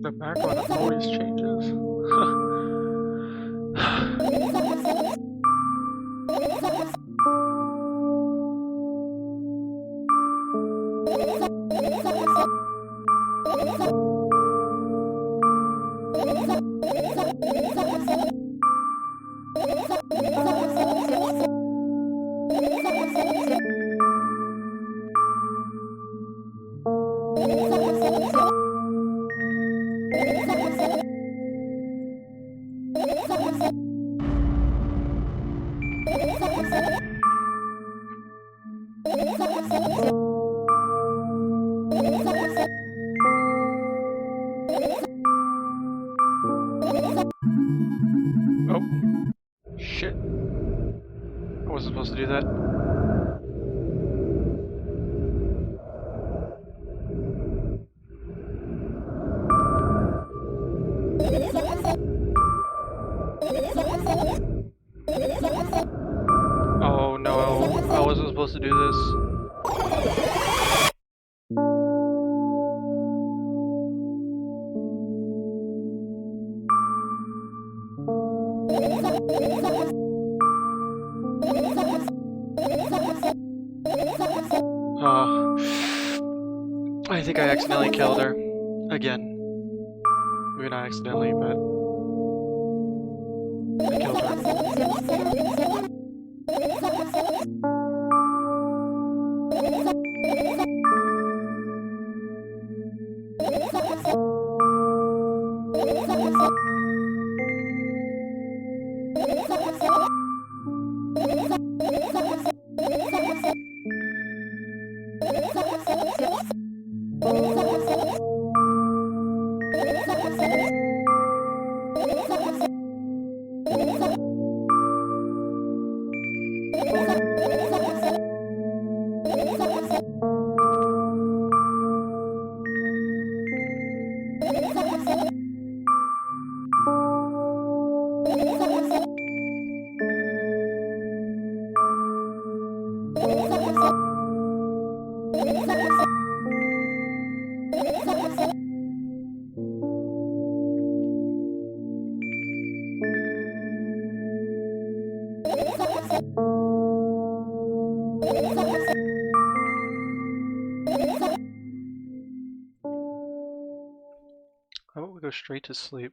Speaker 1: The background always changes. Oh, shit. I wasn't supposed to do that. Oh no, I wasn't supposed to do this. I think I accidentally killed her. Again. Maybe not accidentally, but I killed her. How about we go straight to sleep?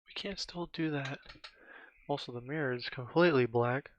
Speaker 1: We can't still do that. Also, the mirror is completely black.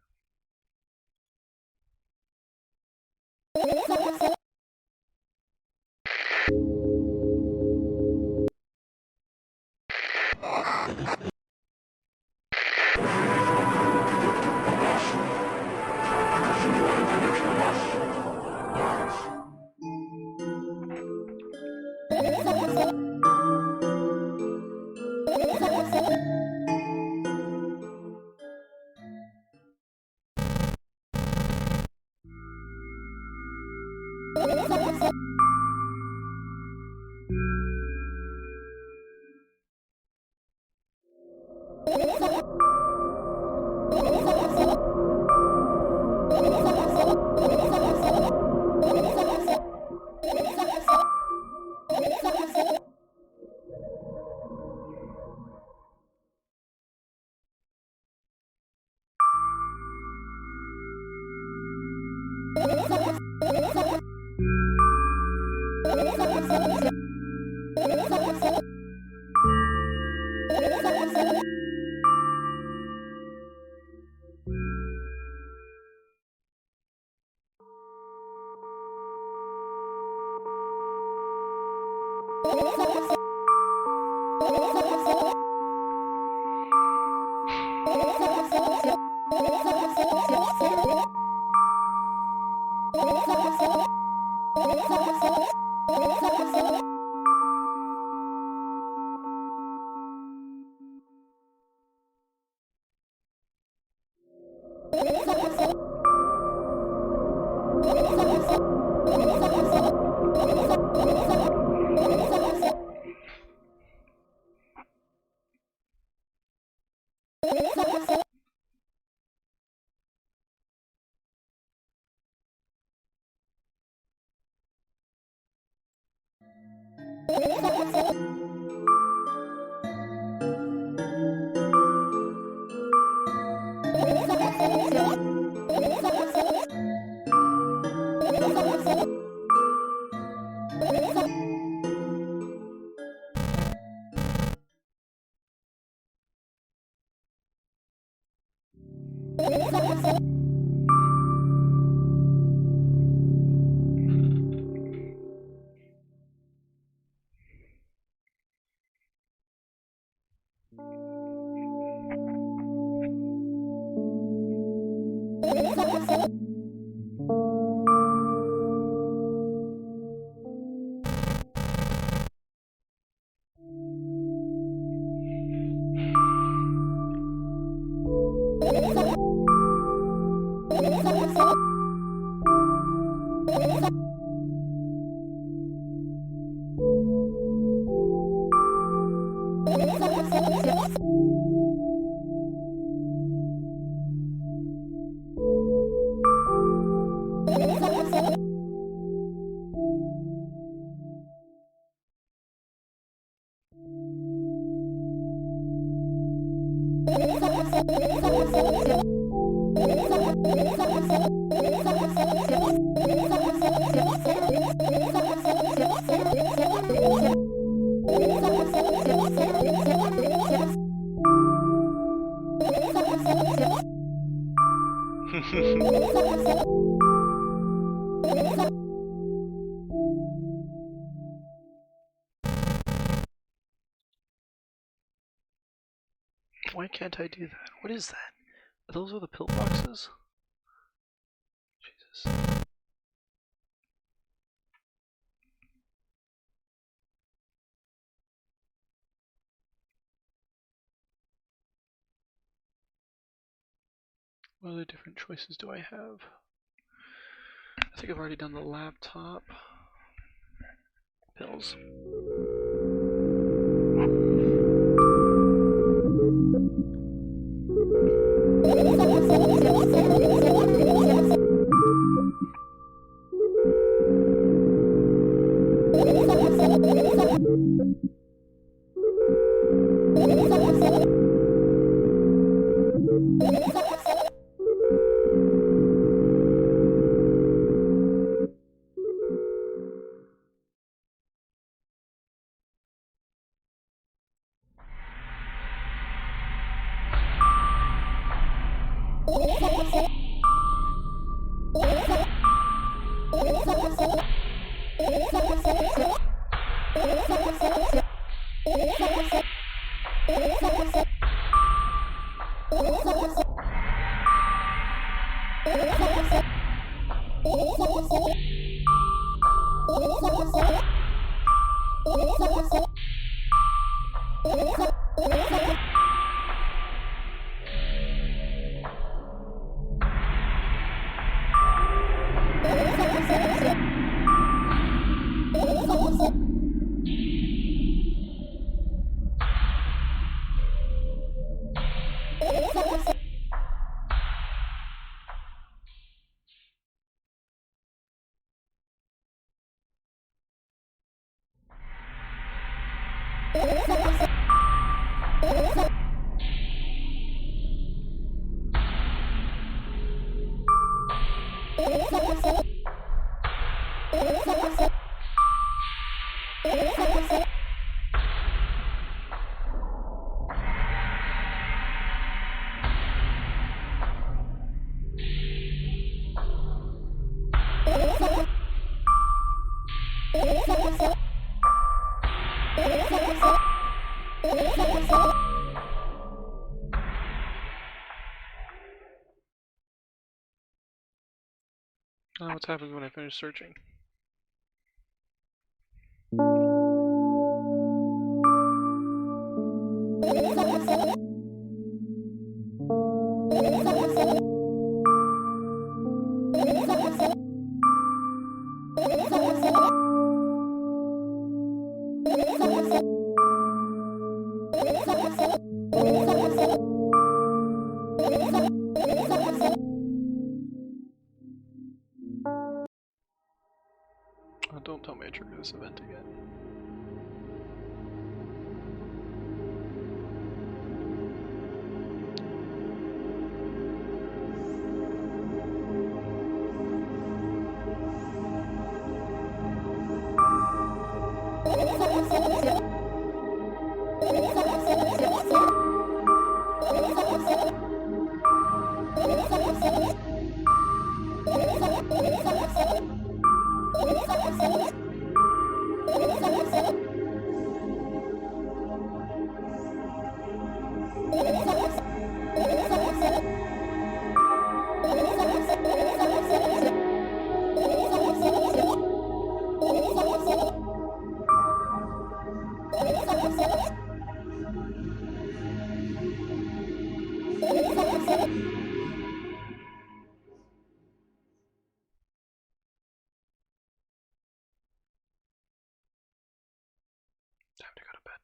Speaker 1: Why can't I do that? What is that? Those are the pillboxes? Jesus. What other different choices do I have? I think I've already done the laptop. Pills. Now what happens when I finish searching? Oh, don't tell me I trigger this event again. Time to go to bed.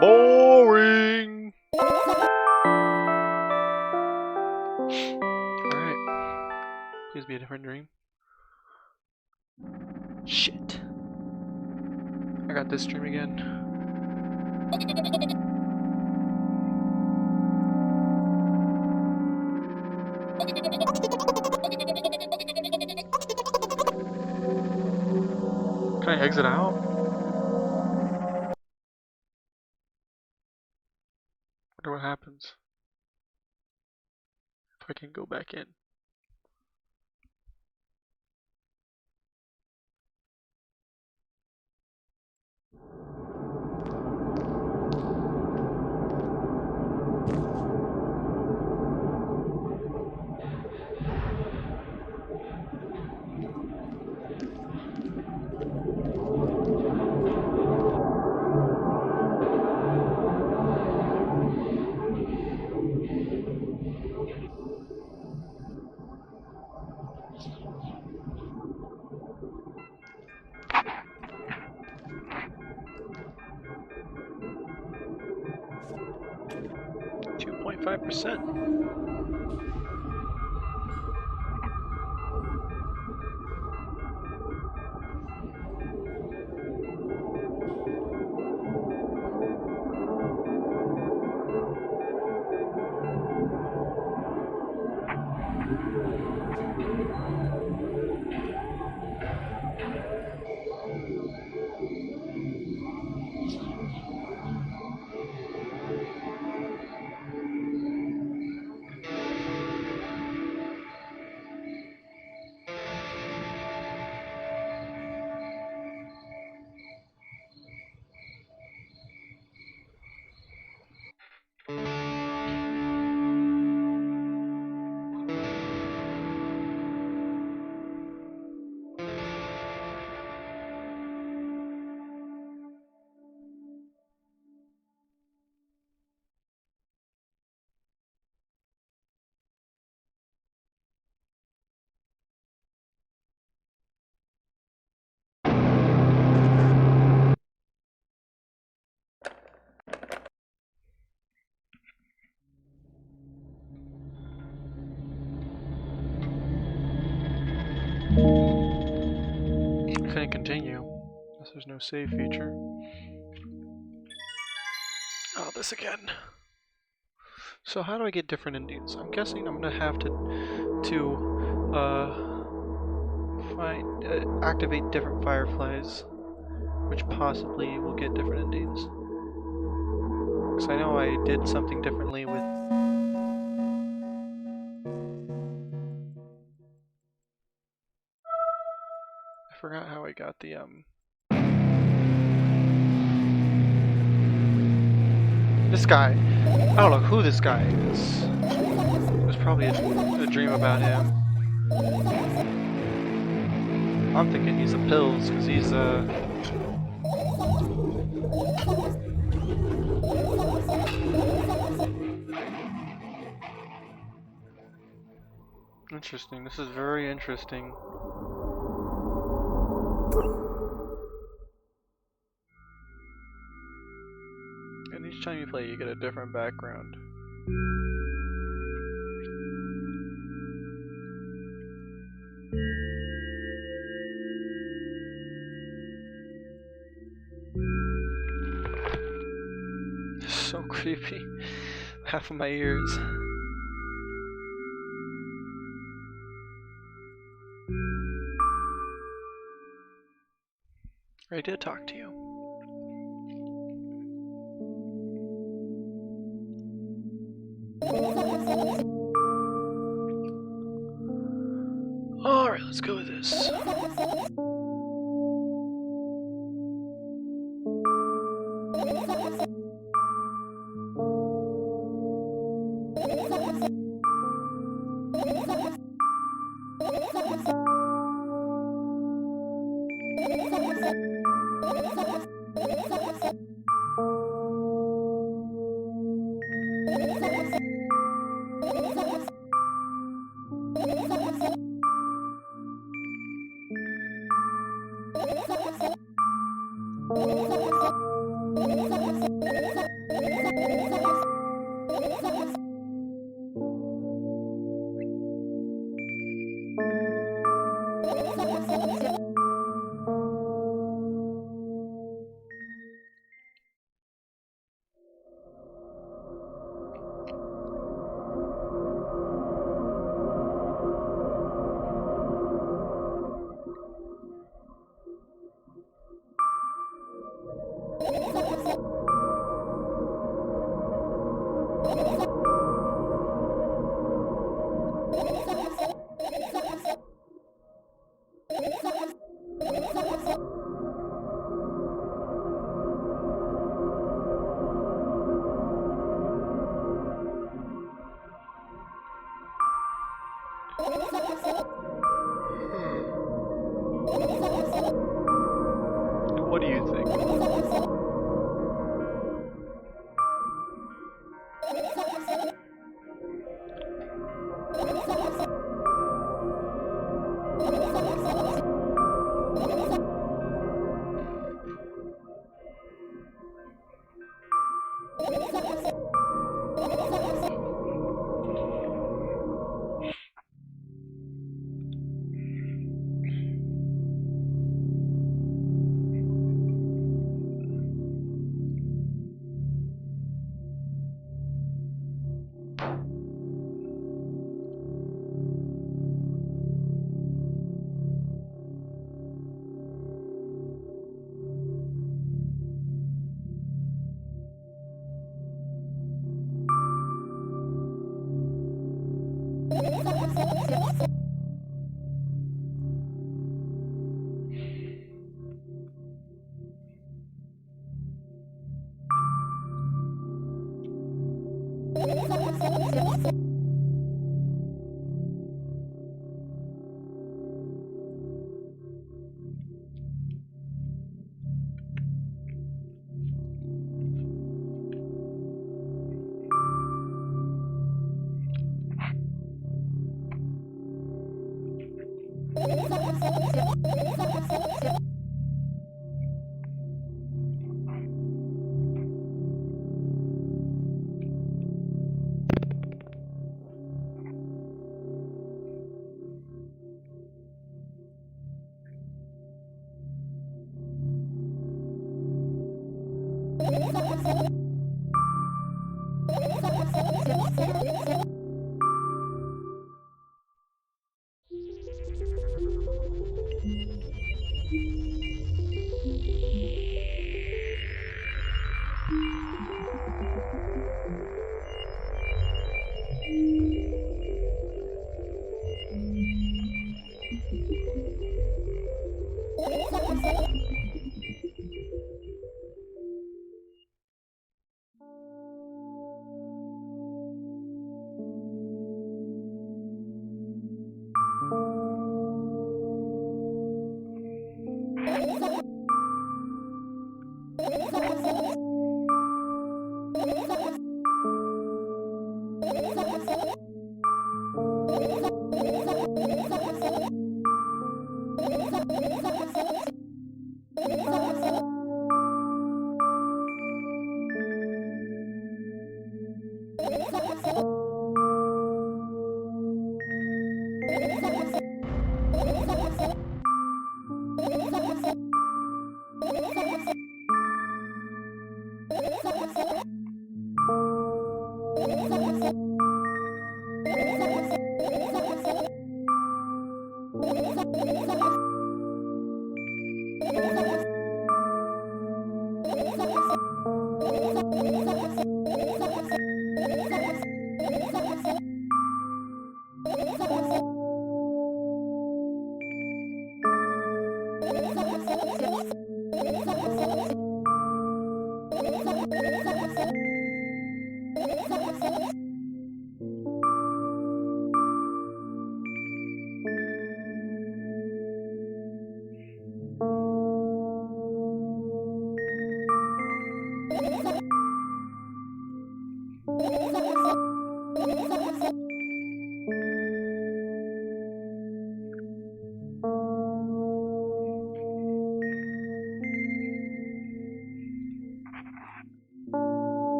Speaker 1: Boring! Alright. Please be a different dream. Shit. I got this dream again. Can I exit out? Wonder what happens if I can go back in. %. Couldn't continue. Guess there's no save feature. Oh, this again. So how do I get different endings? I'm guessing I'm gonna have to activate different fireflies, which possibly will get different endings. Because I know I did something differently with. I forgot how I got the This guy. I don't know who this guy is. It was probably a dream about him. I'm thinking he's the pills, because he's interesting. This is very interesting. And each time you play, you get a different background. So creepy. Half of my ears. I did talk to you. Alright, let's go with this. What do you think?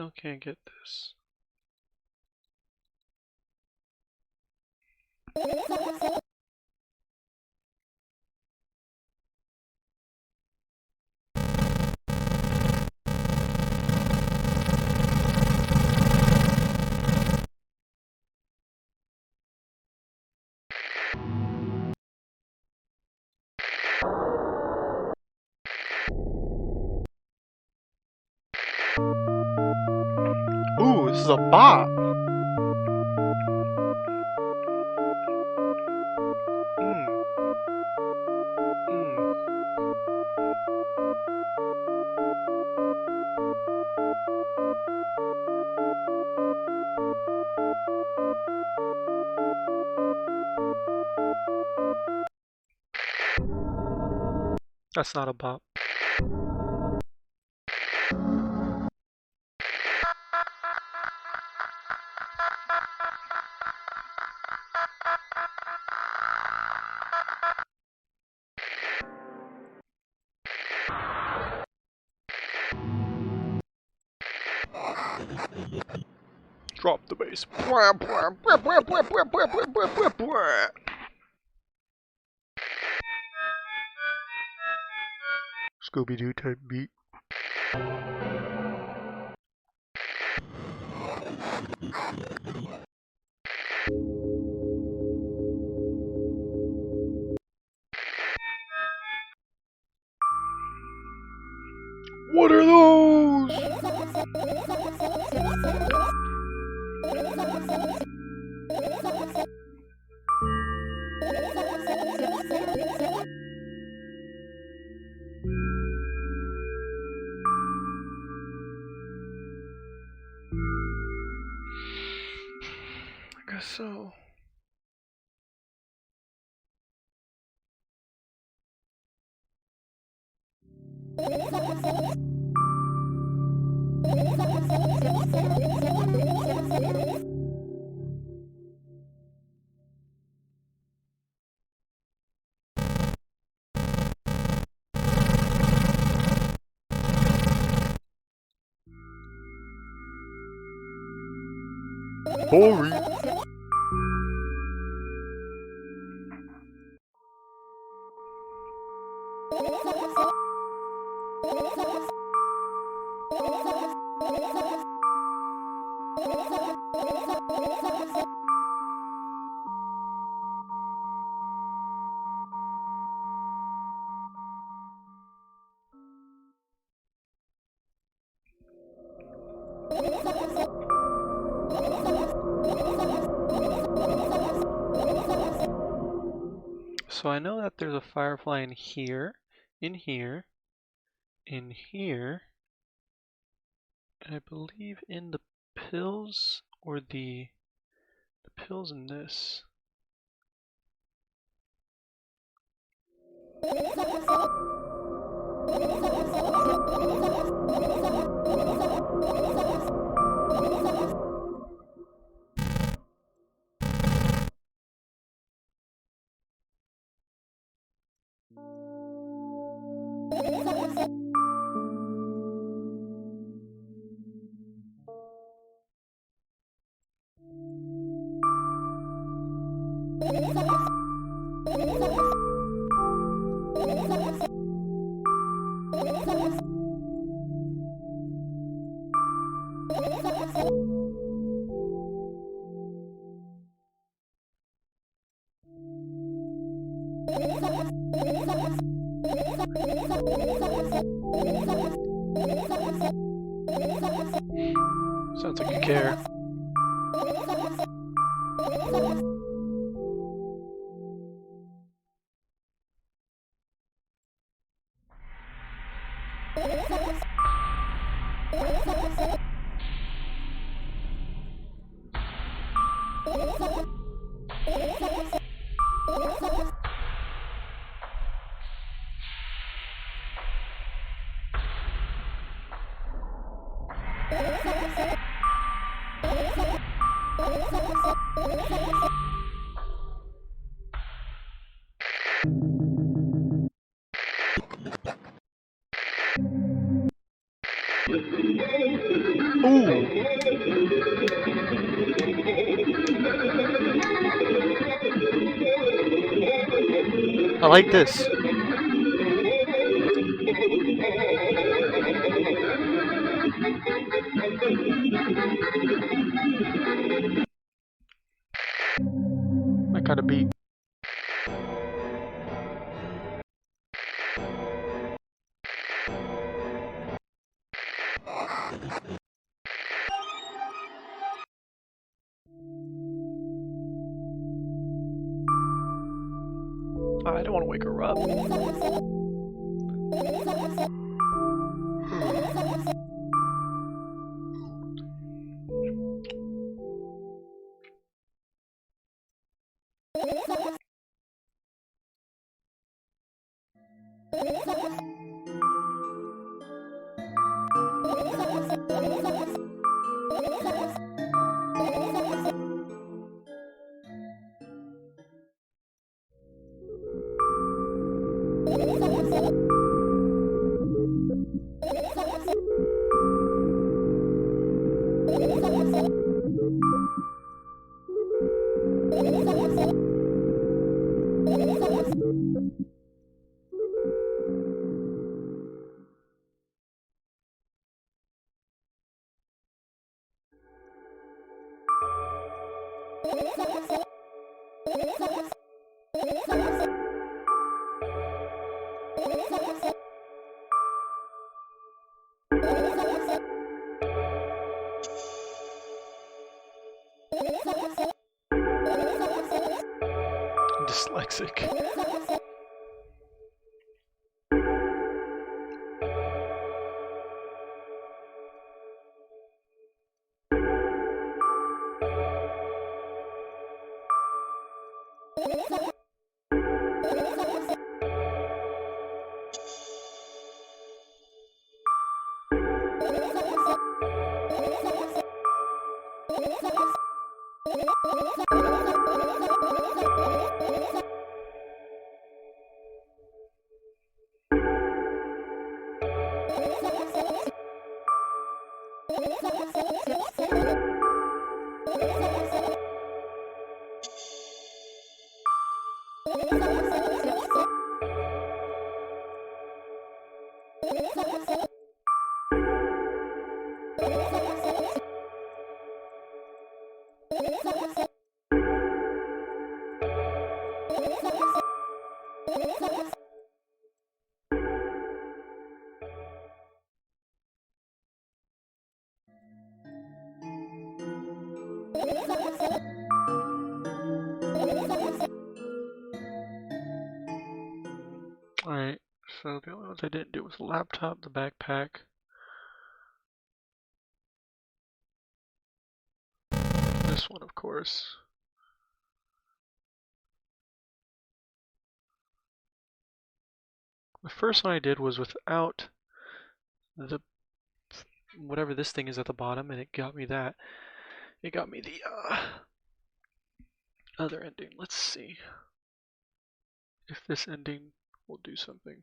Speaker 1: Still can't get this. Ooh, this is a bot! That's not a bot. Drop the bass. Scooby-Doo type beat. What are those? I guess so. Boring. So I know that there's a firefly in here, in here, in here, and I believe in the pills or the pills in this. Sounds like you care. Ooh! I like this. That kind of beat. I don't want to wake her up. Dyslexic. Alright, so the only ones I didn't do was the laptop, the backpack. This one, of course. The first one I did was without the whatever this thing is at the bottom, and it got me that. It got me the other ending. Let's see if this ending will do something.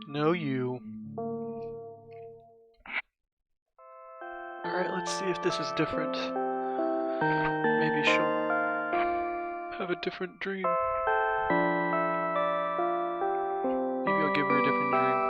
Speaker 1: No, you. Alright, let's see if this is different. Maybe she'll have a different dream. Maybe I'll give her a different dream.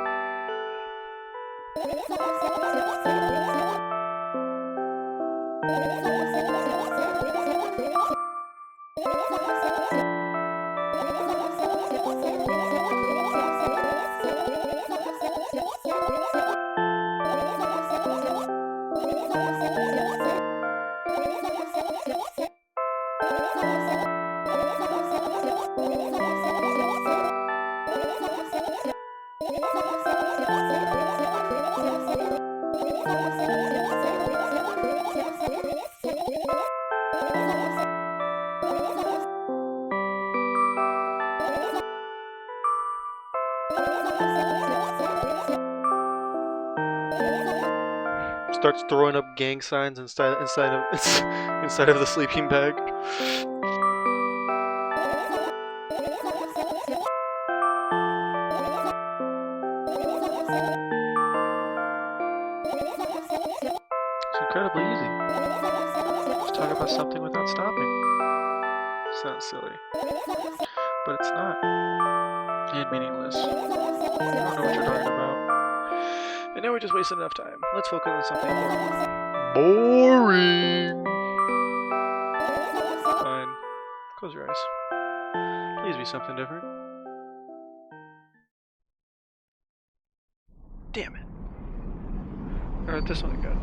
Speaker 1: starts throwing up gang signs inside of the sleeping bag. It's incredibly easy. Just talk about something without stopping. Sounds silly, but it's not. And meaningless. You don't know what you're talking about. And now we're just wasting enough time. Let's focus on something boring. Fine. Close your eyes. Please be something different. Damn it. Alright, this one again.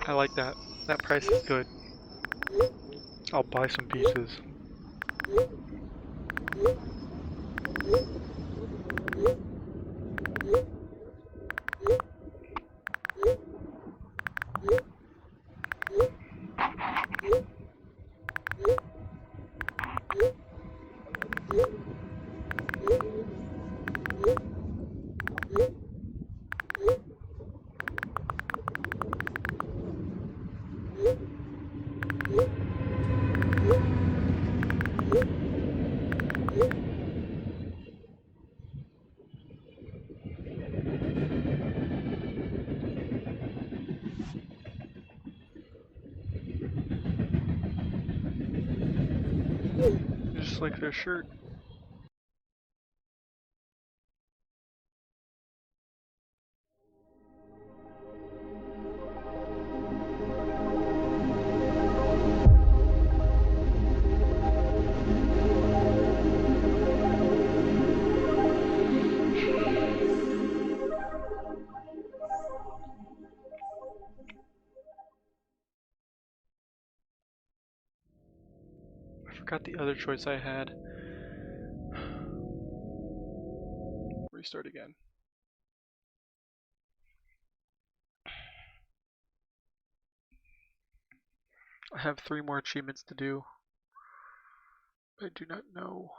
Speaker 1: I like that. That price is good. I'll buy some pieces. Just like their shirt. I forgot the other choice I had. Restart again. I have 3 more achievements to do. I do not know.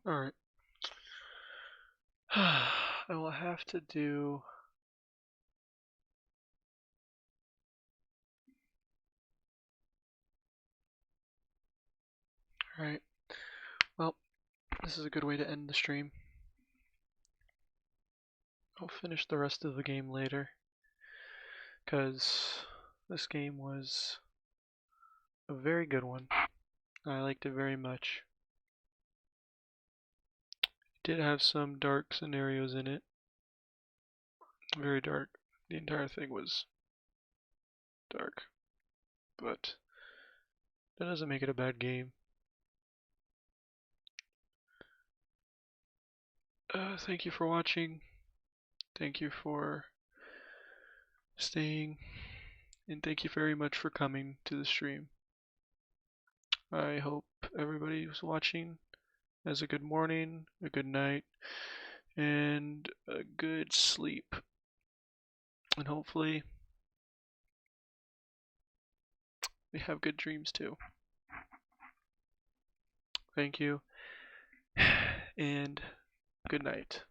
Speaker 1: Alright. I will have to do. Alright. Well, this is a good way to end the stream. I'll finish the rest of the game later, because this game was a very good one. I liked it very much. It did have some dark scenarios in it. Very dark. The entire thing was dark. But that doesn't make it a bad game. Thank you for watching. Thank you for staying. And thank you very much for coming to the stream. I hope everybody who's watching has a good morning, a good night, and a good sleep. And hopefully we have good dreams too. Thank you, and good night.